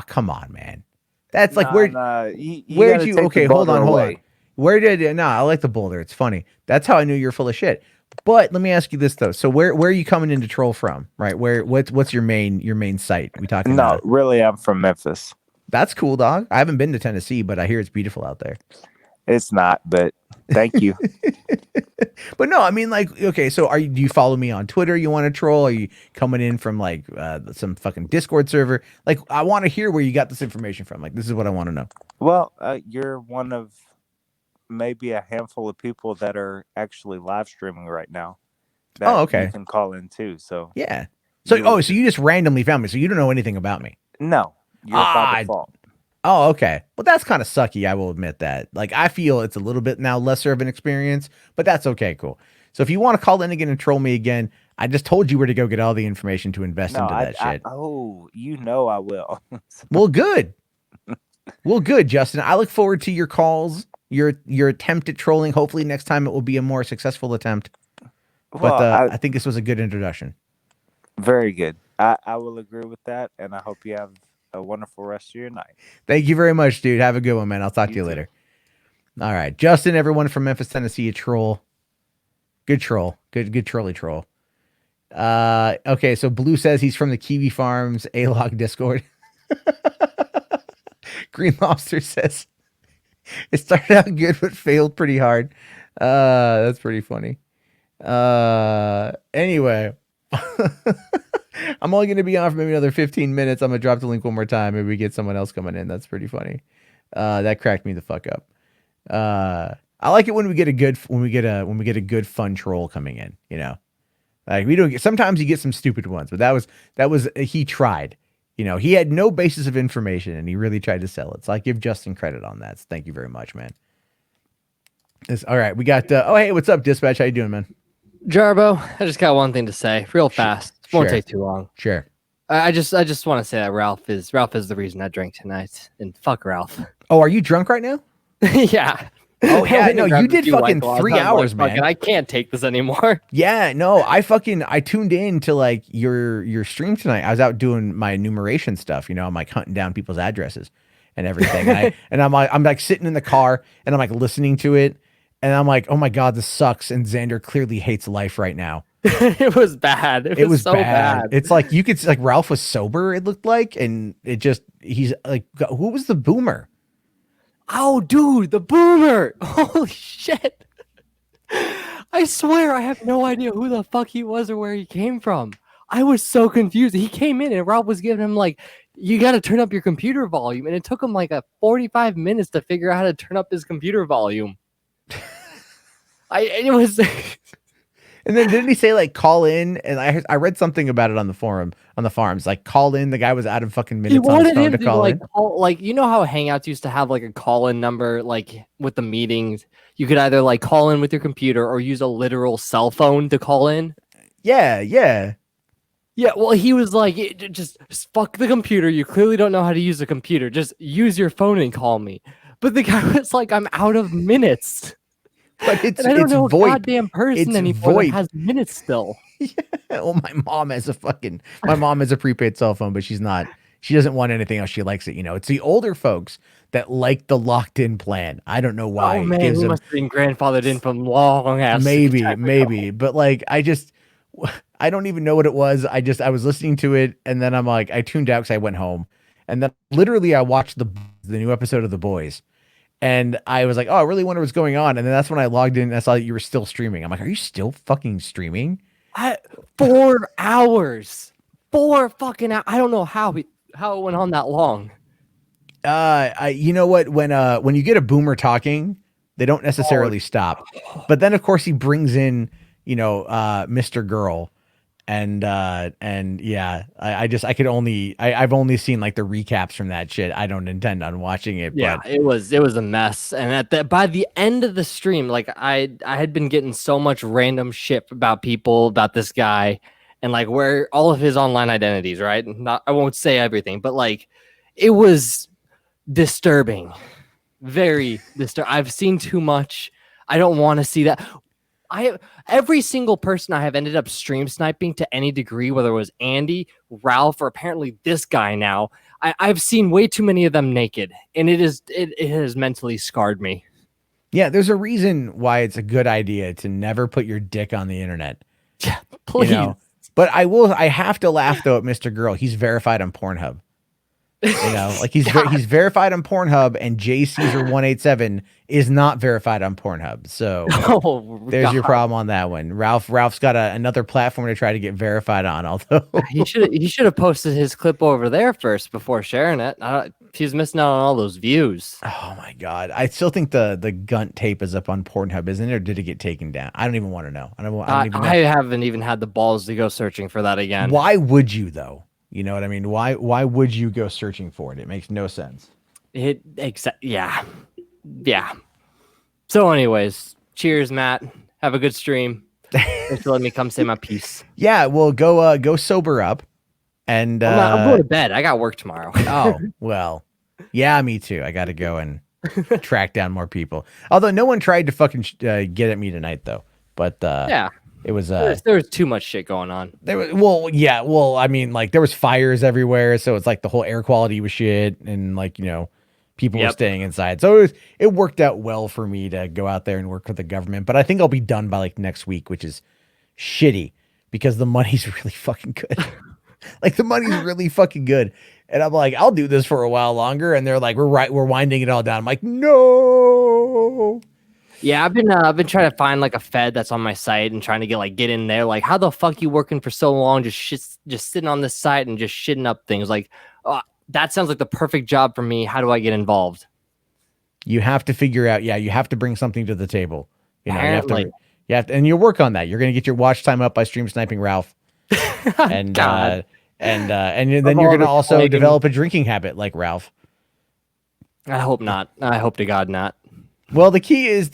Speaker 1: come on, man. That's like where'd you okay, hold on. Where did I like the Boulder, it's funny. That's how I knew you're full of shit. But let me ask you this though. So where are you coming in to troll from? Right? What's your main site? We talking about?
Speaker 4: No, really I'm from Memphis.
Speaker 1: That's cool, dog. I haven't been to Tennessee, but I hear it's beautiful out there.
Speaker 4: It's not, but thank you.
Speaker 1: But no, I mean, like, okay, so do you follow me on Twitter? You want to troll? Are you coming in from like some fucking Discord server? Like, I want to hear where you got this information from. Like, this is what I want to know.
Speaker 4: Well, you're one of maybe a handful of people that are actually live streaming right now. That
Speaker 1: okay.
Speaker 4: You can call in too. So
Speaker 1: yeah. So so you just randomly found me. So you don't know anything about me.
Speaker 4: No. You're by default.
Speaker 1: Oh, okay. Well, that's kind of sucky. I will admit that. Like, I feel it's a little bit now lesser of an experience, but that's okay. Cool. So if you want to call in again and troll me again, I just told you where to go get all the information to invest into that shit.
Speaker 4: You know I will.
Speaker 1: Well, good. Well, good, Justin. I look forward to your calls, your attempt at trolling. Hopefully next time it will be a more successful attempt. But I think this was a good introduction.
Speaker 4: Very good. I will agree with that, and I hope you have a wonderful rest of your night.
Speaker 1: Thank you very much, dude. Have a good one, man. I'll talk to you later. All right. Justin, everyone from Memphis, Tennessee, a troll. Good troll. Good trolly troll. Okay, so Blue says he's from the Kiwi Farms A-Log Discord. Green Lobster says it started out good but failed pretty hard. That's pretty funny. Anyway. I'm only going to be on for maybe another 15 minutes. I'm going to drop the link one more time. Maybe we get someone else coming in. That's pretty funny. That cracked me the fuck up. I like it when we get a good fun troll coming in, you know. Like we don't get, sometimes you get some stupid ones, but that was he tried. You know, he had no basis of information and he really tried to sell it. So I give Justin credit on that. So thank you very much, man. All right, we got hey, what's up, Dispatch? How you doing, man?
Speaker 5: Jarbo, I just got one thing to say, real fast. It won't take too long.
Speaker 1: Sure.
Speaker 5: I just want to say that Ralph is the reason I drank tonight, and fuck Ralph.
Speaker 1: Oh, are you drunk right now?
Speaker 5: Yeah.
Speaker 1: Oh yeah,
Speaker 5: went
Speaker 1: no,
Speaker 5: and grabbed
Speaker 1: you
Speaker 5: a
Speaker 1: did
Speaker 5: few
Speaker 1: fucking
Speaker 5: White Claws.
Speaker 1: 3
Speaker 5: I was
Speaker 1: hours,
Speaker 5: like, "Fuck
Speaker 1: man.
Speaker 5: it, I can't take this anymore."
Speaker 1: Yeah, no, I tuned in to like your stream tonight. I was out doing my enumeration stuff, I'm like hunting down people's addresses and everything. And I'm like sitting in the car and I'm like listening to it and I'm like, "Oh my God, this sucks." And Xander clearly hates life right now.
Speaker 5: It was bad. It was so bad.
Speaker 1: It's like you could like Ralph was sober, it looked like, and he's like, who was the boomer?
Speaker 5: Oh, dude, the boomer! Holy shit! I swear I have no idea who the fuck he was or where he came from. I was so confused. He came in and Rob was giving him like, "You got to turn up your computer volume," and it took him like 45 minutes to figure out how to turn up his computer volume. It was.
Speaker 1: And then didn't he say like call in? And I read something about it on the forum on the forums, like call in. The guy was out of fucking
Speaker 5: He
Speaker 1: minutes on his
Speaker 5: wanted
Speaker 1: phone
Speaker 5: him
Speaker 1: to
Speaker 5: to
Speaker 1: call
Speaker 5: like
Speaker 1: in.
Speaker 5: call, like how Hangouts used to have like a call-in number, like with the meetings. You could either like call in with your computer or use a literal cell phone to call in.
Speaker 1: Yeah.
Speaker 5: Yeah, well, he was like, just fuck the computer. You clearly don't know how to use a computer. Just use your phone and call me." But the guy was like, "I'm out of minutes."
Speaker 1: But it's
Speaker 5: And I don't know a
Speaker 1: VoIP.
Speaker 5: goddamn person
Speaker 1: It's
Speaker 5: anymore
Speaker 1: VoIP.
Speaker 5: that has minutes still.
Speaker 1: Well, my mom has a prepaid cell phone, but she doesn't want anything else. She likes it. It's the older folks that like the locked in plan. I don't know why.
Speaker 5: Oh
Speaker 1: It
Speaker 5: man,
Speaker 1: gives
Speaker 5: he
Speaker 1: them
Speaker 5: must have been grandfathered in from long ass.
Speaker 1: maybe, but like, I don't even know what it was. I was listening to it and then I'm like, I tuned out because I went home and then literally I watched the new episode of The Boys. And I was like, "Oh, I really wonder what's going on." And then that's when I logged in and I saw that you were still streaming. I'm like, "Are you still fucking streaming?"
Speaker 5: 4 hours, 4 fucking hours. I don't know how it went on that long.
Speaker 1: You know what? When you get a boomer talking, they don't necessarily stop. But then of course he brings in, Mr. Girl. And yeah, I've only seen like the recaps from that shit. I don't intend on watching it.
Speaker 5: Yeah,
Speaker 1: But
Speaker 5: it was a mess. And by the end of the stream, like I had been getting so much random shit about people, about this guy, and like where all of his online identities, right? I won't say everything, but like it was disturbing. Very disturbing. I've seen too much. I don't want to see that. Every single person I have ended up stream sniping to any degree, whether it was Andy, Ralph, or apparently this guy now, I've seen way too many of them naked, and it has mentally scarred me.
Speaker 1: yeah, there's a reason why it's a good idea to never put your dick on the internet.
Speaker 5: Yeah, please.
Speaker 1: But I have to laugh though at Mr. Girl. He's verified on Pornhub. Like he's verified on Pornhub, and J Caesar 187 is not verified on Pornhub. So there's your problem on that one. Ralph's got another platform to try to get verified on. Although
Speaker 5: he should have posted his clip over there first before sharing it. He's missing out on all those views.
Speaker 1: Oh my God, I still think the Gunt tape is up on Pornhub, isn't it, or did it get taken down? I don't even want to know. I don't even know.
Speaker 5: I haven't even had the balls to go searching for that again.
Speaker 1: Why would you though? You know what I mean? Why would you go searching for it? It makes no sense.
Speaker 5: Yeah. So anyways, cheers, Matt. Have a good stream. Thanks for letting me come say my piece.
Speaker 1: Yeah, well, go sober up. And
Speaker 5: I'm going to bed. I got work tomorrow.
Speaker 1: Oh, well. Yeah, me too. I got to go and track down more people. Although no one tried to fucking get at me tonight though. But
Speaker 5: yeah.
Speaker 1: It was
Speaker 5: there was too much shit going on.
Speaker 1: I mean, like there was fires everywhere, so it's like the whole air quality was shit, and like people were staying inside, so it worked out well for me to go out there and work with the government. But I think I'll be done by like next week, which is shitty because the money's really fucking good. Like the money's really fucking good, and I'm like, I'll do this for a while longer, and they're like, we're winding it all down. I'm like, no.
Speaker 5: Yeah, I've been trying to find like a Fed that's on my site and trying to get in there. Like, how the fuck you working for so long, just sitting on this site and just shitting up things? Like, that sounds like the perfect job for me. How do I get involved?
Speaker 1: You have to figure out. Yeah, you have to bring something to the table.
Speaker 5: Apparently.
Speaker 1: you have to, and you work on that. You're gonna get your watch time up by stream sniping Ralph, and then you're gonna also develop a drinking habit like Ralph.
Speaker 5: I hope not. I hope to God not.
Speaker 1: Well, the key is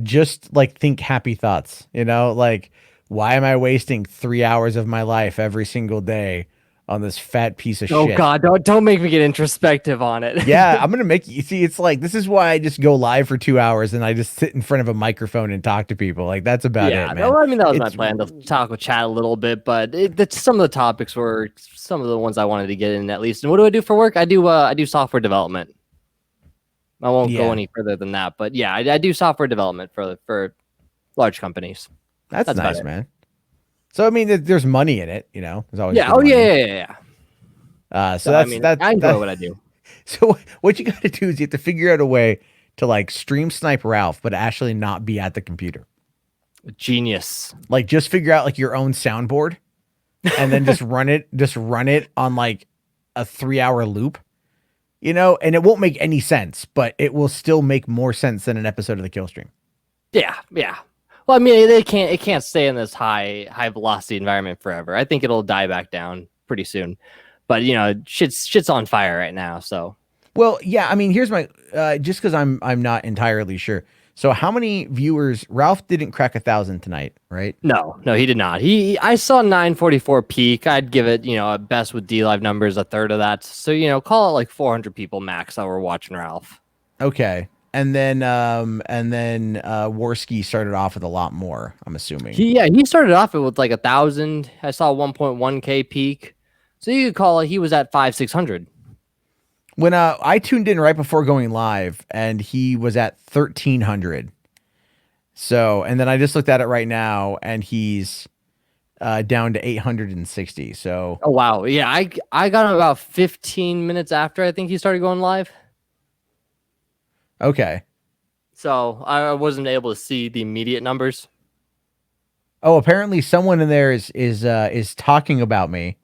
Speaker 1: just like think happy thoughts, like why am I wasting 3 hours of my life every single day on this fat piece of
Speaker 5: Oh
Speaker 1: shit.
Speaker 5: God, don't make me get introspective on it.
Speaker 1: Yeah, I'm gonna make you see. It's like this is why I just go live for 2 hours and I just sit in front of a microphone and talk to people. Like that's about
Speaker 5: Yeah,
Speaker 1: it, man.
Speaker 5: well, I mean that was my
Speaker 1: It's-
Speaker 5: plan to talk with chat a little bit, but some of the topics were some of the ones I wanted to get in at least. And what do I do for work? I do software development. I won't go
Speaker 1: Yeah.
Speaker 5: any further than that, but yeah, I do software development for large companies.
Speaker 1: That's
Speaker 5: That's about
Speaker 1: nice,
Speaker 5: it.
Speaker 1: man. So I mean, there's money in it. You know, there's always
Speaker 5: Yeah.
Speaker 1: good
Speaker 5: Oh
Speaker 1: money.
Speaker 5: yeah.
Speaker 1: So
Speaker 5: I
Speaker 1: that's
Speaker 5: mean,
Speaker 1: that.
Speaker 5: I enjoy
Speaker 1: that-
Speaker 5: what I do.
Speaker 1: So what you got to do is you have to figure out a way to like stream snipe Ralph, but actually not be at the computer.
Speaker 5: Genius.
Speaker 1: Like just figure out like your own soundboard, and then just run it. Just run it on like a 3-hour loop. You know, and it won't make any sense, but it will still make more sense than an episode of the Kill Stream.
Speaker 5: Yeah. Well, I mean, it can't stay in this high velocity environment forever. I think it'll die back down pretty soon. But you know, shit's on fire right now. So
Speaker 1: Well, yeah, I mean, here's my just because I'm not entirely sure. So how many viewers? Ralph didn't crack 1,000 tonight, right?
Speaker 5: no, he did not. I saw 944 peak. I'd give it, you know, at best with D Live numbers, a third of that. So you know, call it like 400 people max that were watching Ralph.
Speaker 1: Okay. And then Worski started off with a lot more, I'm assuming.
Speaker 5: He started off with like 1,000. I saw 1.1K peak. So you could call it he was at 500-600.
Speaker 1: When I tuned in right before going live and he was at 1,300. So, and then I just looked at it right now and he's down to 860. So,
Speaker 5: Oh wow. Yeah, I got him about 15 minutes after I think he started going live.
Speaker 1: okay.
Speaker 5: So I wasn't able to see the immediate numbers.
Speaker 1: Oh, apparently someone in there is talking about me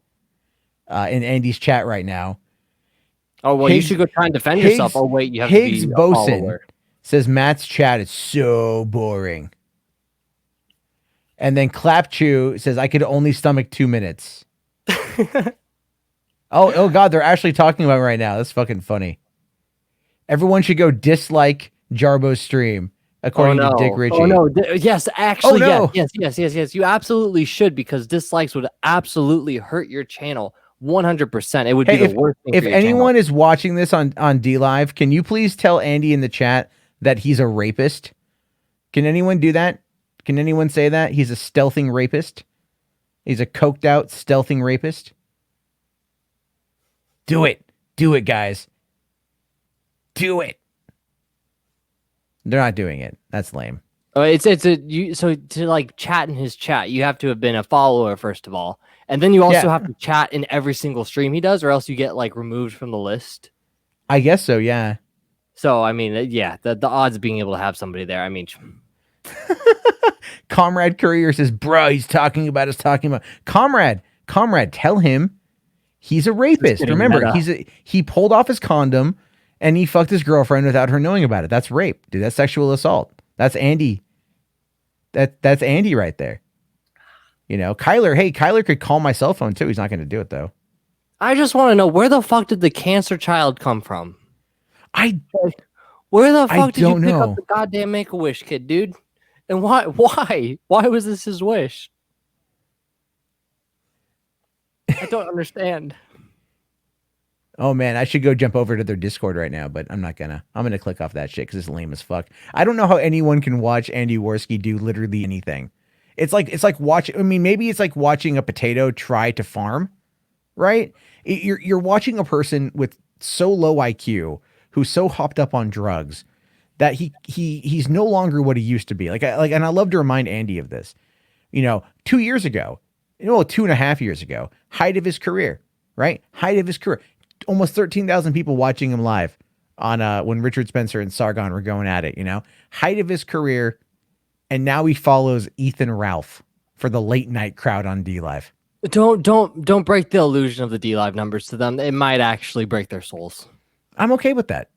Speaker 1: in Andy's chat right now.
Speaker 5: Oh well, you
Speaker 1: Higgs-
Speaker 5: should go try and defend
Speaker 1: Higgs-
Speaker 5: yourself. Oh wait, you have
Speaker 1: Higgs
Speaker 5: to be a
Speaker 1: Boson
Speaker 5: follower.
Speaker 1: says Matt's chat is so boring. And then Clapchew says I could only stomach 2 minutes. Oh God, they're actually talking about it right now. That's fucking funny. Everyone should go dislike Jarbo's stream, according to Dick Ritchie.
Speaker 5: Oh no! Yes, actually,
Speaker 1: no.
Speaker 5: yes. You absolutely should because dislikes would absolutely hurt your channel 100%. It would
Speaker 1: Hey,
Speaker 5: be the worst thing
Speaker 1: If
Speaker 5: for your
Speaker 1: anyone is watching this on D Live, can you please tell Andy in the chat that he's a rapist? Can anyone do that? Can anyone say that? He's a stealthing rapist? He's a coked out stealthing rapist? Do it. Do it, guys. Do it. They're not doing it. That's lame.
Speaker 5: it's a you. So to like chat in his chat, you have to have been a follower first of all, and then you also
Speaker 1: Yeah.
Speaker 5: have to chat in every single stream he does, or else you get like removed from the list.
Speaker 1: I guess so, yeah.
Speaker 5: So I mean, yeah, the odds of being able to have somebody there. I mean,
Speaker 1: Comrade Courier says, bro, he's talking about us talking about Comrade, tell him he's a rapist.
Speaker 5: getting
Speaker 1: Remember,
Speaker 5: meta.
Speaker 1: he pulled off his condom and he fucked his girlfriend without her knowing about it. That's rape, dude. That's sexual assault. That's Andy. That's Andy right there. You know, Kyler could call my cell phone too. He's not going to do it though.
Speaker 5: I just want to know where the fuck did the cancer child come from? Where the
Speaker 1: I
Speaker 5: fuck did you
Speaker 1: don't
Speaker 5: pick
Speaker 1: know.
Speaker 5: up the goddamn Make-A-Wish kid, dude? And why was this his wish? I don't understand.
Speaker 1: Oh man, I should go jump over to their Discord right now, but I'm not gonna. I'm gonna click off that shit because it's lame as fuck. I don't know how anyone can watch Andy Worski do literally anything. It's like watching. I mean, maybe it's like watching a potato try to farm, right? You're watching a person with so low IQ who's so hopped up on drugs that he's no longer what he used to be. And I love to remind Andy of this. You know, 2 years ago, 2.5 years ago, height of his career, right? Height of his career. Almost 13,000 people watching him live on when Richard Spencer and Sargon were going at it, you know, height of his career. And now he follows Ethan Ralph for the late night crowd on D Live.
Speaker 5: Don't break the illusion of the D Live numbers to them. It might actually break their souls.
Speaker 1: I'm okay with that.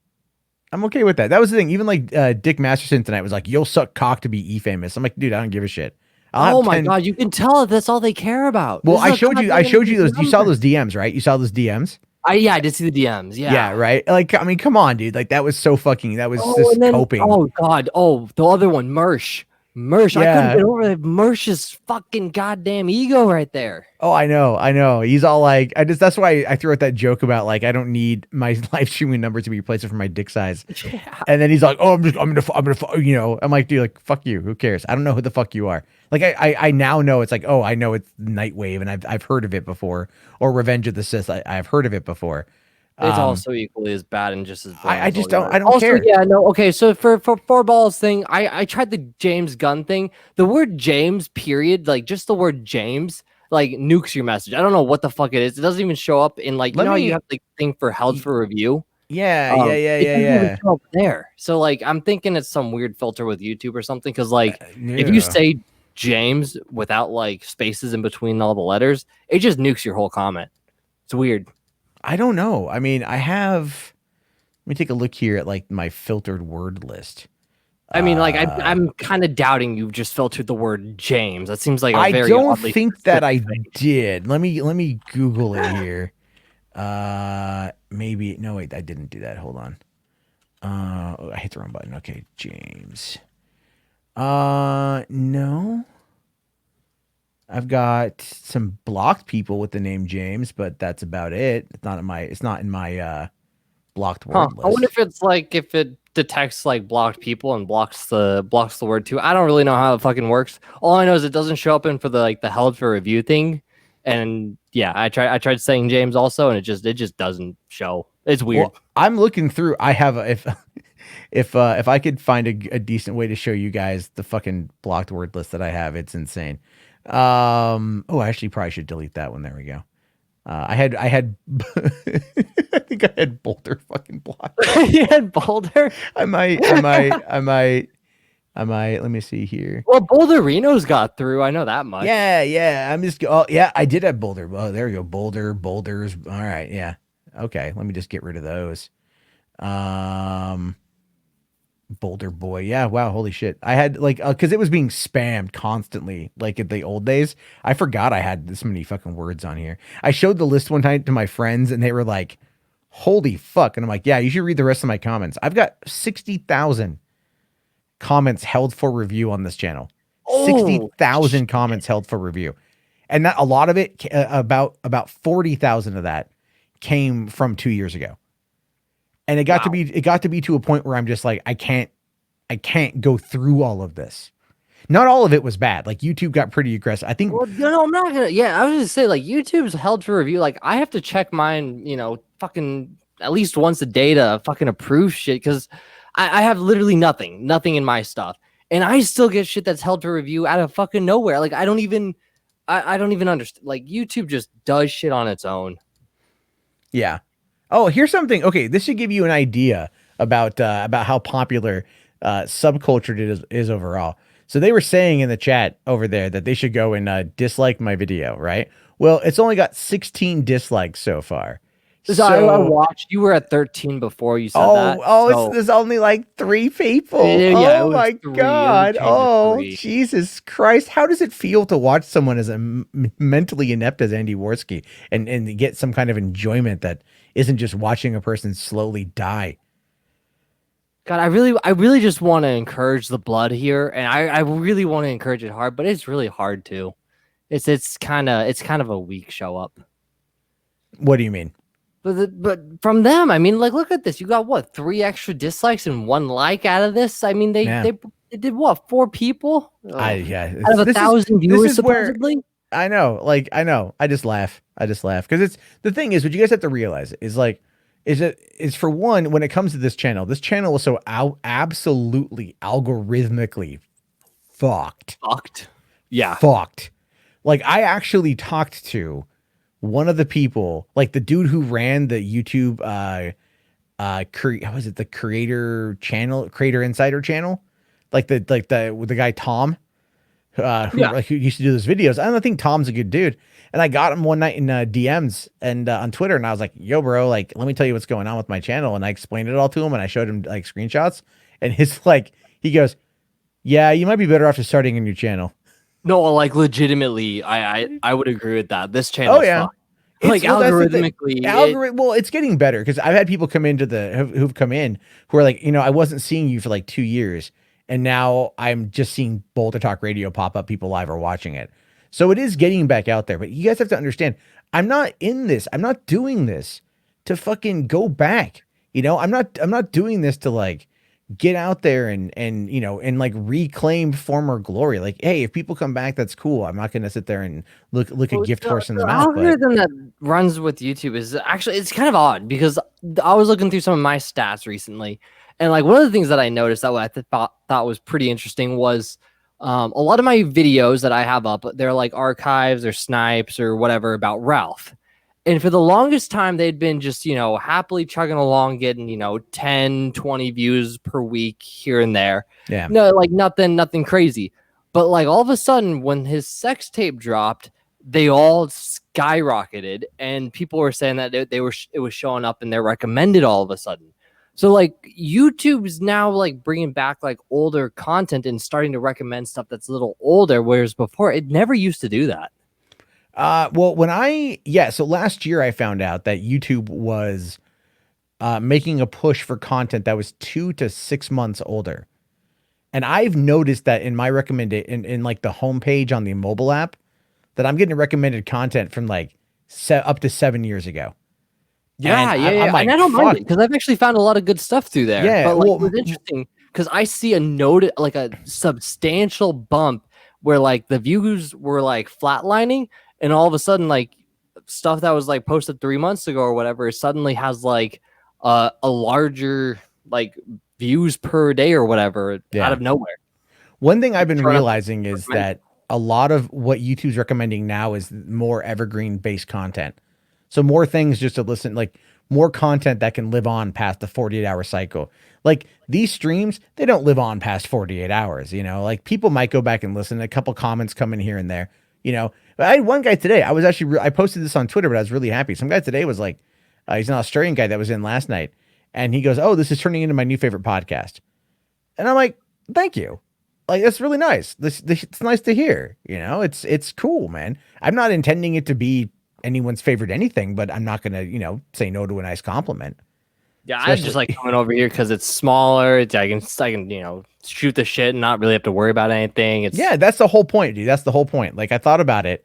Speaker 1: That was the thing. Even like Dick Masterson tonight was like, "You'll suck cock to be famous." I'm like, dude, I don't give a shit.
Speaker 5: Oh my god, you can tell that's all they care about.
Speaker 1: Well,
Speaker 5: This
Speaker 1: I
Speaker 5: is a
Speaker 1: showed you
Speaker 5: goddamn
Speaker 1: those. You saw
Speaker 5: number.
Speaker 1: those DMs, right? You saw those DMs.
Speaker 5: I did see the DMs.
Speaker 1: Yeah, right. Like, I mean, come on, dude. Like that was so fucking. That was
Speaker 5: Oh,
Speaker 1: just
Speaker 5: and then,
Speaker 1: coping.
Speaker 5: oh god. Oh, the other one, Mersh. Mersh, I couldn't
Speaker 1: Yeah.
Speaker 5: get over Mersh's fucking goddamn ego right there.
Speaker 1: Oh, I know. He's all like, that's why I threw out that joke about like, I don't need my live streaming numbers to be replaced for my dick size.
Speaker 5: Yeah.
Speaker 1: And then he's like, oh, I'm gonna, you know, I'm like, dude, like, fuck you. Who cares? I don't know who the fuck you are. Like, I now know it's like, oh, I know it's Nightwave and I've heard of it before, or Revenge of the Sith. I've heard of it before.
Speaker 5: It's also equally as bad and just as
Speaker 1: I just
Speaker 5: bland.
Speaker 1: don't
Speaker 5: Also,
Speaker 1: care.
Speaker 5: yeah, no, okay. So for four balls thing, I tried the James Gunn thing. The word James, period, like just the word James, like nukes your message. I don't know what the fuck it is. It doesn't even show up in like you know how you have the thing for held for review.
Speaker 1: Yeah.
Speaker 5: It doesn't even show up there. So like I'm thinking it's some weird filter with YouTube or something. Because like if you say James without like spaces in between all the letters, it just nukes your whole comment. It's weird.
Speaker 1: I don't know. I mean, let me take a look here at like my filtered word list.
Speaker 5: I mean, like I'm kind of doubting you just filtered the word James. That seems like a
Speaker 1: I
Speaker 5: very
Speaker 1: don't think that I
Speaker 5: thing.
Speaker 1: did. Let me Google it here. Maybe no, wait, I didn't do that. Hold on. I hit the wrong button. Okay, James. No. I've got some blocked people with the name James, but that's about it. It's not in my blocked word list.
Speaker 5: I wonder if it's like if it detects like blocked people and blocks the word too. I don't really know how it fucking works. All I know is it doesn't show up in for the held for review thing. And yeah, I tried saying James also, and it just doesn't show. It's weird.
Speaker 1: Well, I'm looking through. I have if I could find a decent way to show you guys the fucking blocked word list that I have, it's insane. I actually probably should delete that one. There we go. I had I think I had Boulder fucking blocked.
Speaker 5: You had Boulder?
Speaker 1: I might. Let me see here.
Speaker 5: Well, Boulder Reno's got through. I know that much.
Speaker 1: Yeah. I did have Boulder. Oh, there we go. Boulders. All right. Yeah. Okay. Let me just get rid of those. Boulder Boy. Yeah. Wow. Holy shit. I had like, cause it was being spammed constantly. Like in the old days, I forgot I had this many fucking words on here. I showed the list one time to my friends and they were like, holy fuck. And I'm like, yeah, you should read the rest of my comments. I've got 60,000 comments held for review on this channel. 60,000 comments held for review. And that a lot of it, about 40,000 of that came from 2 years ago. And it got to be to a point where I'm just like, I can't go through all of this. Not all of it was bad. Like YouTube got pretty aggressive. I think.
Speaker 5: Well, I'm not gonna. Yeah, I was gonna say like YouTube's held for review. Like I have to check mine, fucking at least once a day to fucking approve shit because I have literally nothing in my stuff, and I still get shit that's held for review out of fucking nowhere. Like I don't even understand. Like YouTube just does shit on its own.
Speaker 1: Yeah. Oh, here's something. Okay, this should give you an idea about how popular subculture is overall. So they were saying in the chat over there that they should go and dislike my video, right? Well, it's only got 16 dislikes so far.
Speaker 5: So I watched. You were at 13 before you said that.
Speaker 1: There's only like 3 people.
Speaker 5: Yeah,
Speaker 1: oh my God. Oh, Jesus Christ. How does it feel to watch someone as mentally inept as Andy Worski and get some kind of enjoyment that isn't just watching a person slowly die?
Speaker 5: God, I really just want to encourage the blood here, and I really want to encourage it hard, but it's really hard to. It's kind of a weak show up.
Speaker 1: What do you mean?
Speaker 5: But from them, I mean, like, look at this. You got what, 3 extra dislikes and 1 like out of this? I mean, they did what, 4 people?
Speaker 1: Out
Speaker 5: of 1,000 viewers supposedly.
Speaker 1: I know. I just laugh because it's the thing is what you guys have to realize is for one, when it comes to this channel was so absolutely algorithmically fucked.
Speaker 5: Yeah.
Speaker 1: Fucked. Like I actually talked to one of the people, like the dude who ran the YouTube the creator insider channel, like the guy Tom who used to do those videos. I don't think Tom's a good dude. And I got him one night in DMs and on Twitter, and I was like, yo, bro, like, let me tell you what's going on with my channel. And I explained it all to him, and I showed him like screenshots, and he goes, yeah, you might be better off just starting a new channel.
Speaker 5: No, like legitimately, I would agree with that. This channel, like algorithmically,
Speaker 1: it's getting better because I've had people come into who've come in who are like, I wasn't seeing you for like 2 years, And now I'm just seeing Boulder Talk Radio pop up. People live are watching it. So it is getting back out there. But you guys have to understand, I'm not in this. I'm not doing this to fucking go back. You know, I'm not doing this to like get out there and you know and like reclaim former glory. Like, hey, if people come back, that's cool. I'm not gonna sit there and look a gift horse in the mouth. But
Speaker 5: Algorithm that runs with YouTube is actually it's kind of odd because I was looking through some of my stats recently, and like one of the things that I noticed that I thought was pretty interesting was a lot of my videos that I have up, they're like archives or snipes or whatever about Ralph. And for the longest time, they'd been just, you know, happily chugging along, getting, you know, 10, 20 views per week here and there.
Speaker 1: yeah,
Speaker 5: No, like nothing crazy. But like all of a sudden, when his sex tape dropped, they all skyrocketed. And people were saying that it was showing up in their recommended all of a sudden. So like YouTube's now like bringing back like older content and starting to recommend stuff that's a little older, whereas before it never used to do that.
Speaker 1: well, so last year I found out that YouTube was making a push for content that was 2 to 6 months older. And I've noticed that in my in like the homepage on the mobile app that I'm getting recommended content from like up to 7 years ago.
Speaker 5: Yeah,
Speaker 1: And
Speaker 5: yeah,
Speaker 1: I'm
Speaker 5: yeah.
Speaker 1: like,
Speaker 5: And I don't mind
Speaker 1: fuck.
Speaker 5: it because I've actually found a lot of good stuff through there.
Speaker 1: Yeah,
Speaker 5: But like,
Speaker 1: well,
Speaker 5: it's interesting because I see like a substantial bump where like the views were like flatlining, and all of a sudden, like stuff that was like posted 3 months ago or whatever suddenly has like a larger like views per day or whatever
Speaker 1: Yeah.
Speaker 5: out of nowhere.
Speaker 1: One thing I've been
Speaker 5: Trying to
Speaker 1: realizing is that a lot of what YouTube's recommending now is more evergreen based content. So more things just to listen, like more content that can live on past the 48-hour cycle. Like these streams, they don't live on past 48 hours, you know, like people might go back and listen. A couple comments come in here and there, you know. But I had one guy today, I was actually, I posted this on Twitter, but I was really happy. Some guy today was like, he's an Australian guy that was in last night. And he goes, "Oh, this is turning into my new favorite podcast." And I'm like, "Thank you." Like, that's really nice. This it's nice to hear, you know, it's cool, man. I'm not intending it to be anyone's favorite anything, but I'm not going to, you know, say no to a nice compliment.
Speaker 5: Yeah, I just
Speaker 1: Especially-
Speaker 5: like coming over here because it's smaller. I can, you know, shoot the shit and not really have to worry about anything. It's
Speaker 1: Yeah, that's the whole point, dude. That's the whole point. Like I thought about it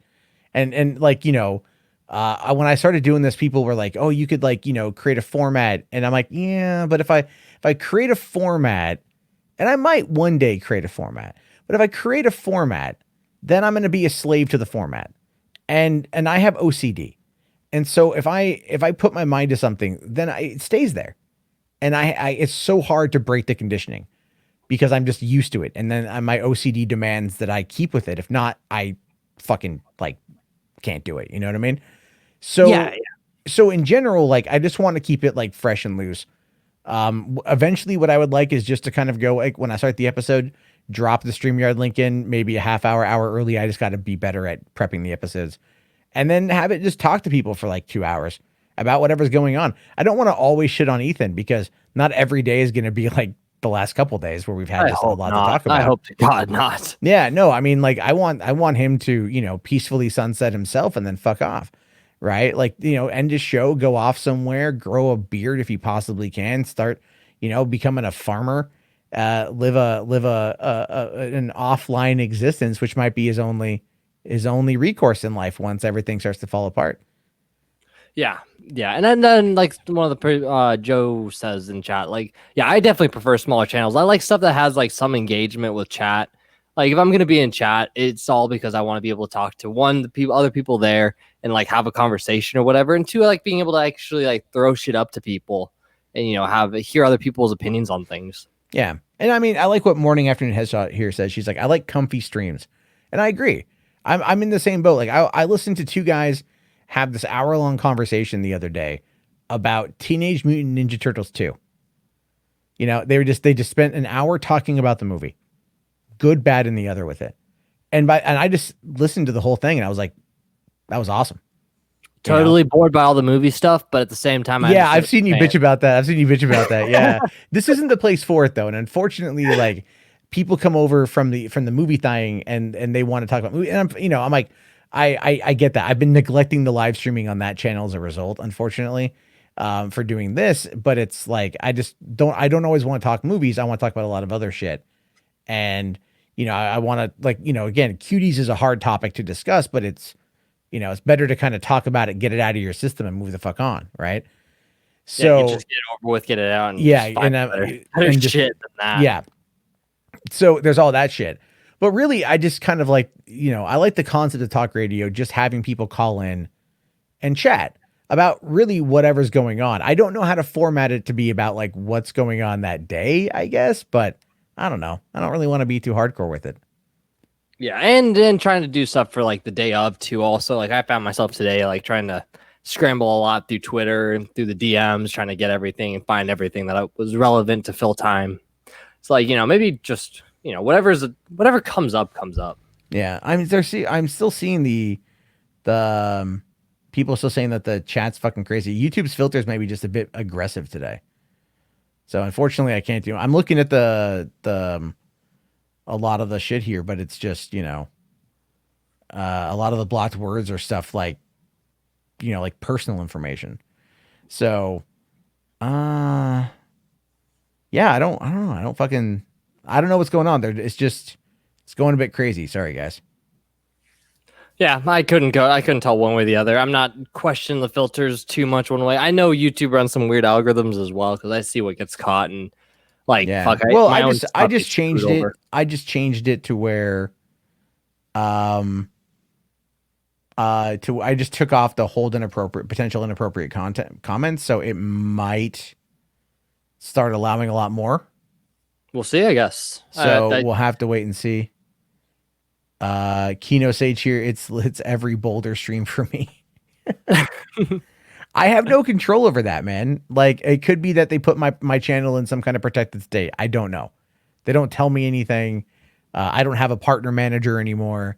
Speaker 1: and like, you know, when I started doing this, people were like, "Oh, you could like, you know, create a format." And I'm like, "Yeah, but if I create a format, and I might one day create a format, but if I create a format, then I'm going to be a slave to the format." And I have OCD. And so if I put my mind to something, then it stays there. And I it's so hard to break the conditioning because I'm just used to it. And then my OCD demands that I keep with it. If not, I fucking like can't do it. You know what I mean? So,
Speaker 5: yeah.
Speaker 1: so in general, like I just want to keep it like fresh and loose. Eventually what I would like is just to kind of go like when I start the episode, drop the StreamYard link in maybe a hour early. I just got to be better at prepping the episodes and then have it just talk to people for like 2 hours about whatever's going on. I don't want to always shit on Ethan because not every day is going to be like the last couple days where we've had just a lot to talk about.
Speaker 5: I hope to God not.
Speaker 1: Yeah, no, I mean, like I want him to, you know, peacefully sunset himself and then fuck off, right? Like, you know, end his show, go off somewhere, grow a beard if he possibly can, start, you know, becoming a farmer, live an offline existence, which might be his only recourse in life once everything starts to fall apart.
Speaker 5: Yeah, yeah, and then like one of the Joe says in chat, like, yeah, I definitely prefer smaller channels. I like stuff that has like some engagement with chat. Like if I'm gonna be in chat, it's all because I want to be able to talk to other people there and like have a conversation or whatever, and two, I like being able to actually like throw shit up to people and you know hear other people's opinions on things.
Speaker 1: Yeah, and I mean, I like what Morning Afternoon Headshot here says. She's like, I like comfy streams, and I agree. I'm in the same boat. Like I listened to two guys have this hour-long conversation the other day about Teenage Mutant Ninja Turtles 2. You know, they just spent an hour talking about the movie, good, bad, and the other with it. And I just listened to the whole thing and I was like, that was awesome.
Speaker 5: Totally bored by all the movie stuff, but at the same time,
Speaker 1: I've seen you bitch about that. Yeah, this isn't the place for it though, and unfortunately, like people come over from the movie thing and they want to talk about movie, and I'm like. I get that. I've been neglecting the live streaming on that channel as a result, unfortunately, for doing this. But it's like I don't always want to talk movies. I want to talk about a lot of other shit. And, I want to like, again, cuties is a hard topic to discuss, but it's, it's better to kind of talk about it, get it out of your system and move the fuck on. Right.
Speaker 5: Yeah, you
Speaker 1: So
Speaker 5: just get it over with, get it out, and
Speaker 1: yeah.
Speaker 5: just find
Speaker 1: And,
Speaker 5: better
Speaker 1: and just,
Speaker 5: shit than that.
Speaker 1: yeah. So there's all that shit. But really, I just kind of like, I like the concept of talk radio, just having people call in and chat about really whatever's going on. I don't know how to format it to be about like what's going on that day, I guess, but I don't know. I don't really want to be too hardcore with it.
Speaker 5: Yeah, and then trying to do stuff for like the day of too. Also, like I found myself today like trying to scramble a lot through Twitter and through the DMs, trying to get everything and find everything that was relevant to fill time. It's like, maybe just whatever comes up comes up.
Speaker 1: Yeah, I'm still seeing the people still saying that the chat's fucking crazy. YouTube's filters may be just a bit aggressive today. So unfortunately, I can't do. I'm looking at the a lot of the shit here, but it's just a lot of the blocked words or stuff like like personal information. So, yeah, I don't know. I don't know what's going on there. It's going a bit crazy. Sorry, guys.
Speaker 5: Yeah, I couldn't tell one way or the other. I'm not questioning the filters too much one way. I know YouTube runs some weird algorithms as well because I see what gets caught and like,
Speaker 1: yeah.
Speaker 5: fuck.
Speaker 1: I just changed it. I just changed it to where, I just took off the potential inappropriate comments, so it might start allowing a lot more.
Speaker 5: We'll see, I guess.
Speaker 1: So we'll have to wait and see. Kino Sage here. It's every Boulder stream for me. I have no control over that, man. Like it could be that they put my channel in some kind of protected state. I don't know. They don't tell me anything. I don't have a partner manager anymore.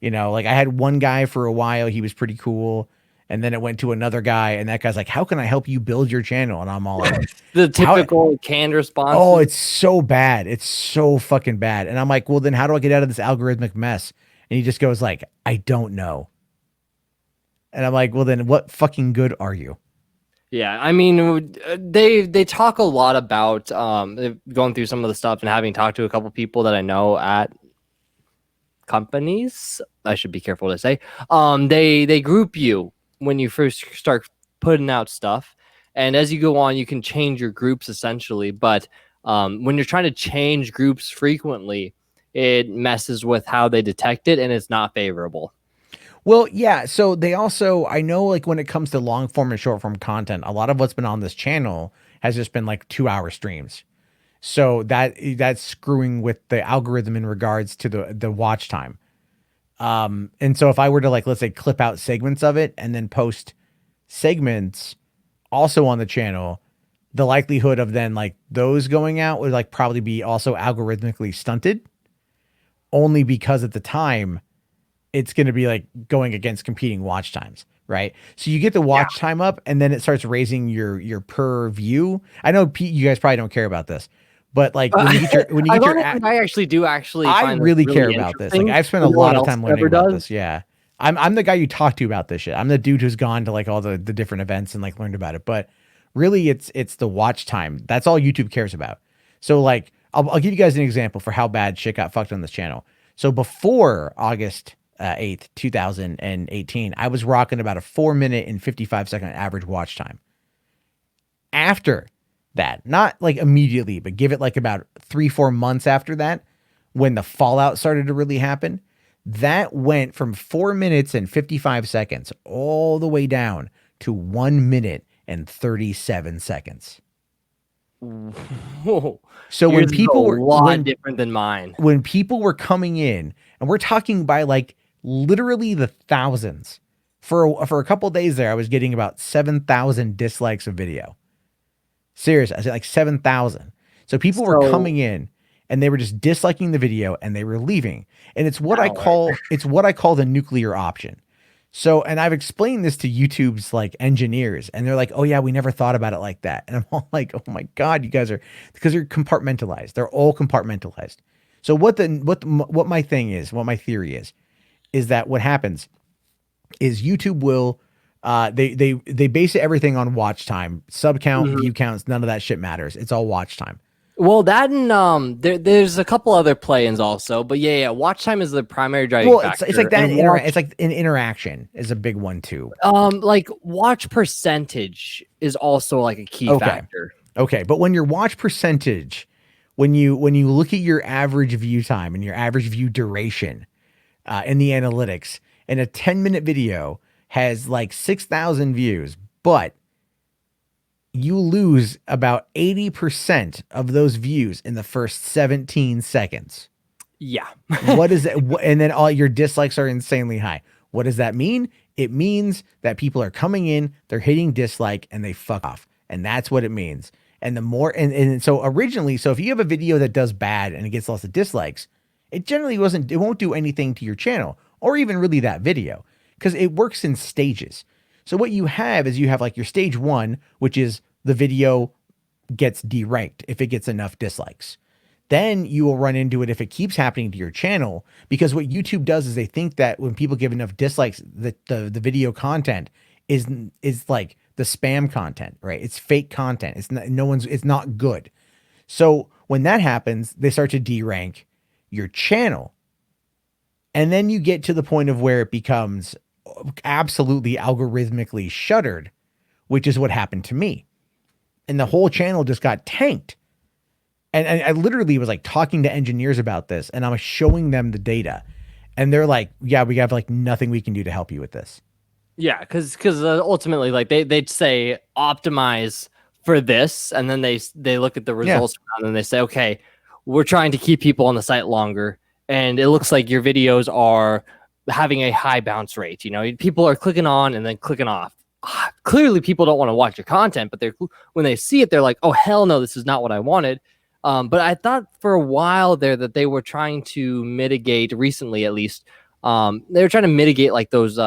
Speaker 1: Like I had one guy for a while. He was pretty cool. And then it went to another guy, and that guy's like, "How can I help you build your channel?" And I'm all like,
Speaker 5: the typical canned response.
Speaker 1: Oh, it's so bad. It's so fucking bad. And I'm like, well, then how do I get out of this algorithmic mess? And he just goes like, I don't know. And I'm like, well, then what fucking good are you?
Speaker 5: Yeah, I mean, they talk a lot about going through some of the stuff and having talked to a couple people that I know at companies. I should be careful to say. They group you when you first start putting out stuff, and as you go on, you can change your groups essentially. But when you're trying to change groups frequently, it messes with how they detect it, and it's not favorable.
Speaker 1: Well, yeah. So they also, I know, like when it comes to long form and short form content, a lot of what's been on this channel has just been like 2-hour streams. So that's screwing with the algorithm in regards to the watch time. And so if I were to like, let's say clip out segments of it and then post segments also on the channel, the likelihood of then like those going out would like probably be also algorithmically stunted, only because at the time it's going to be like going against competing watch times. Right. So you get the watch time up and then it starts raising your per view. I know you guys probably don't care about this, but like when you get your
Speaker 5: I actually do
Speaker 1: I really care about this. Like I've spent a lot of time learning about this. Yeah. I'm the guy you talk to about this shit. I'm the dude who's gone to like all the different events and like learned about it. But really it's the watch time. That's all YouTube cares about. So like I'll give you guys an example for how bad shit got fucked on this channel. So before August 8th, 2018, I was rocking about a 4-minute and 55-second average watch time. After that, not like immediately, but give it like about 3-4 months after that, when the fallout started to really happen, that went from 4 minutes and 55 seconds all the way down to 1 minute and 37 seconds.
Speaker 5: Whoa.
Speaker 1: So when people were
Speaker 5: a lot different than mine,
Speaker 1: when people were coming in, and we're talking by like literally the thousands, for a couple of days there, I was getting about 7,000 dislikes of video. Serious, I said like 7,000. So people were coming in and they were just disliking the video and they were leaving. And it's what I call the nuclear option. So, and I've explained this to YouTube's like engineers, and they're like, "Oh yeah, we never thought about it like that." And I'm all like, "Oh my God, you guys are," because they're compartmentalized. They're all compartmentalized. So what my thing is, what my theory is that what happens is YouTube will, they base everything on watch time, sub count, view counts. None of that shit matters. It's all watch time.
Speaker 5: Well, that and there's a couple other play-ins also, but yeah, watch time is the primary driving
Speaker 1: Well,
Speaker 5: factor.
Speaker 1: it's like that.
Speaker 5: And watch,
Speaker 1: It's like an interaction is a big one too.
Speaker 5: like watch percentage is also like a key factor.
Speaker 1: Okay, but when your watch percentage, when you look at your average view time and your average view duration in the analytics, and a 10-minute video has like 6,000 views, but you lose about 80% of those views in the first 17 seconds.
Speaker 5: Yeah.
Speaker 1: What is it? And then all your dislikes are insanely high. What does that mean? It means that people are coming in, they're hitting dislike, and they fuck off. And that's what it means. And the more, and so originally, so if you have a video that does bad and it gets lots of dislikes, it generally it won't do anything to your channel or even really that video because it works in stages. So what you have is you have like your stage 1, which is the video gets deranked if it gets enough dislikes. Then you will run into it if it keeps happening to your channel, because what YouTube does is they think that when people give enough dislikes, the video content is like the spam content, right? It's fake content. It's not good. So when that happens, they start to derank your channel. And then you get to the point of where it becomes absolutely algorithmically shuttered, which is what happened to me. And the whole channel just got tanked. And I literally was like talking to engineers about this, and I'm showing them the data, and they're like, yeah, we have like nothing we can do to help you with this.
Speaker 5: Yeah, because ultimately, like they'd say optimize for this, and then they look at the results and then they say, okay, we're trying to keep people on the site longer, and it looks like your videos are having a high bounce rate. You know, people are clicking on and then clicking off. Clearly, people don't want to watch your content, but when they see it, they're like, oh hell no, this is not what I wanted. But I thought for a while there that they were trying to mitigate, recently at least, they were trying to mitigate like those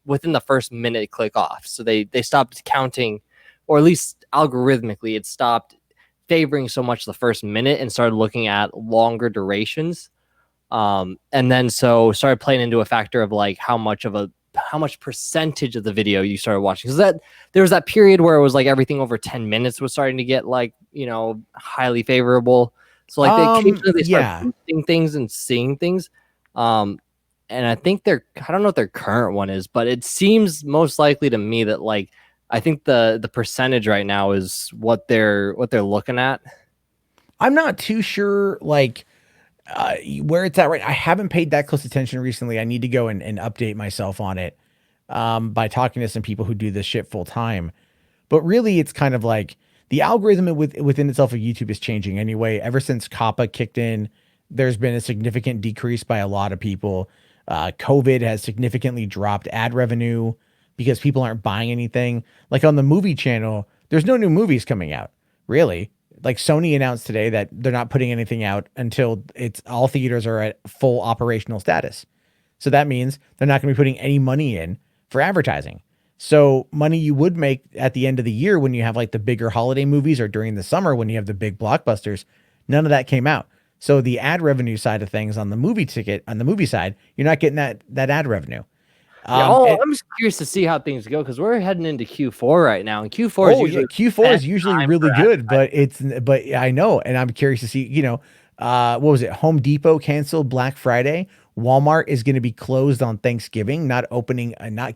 Speaker 5: within the first minute click off. So they stopped counting, or at least algorithmically, it stopped favoring so much the first minute and started looking at longer durations. And then so started playing into a factor of like how much percentage of the video you started watching. Because that there was that period where it was like everything over 10 minutes was starting to get like, you know, highly favorable. So like they start boosting things and seeing things. And I think I don't know what their current one is, but it seems most likely to me that like I think the percentage right now is what they're looking at.
Speaker 1: I'm not too sure like where it's at right. I haven't paid that close attention recently. I need to go and update myself on it by talking to some people who do this shit full time. But really, it's kind of like the algorithm within itself of YouTube is changing anyway. Ever since COPPA kicked in, there's been a significant decrease by a lot of people. COVID has significantly dropped ad revenue because people aren't buying anything. Like on the movie channel, there's no new movies coming out, really. Like Sony announced today that they're not putting anything out until all theaters are at full operational status. So that means they're not going to be putting any money in for advertising. So money you would make at the end of the year when you have like the bigger holiday movies or during the summer when you have the big blockbusters, none of that came out. So the ad revenue side of things on the movie side, you're not getting that ad revenue.
Speaker 5: I'm just curious to see how things go because we're heading into Q4 right now, and Q4
Speaker 1: is usually really good, but I know, and I'm curious to see. You know, what was it? Home Depot canceled Black Friday. Walmart is going to be closed on Thanksgiving, not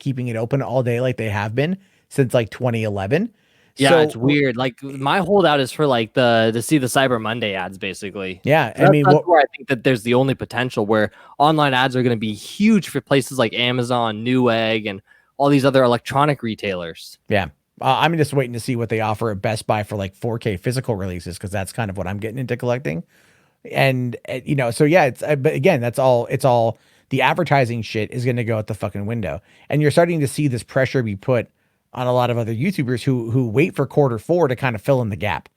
Speaker 1: keeping it open all day like they have been since like 2011.
Speaker 5: Yeah,
Speaker 1: so,
Speaker 5: it's weird. Like my holdout is for like to see the Cyber Monday ads, basically.
Speaker 1: Yeah,
Speaker 5: so that's where I think that there's the only potential where online ads are going to be huge for places like Amazon, Newegg, and all these other electronic retailers.
Speaker 1: Yeah, I'm just waiting to see what they offer at Best Buy for like 4K physical releases because that's kind of what I'm getting into collecting. And you know, so yeah, but again, it's all the advertising shit is going to go out the fucking window, and you're starting to see this pressure be put on a lot of other YouTubers who wait for Q4 to kind of fill in the gap.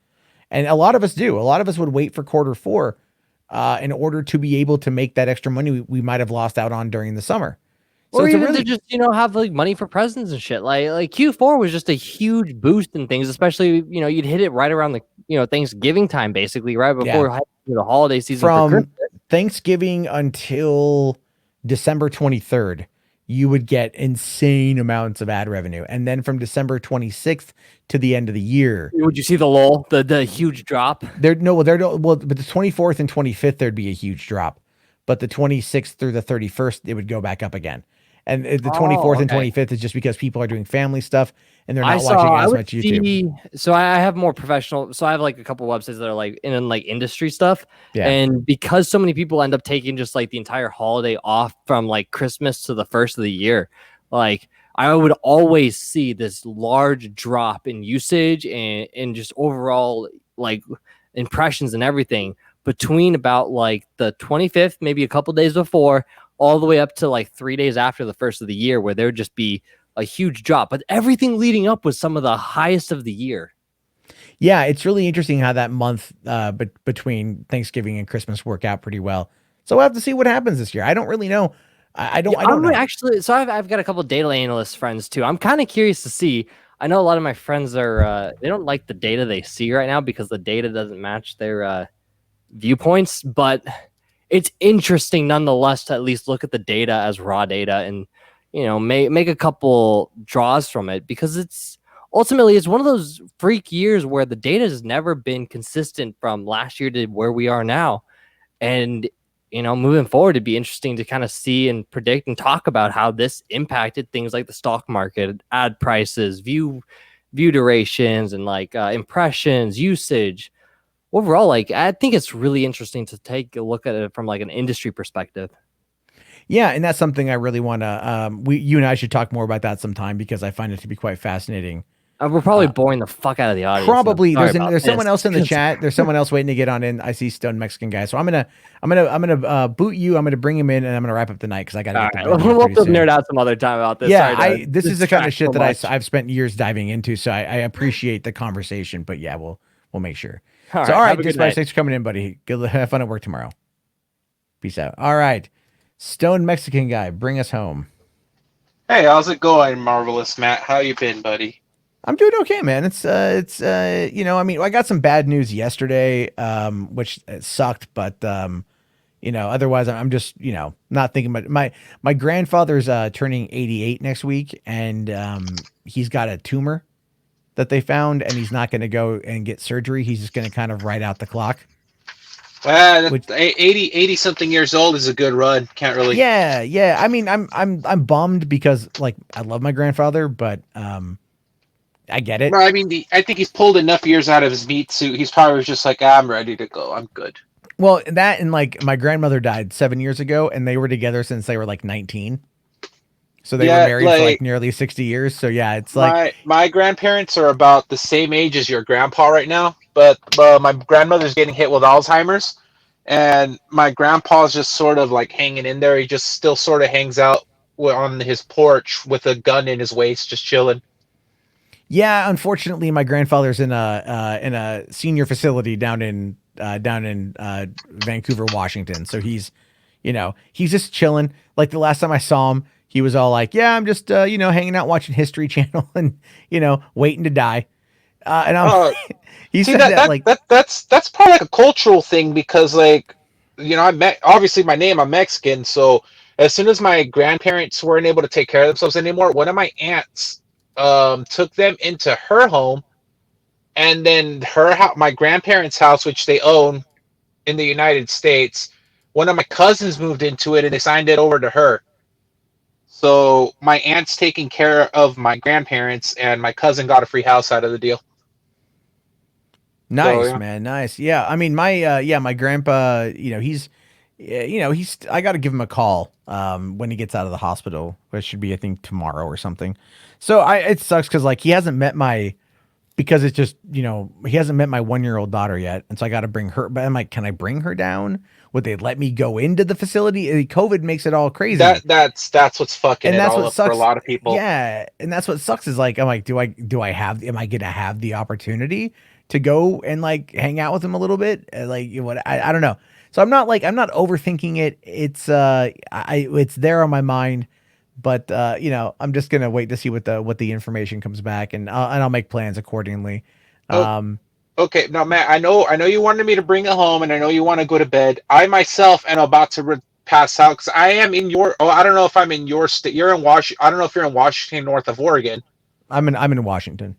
Speaker 1: And a lot of us do. A lot of us would wait for Q4 in order to be able to make that extra money we might have lost out on during the summer.
Speaker 5: So or even to just, you know, have like money for presents and shit. Like Q4 was just a huge boost in things, especially, you know, you'd hit it right around the, you know, Thanksgiving time, basically, right before the holiday season.
Speaker 1: From Thanksgiving until December 23rd. you would get insane amounts of ad revenue. And then from December 26th to the end of the year,
Speaker 5: Would you see the lull, the huge drop?
Speaker 1: but the 24th and 25th, there'd be a huge drop. But the 26th through the 31st, it would go back up again. And the 24th and 25th is just because people are doing family stuff and they're not watching as much YouTube.
Speaker 5: So I have more professional. So I have like a couple websites that are like in like industry stuff.
Speaker 1: Yeah.
Speaker 5: And because so many people end up taking just like the entire holiday off from like Christmas to the first of the year, like I would always see this large drop in usage and just overall like impressions and everything between about like the 25th, maybe a couple days before, all the way up to like 3 days after the first of the year, where there would just be a huge drop. But everything leading up was some of the highest of the year.
Speaker 1: Yeah, it's really interesting how that month between Thanksgiving and Christmas work out pretty well. So we'll have to see what happens this year. I don't really know. I don't know.
Speaker 5: Actually, so I've got a couple of data analyst friends too. I'm kind of curious to see. I know a lot of my friends are they don't like the data they see right now because the data doesn't match their viewpoints, but it's interesting nonetheless to at least look at the data as raw data and, you know, make a couple draws from it, because it's ultimately it's one of those freak years where the data has never been consistent from last year to where we are now. And, you know, moving forward, it'd be interesting to kind of see and predict and talk about how this impacted things like the stock market, ad prices, view durations, and like impressions, usage. Overall, like I think it's really interesting to take a look at it from like an industry perspective.
Speaker 1: Yeah, and that's something I really want to. You and I should talk more about that sometime because I find it to be quite fascinating.
Speaker 5: We're probably boring the fuck out of the audience.
Speaker 1: Probably there's someone else in the chat. There's someone else waiting to get on in. I see Stone Mexican guy, so I'm gonna boot you. I'm gonna bring him in, and I'm gonna wrap up the night because I gotta get to bed.
Speaker 5: We'll nerd out some other time about this.
Speaker 1: Yeah, this is the kind of shit that I've spent years diving into, so I appreciate the conversation. But yeah, we'll make sure. All right, Dispatch, thanks for coming in, buddy. Good, have fun at work tomorrow. Peace out. All right, Stone Mexican guy, bring us home.
Speaker 6: Hey, how's it going, Marvelous Matt? How you been, buddy?
Speaker 1: I'm doing okay, man. It's you know, I mean, I got some bad news yesterday, which sucked, but you know, otherwise I'm just, you know, not thinking about my grandfather's turning 88 next week, and he's got a tumor that they found, and he's not going to go and get surgery. He's just going to kind of ride out the clock.
Speaker 6: 80 something years old is a good run. Can't really.
Speaker 1: Yeah. I mean, I'm bummed because like I love my grandfather, but I get it.
Speaker 6: No, I mean, I think he's pulled enough years out of his meat suit. He's probably just like, I'm ready to go. I'm good.
Speaker 1: Well, that and like my grandmother died 7 years ago, and they were together since they were like 19. So they were married for like nearly 60 years. So yeah, it's like
Speaker 6: my grandparents are about the same age as your grandpa right now, but my grandmother's getting hit with Alzheimer's, and my grandpa's just sort of like hanging in there. He just still sort of hangs out on his porch with a gun in his waist, just chilling.
Speaker 1: Yeah, unfortunately, my grandfather's in a senior facility down in Vancouver, Washington. So he's just chilling. Like the last time I saw him, he was all like, "Yeah, I'm just hanging out watching History Channel and waiting to die." And I'm he said
Speaker 6: that's probably like a cultural thing because like obviously my name, I'm Mexican, so as soon as my grandparents weren't able to take care of themselves anymore, one of my aunts took them into her home, and then my grandparents' house, which they own in the United States, one of my cousins moved into it and they signed it over to her. So my aunt's taking care of my grandparents, and my cousin got a free house out of the deal.
Speaker 1: Nice, so, yeah. Man, nice. Yeah, I mean, my grandpa, he's I got to give him a call when he gets out of the hospital, which should be I think tomorrow or something. So it sucks because like he hasn't met my 1-year-old daughter yet, and so I got to bring her. But I'm like, can I bring her down? Would they let me go into the facility? COVID makes it all crazy.
Speaker 6: That's what's fucking it all up for a lot of people.
Speaker 1: Yeah, and that's what sucks is like I'm like, am I gonna have the opportunity to go and like hang out with him a little bit? Like what I don't know. So I'm not overthinking it. It's there on my mind, but I'm just gonna wait to see what the information comes back, and I'll make plans accordingly.
Speaker 6: Okay, now Matt, I know you wanted me to bring it home, and I know you want to go to bed. I myself am about to pass out because I am in your. Oh, I don't know if I'm in your state. You're in Washington. I don't know if you're in Washington, north of Oregon.
Speaker 1: I'm in Washington.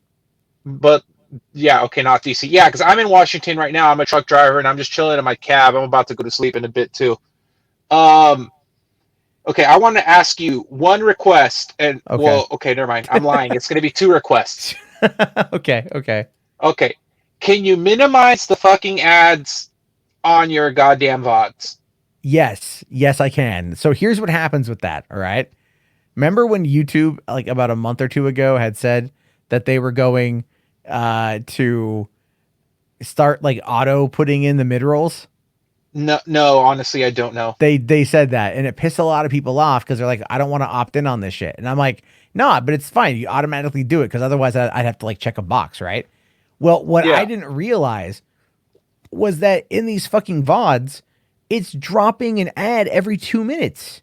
Speaker 6: But yeah, okay, not DC. Yeah, because I'm in Washington right now. I'm a truck driver and I'm just chilling in my cab. I'm about to go to sleep in a bit too. Okay, I want to ask you one request, and
Speaker 1: Okay.
Speaker 6: well, okay, never mind. I'm lying. It's going to be two requests.
Speaker 1: Okay.
Speaker 6: Okay, can you minimize the fucking ads on your goddamn VODs?
Speaker 1: Yes, I can. So here's what happens with that. All right. Remember when YouTube, like about a month or two ago, had said that they were going to start like auto putting in the mid rolls?
Speaker 6: No, honestly, I don't know.
Speaker 1: They said that, and it pissed a lot of people off because they're like, I don't want to opt in on this shit. And I'm like, nah, but it's fine. You automatically do it because otherwise I'd have to like check a box, right? Well, what
Speaker 6: Yeah.
Speaker 1: I didn't realize was that in these fucking VODs, it's dropping an ad every 2 minutes.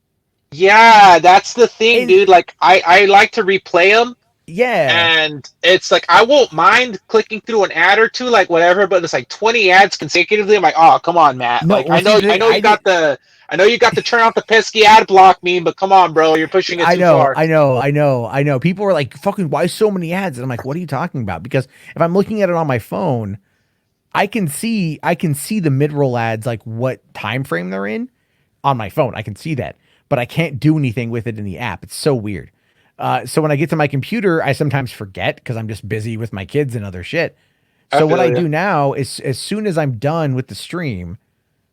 Speaker 6: Yeah, that's the thing,
Speaker 1: And-
Speaker 6: dude. Like, I like to replay them,
Speaker 1: Yeah.
Speaker 6: and it's like I won't mind clicking through an ad or two, like whatever. But it's like 20 ads consecutively. I'm like, oh, come on, Matt.
Speaker 1: No,
Speaker 6: Like,
Speaker 1: well, see,
Speaker 6: I know you got the turn off the pesky ad block meme, but come on, bro, you're pushing it too far.
Speaker 1: I know. People are like, fucking, why so many ads? And I'm like, what are you talking about? Because if I'm looking at it on my phone, I can see the mid-roll ads, like what time frame they're in on my phone. I can see that, but I can't do anything with it in the app. It's so weird. So when I get to my computer, I sometimes forget because I'm just busy with my kids and other shit. So what I do now is as soon as I'm done with the stream,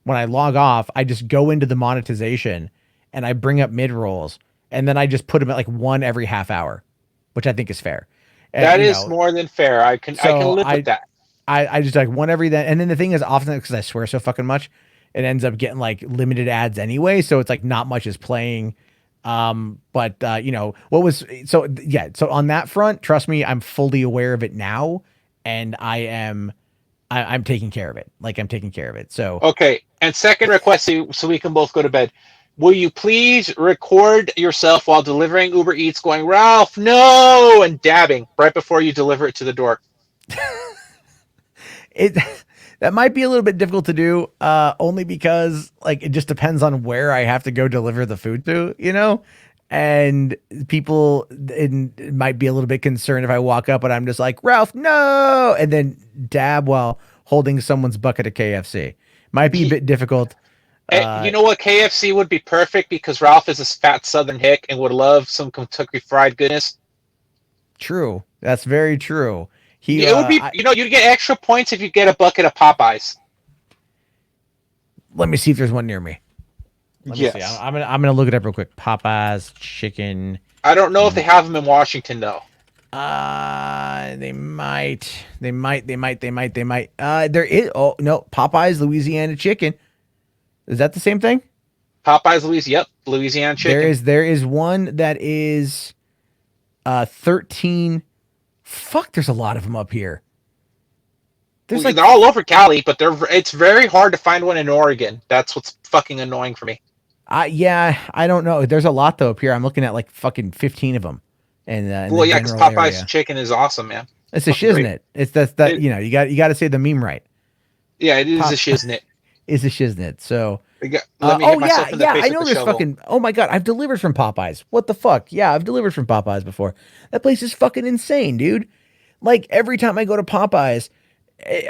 Speaker 1: when I log off, I just go into the monetization and I bring up mid rolls and then I just put them at like one every half hour, which I think is fair.
Speaker 6: That is more than fair. I can live with that.
Speaker 1: I just like one every then. And then the thing is often because I swear so fucking much, it ends up getting like limited ads anyway. So it's like not much is playing. But so on that front, trust me, I'm fully aware of it now and I'm taking care of it. Like I'm taking care of it. So
Speaker 6: Okay, and second request, so we can both go to bed. Will you please record yourself while delivering Uber Eats, going Ralph, no, and dabbing right before you deliver it to the door?
Speaker 1: it that might be a little bit difficult to do, only because like it just depends on where I have to go deliver the food to, and people it might be a little bit concerned if I walk up and I'm just like, Ralph, no, and then dab while holding someone's bucket of KFC. Might be a bit difficult.
Speaker 6: You know what? KFC would be perfect because Ralph is a fat Southern hick and would love some Kentucky Fried goodness.
Speaker 1: True. That's very true.
Speaker 6: It would be, you'd get extra points if you get a bucket of Popeyes.
Speaker 1: Let me see if there's one near me. Let me see.
Speaker 6: Yes.
Speaker 1: I'm gonna look it up real quick. Popeyes chicken.
Speaker 6: I don't know if they have them in Washington though.
Speaker 1: They might. There is. Oh no, Popeyes Louisiana chicken. Is that the same thing?
Speaker 6: Popeyes, Louisiana chicken.
Speaker 1: There is one that is 13. Fuck, there's a lot of them up here.
Speaker 6: They're all over Cali, but it's very hard to find one in Oregon. That's what's fucking annoying for me.
Speaker 1: Yeah, I don't know. There's a lot though up here. I'm looking at like fucking 15 of them. And
Speaker 6: because Popeyes chicken is awesome, man.
Speaker 1: It's a shiznit. It's that you got to say the meme right.
Speaker 6: Yeah, it is a shiznit.
Speaker 1: Is a shiznit. So
Speaker 6: let me hit myself in the face
Speaker 1: I know
Speaker 6: with the
Speaker 1: there's
Speaker 6: shovel.
Speaker 1: fucking. Oh my god, I've delivered from Popeyes. What the fuck? Yeah, I've delivered from Popeyes before. That place is fucking insane, dude. Like every time I go to Popeyes,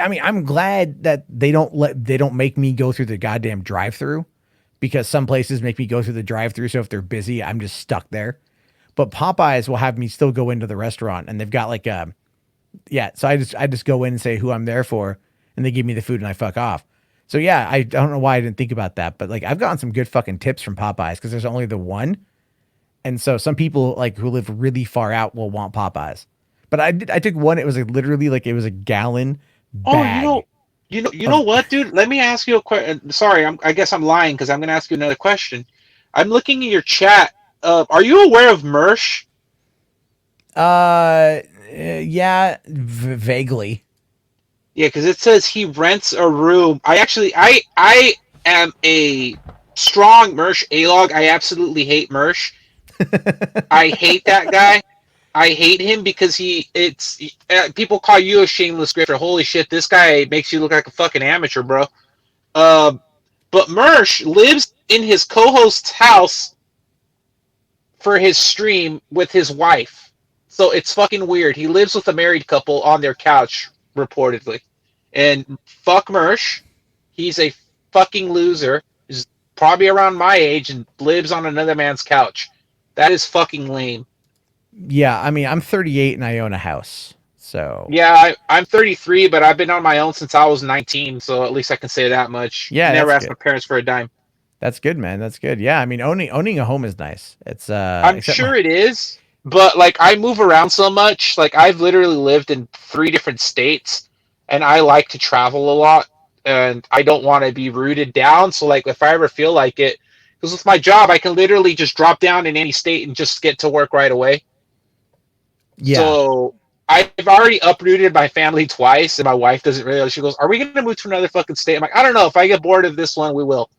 Speaker 1: I mean, I'm glad that they don't make me go through the goddamn drive-through, because some places make me go through the drive-through. So if they're busy, I'm just stuck there. But Popeyes will have me still go into the restaurant, and they've got like so I just go in and say who I'm there for, and they give me the food and I fuck off. So yeah, I don't know why I didn't think about that, but like I've gotten some good fucking tips from Popeyes because there's only the one, and so some people like who live really far out will want Popeyes. But I took one. It was like literally like it was a gallon bag.
Speaker 6: Oh, you know what, dude? Let me ask you a question. Sorry, I guess I'm lying because I'm going to ask you another question. I'm looking at your chat. Are you aware of Mersh?
Speaker 1: Yeah, vaguely.
Speaker 6: Yeah, because it says he rents a room. I am a strong Mersh A-log. I absolutely hate Mersh. I hate that guy. I hate him because people call you a shameless grifter. Holy shit, this guy makes you look like a fucking amateur, bro. But But Mersh lives in his co-host's house for his stream with his wife. So it's fucking weird. He lives with a married couple on their couch, reportedly. And fuck Mersh. He's a fucking loser. He's probably around my age and lives on another man's couch. That is fucking lame.
Speaker 1: Yeah, I mean, I'm 38 and I own a house. So
Speaker 6: Yeah, I'm 33, but I've been on my own since I was 19, so at least I can say that much.
Speaker 1: Yeah,
Speaker 6: Never
Speaker 1: that's
Speaker 6: asked my
Speaker 1: good.
Speaker 6: parents for a dime.
Speaker 1: That's good, man. That's good. Yeah, I mean, owning a home is nice. It's
Speaker 6: I'm
Speaker 1: except
Speaker 6: sure it is, but like I move around so much. Like I've literally lived in 3 different states, and I like to travel a lot, and I don't want to be rooted down. So like if I ever feel like it, because with my job, I can literally just drop down in any state and just get to work right away.
Speaker 1: yeah,
Speaker 6: So I've already uprooted my family twice, and my wife doesn't really. She goes, "Are we going to move to another fucking state?" I'm like, "I don't know. If I get bored of this one, we will."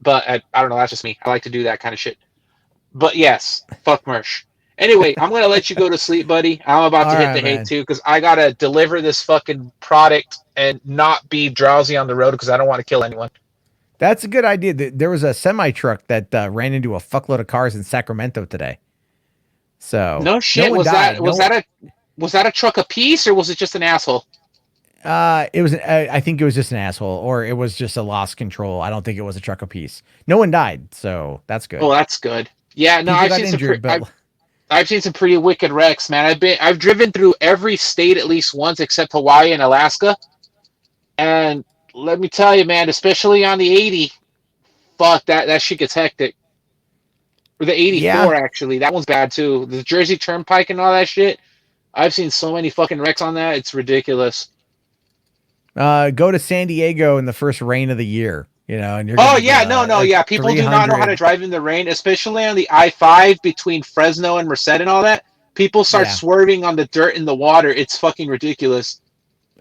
Speaker 6: But I don't know. That's just me. I like to do that kind of shit. But yes, fuck Mersh. Anyway, I'm gonna let you go to sleep, buddy. I'm about
Speaker 1: all
Speaker 6: to hit
Speaker 1: right,
Speaker 6: the hay
Speaker 1: man.
Speaker 6: too because I gotta deliver this fucking product and not be drowsy on the road because I don't want to kill anyone.
Speaker 1: That's a good idea. There was a semi truck that ran into a fuckload of cars in Sacramento today. So
Speaker 6: No
Speaker 1: no
Speaker 6: shit.
Speaker 1: one
Speaker 6: Was
Speaker 1: died.
Speaker 6: that was that a was that a truck a piece or was it just an asshole?
Speaker 1: It was. I think it was just an asshole, or it was just a lost control. I don't think it was a truck apiece. No one died, so that's
Speaker 6: Oh,
Speaker 1: good.
Speaker 6: that's good. Yeah, no,
Speaker 1: People got injured, but
Speaker 6: I've seen some pretty wicked wrecks, man. I've driven through every state at least once except Hawaii and Alaska, and let me tell you, man, especially on the 80, fuck that shit gets hectic. Or the
Speaker 1: yeah.
Speaker 6: 84, actually. That one's bad, too. The Jersey Turnpike and all that shit. I've seen so many fucking wrecks on that. It's ridiculous.
Speaker 1: Go to San Diego in the first rain of the year, and you're
Speaker 6: Oh,
Speaker 1: gonna
Speaker 6: yeah.
Speaker 1: get
Speaker 6: No.
Speaker 1: like
Speaker 6: Yeah. People do not know how to
Speaker 1: 300.
Speaker 6: drive in the rain, especially on the I-5 between Fresno and Merced and all that. People start
Speaker 1: Yeah,
Speaker 6: swerving on the dirt and the water. It's fucking ridiculous.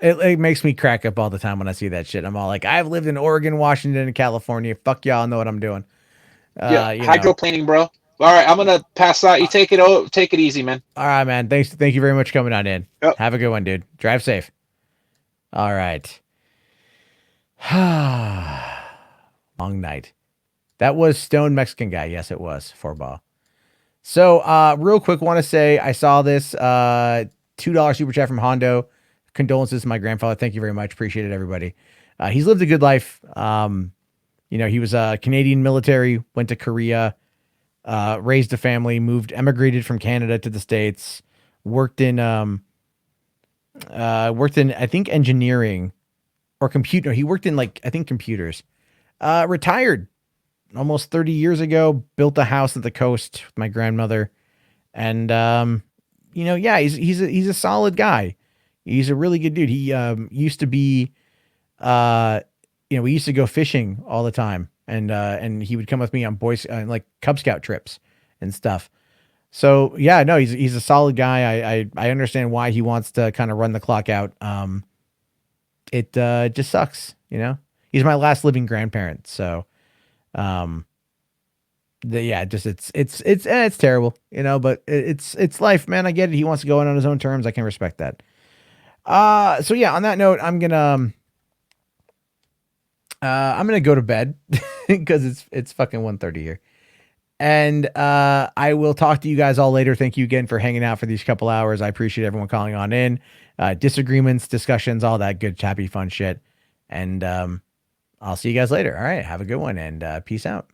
Speaker 1: it makes me crack up all the time when I see that shit. I'm all like, I've lived in Oregon, Washington, and California. Fuck y'all, know what I'm doing.
Speaker 6: Yeah.
Speaker 1: You know.
Speaker 6: Hydroplaning, bro. All right. I'm going to pass out. You
Speaker 1: Uh,
Speaker 6: take it easy, man.
Speaker 1: all right, man. Thank you very much for coming on in.
Speaker 6: Yep.
Speaker 1: Have a good one, dude. Drive safe. All right. Long night. That was Stone Mexican Guy. Yes, it was. 4 ball. So, real quick, want to say I saw this $2 super chat from Hondo. Condolences to my grandfather. Thank you very much. Appreciate it, everybody. He's lived a good life. He was a Canadian military, went to Korea, raised a family, emigrated from Canada to the States, worked in I think engineering or computer. He worked in I think computers. Retired almost 30 years ago, built a house at the coast with my grandmother. And, yeah, he's a solid guy. He's a really good dude. He, used to be, we used to go fishing all the time and he would come with me on like Cub Scout trips and stuff. So yeah, no, he's a solid guy. I understand why he wants to kind of run the clock out. It just sucks, he's my last living grandparent. So, it's terrible, but it's life, man. I get it. He wants to go in on his own terms. I can respect that. So yeah, on that note, I'm gonna go to bed because it's fucking 1:30 here. And I will talk to you guys all later. Thank you again for hanging out for these couple hours. I appreciate everyone calling on in. Disagreements, discussions, all that good, happy, fun shit. And I'll see you guys later. All right. Have a good one and peace out.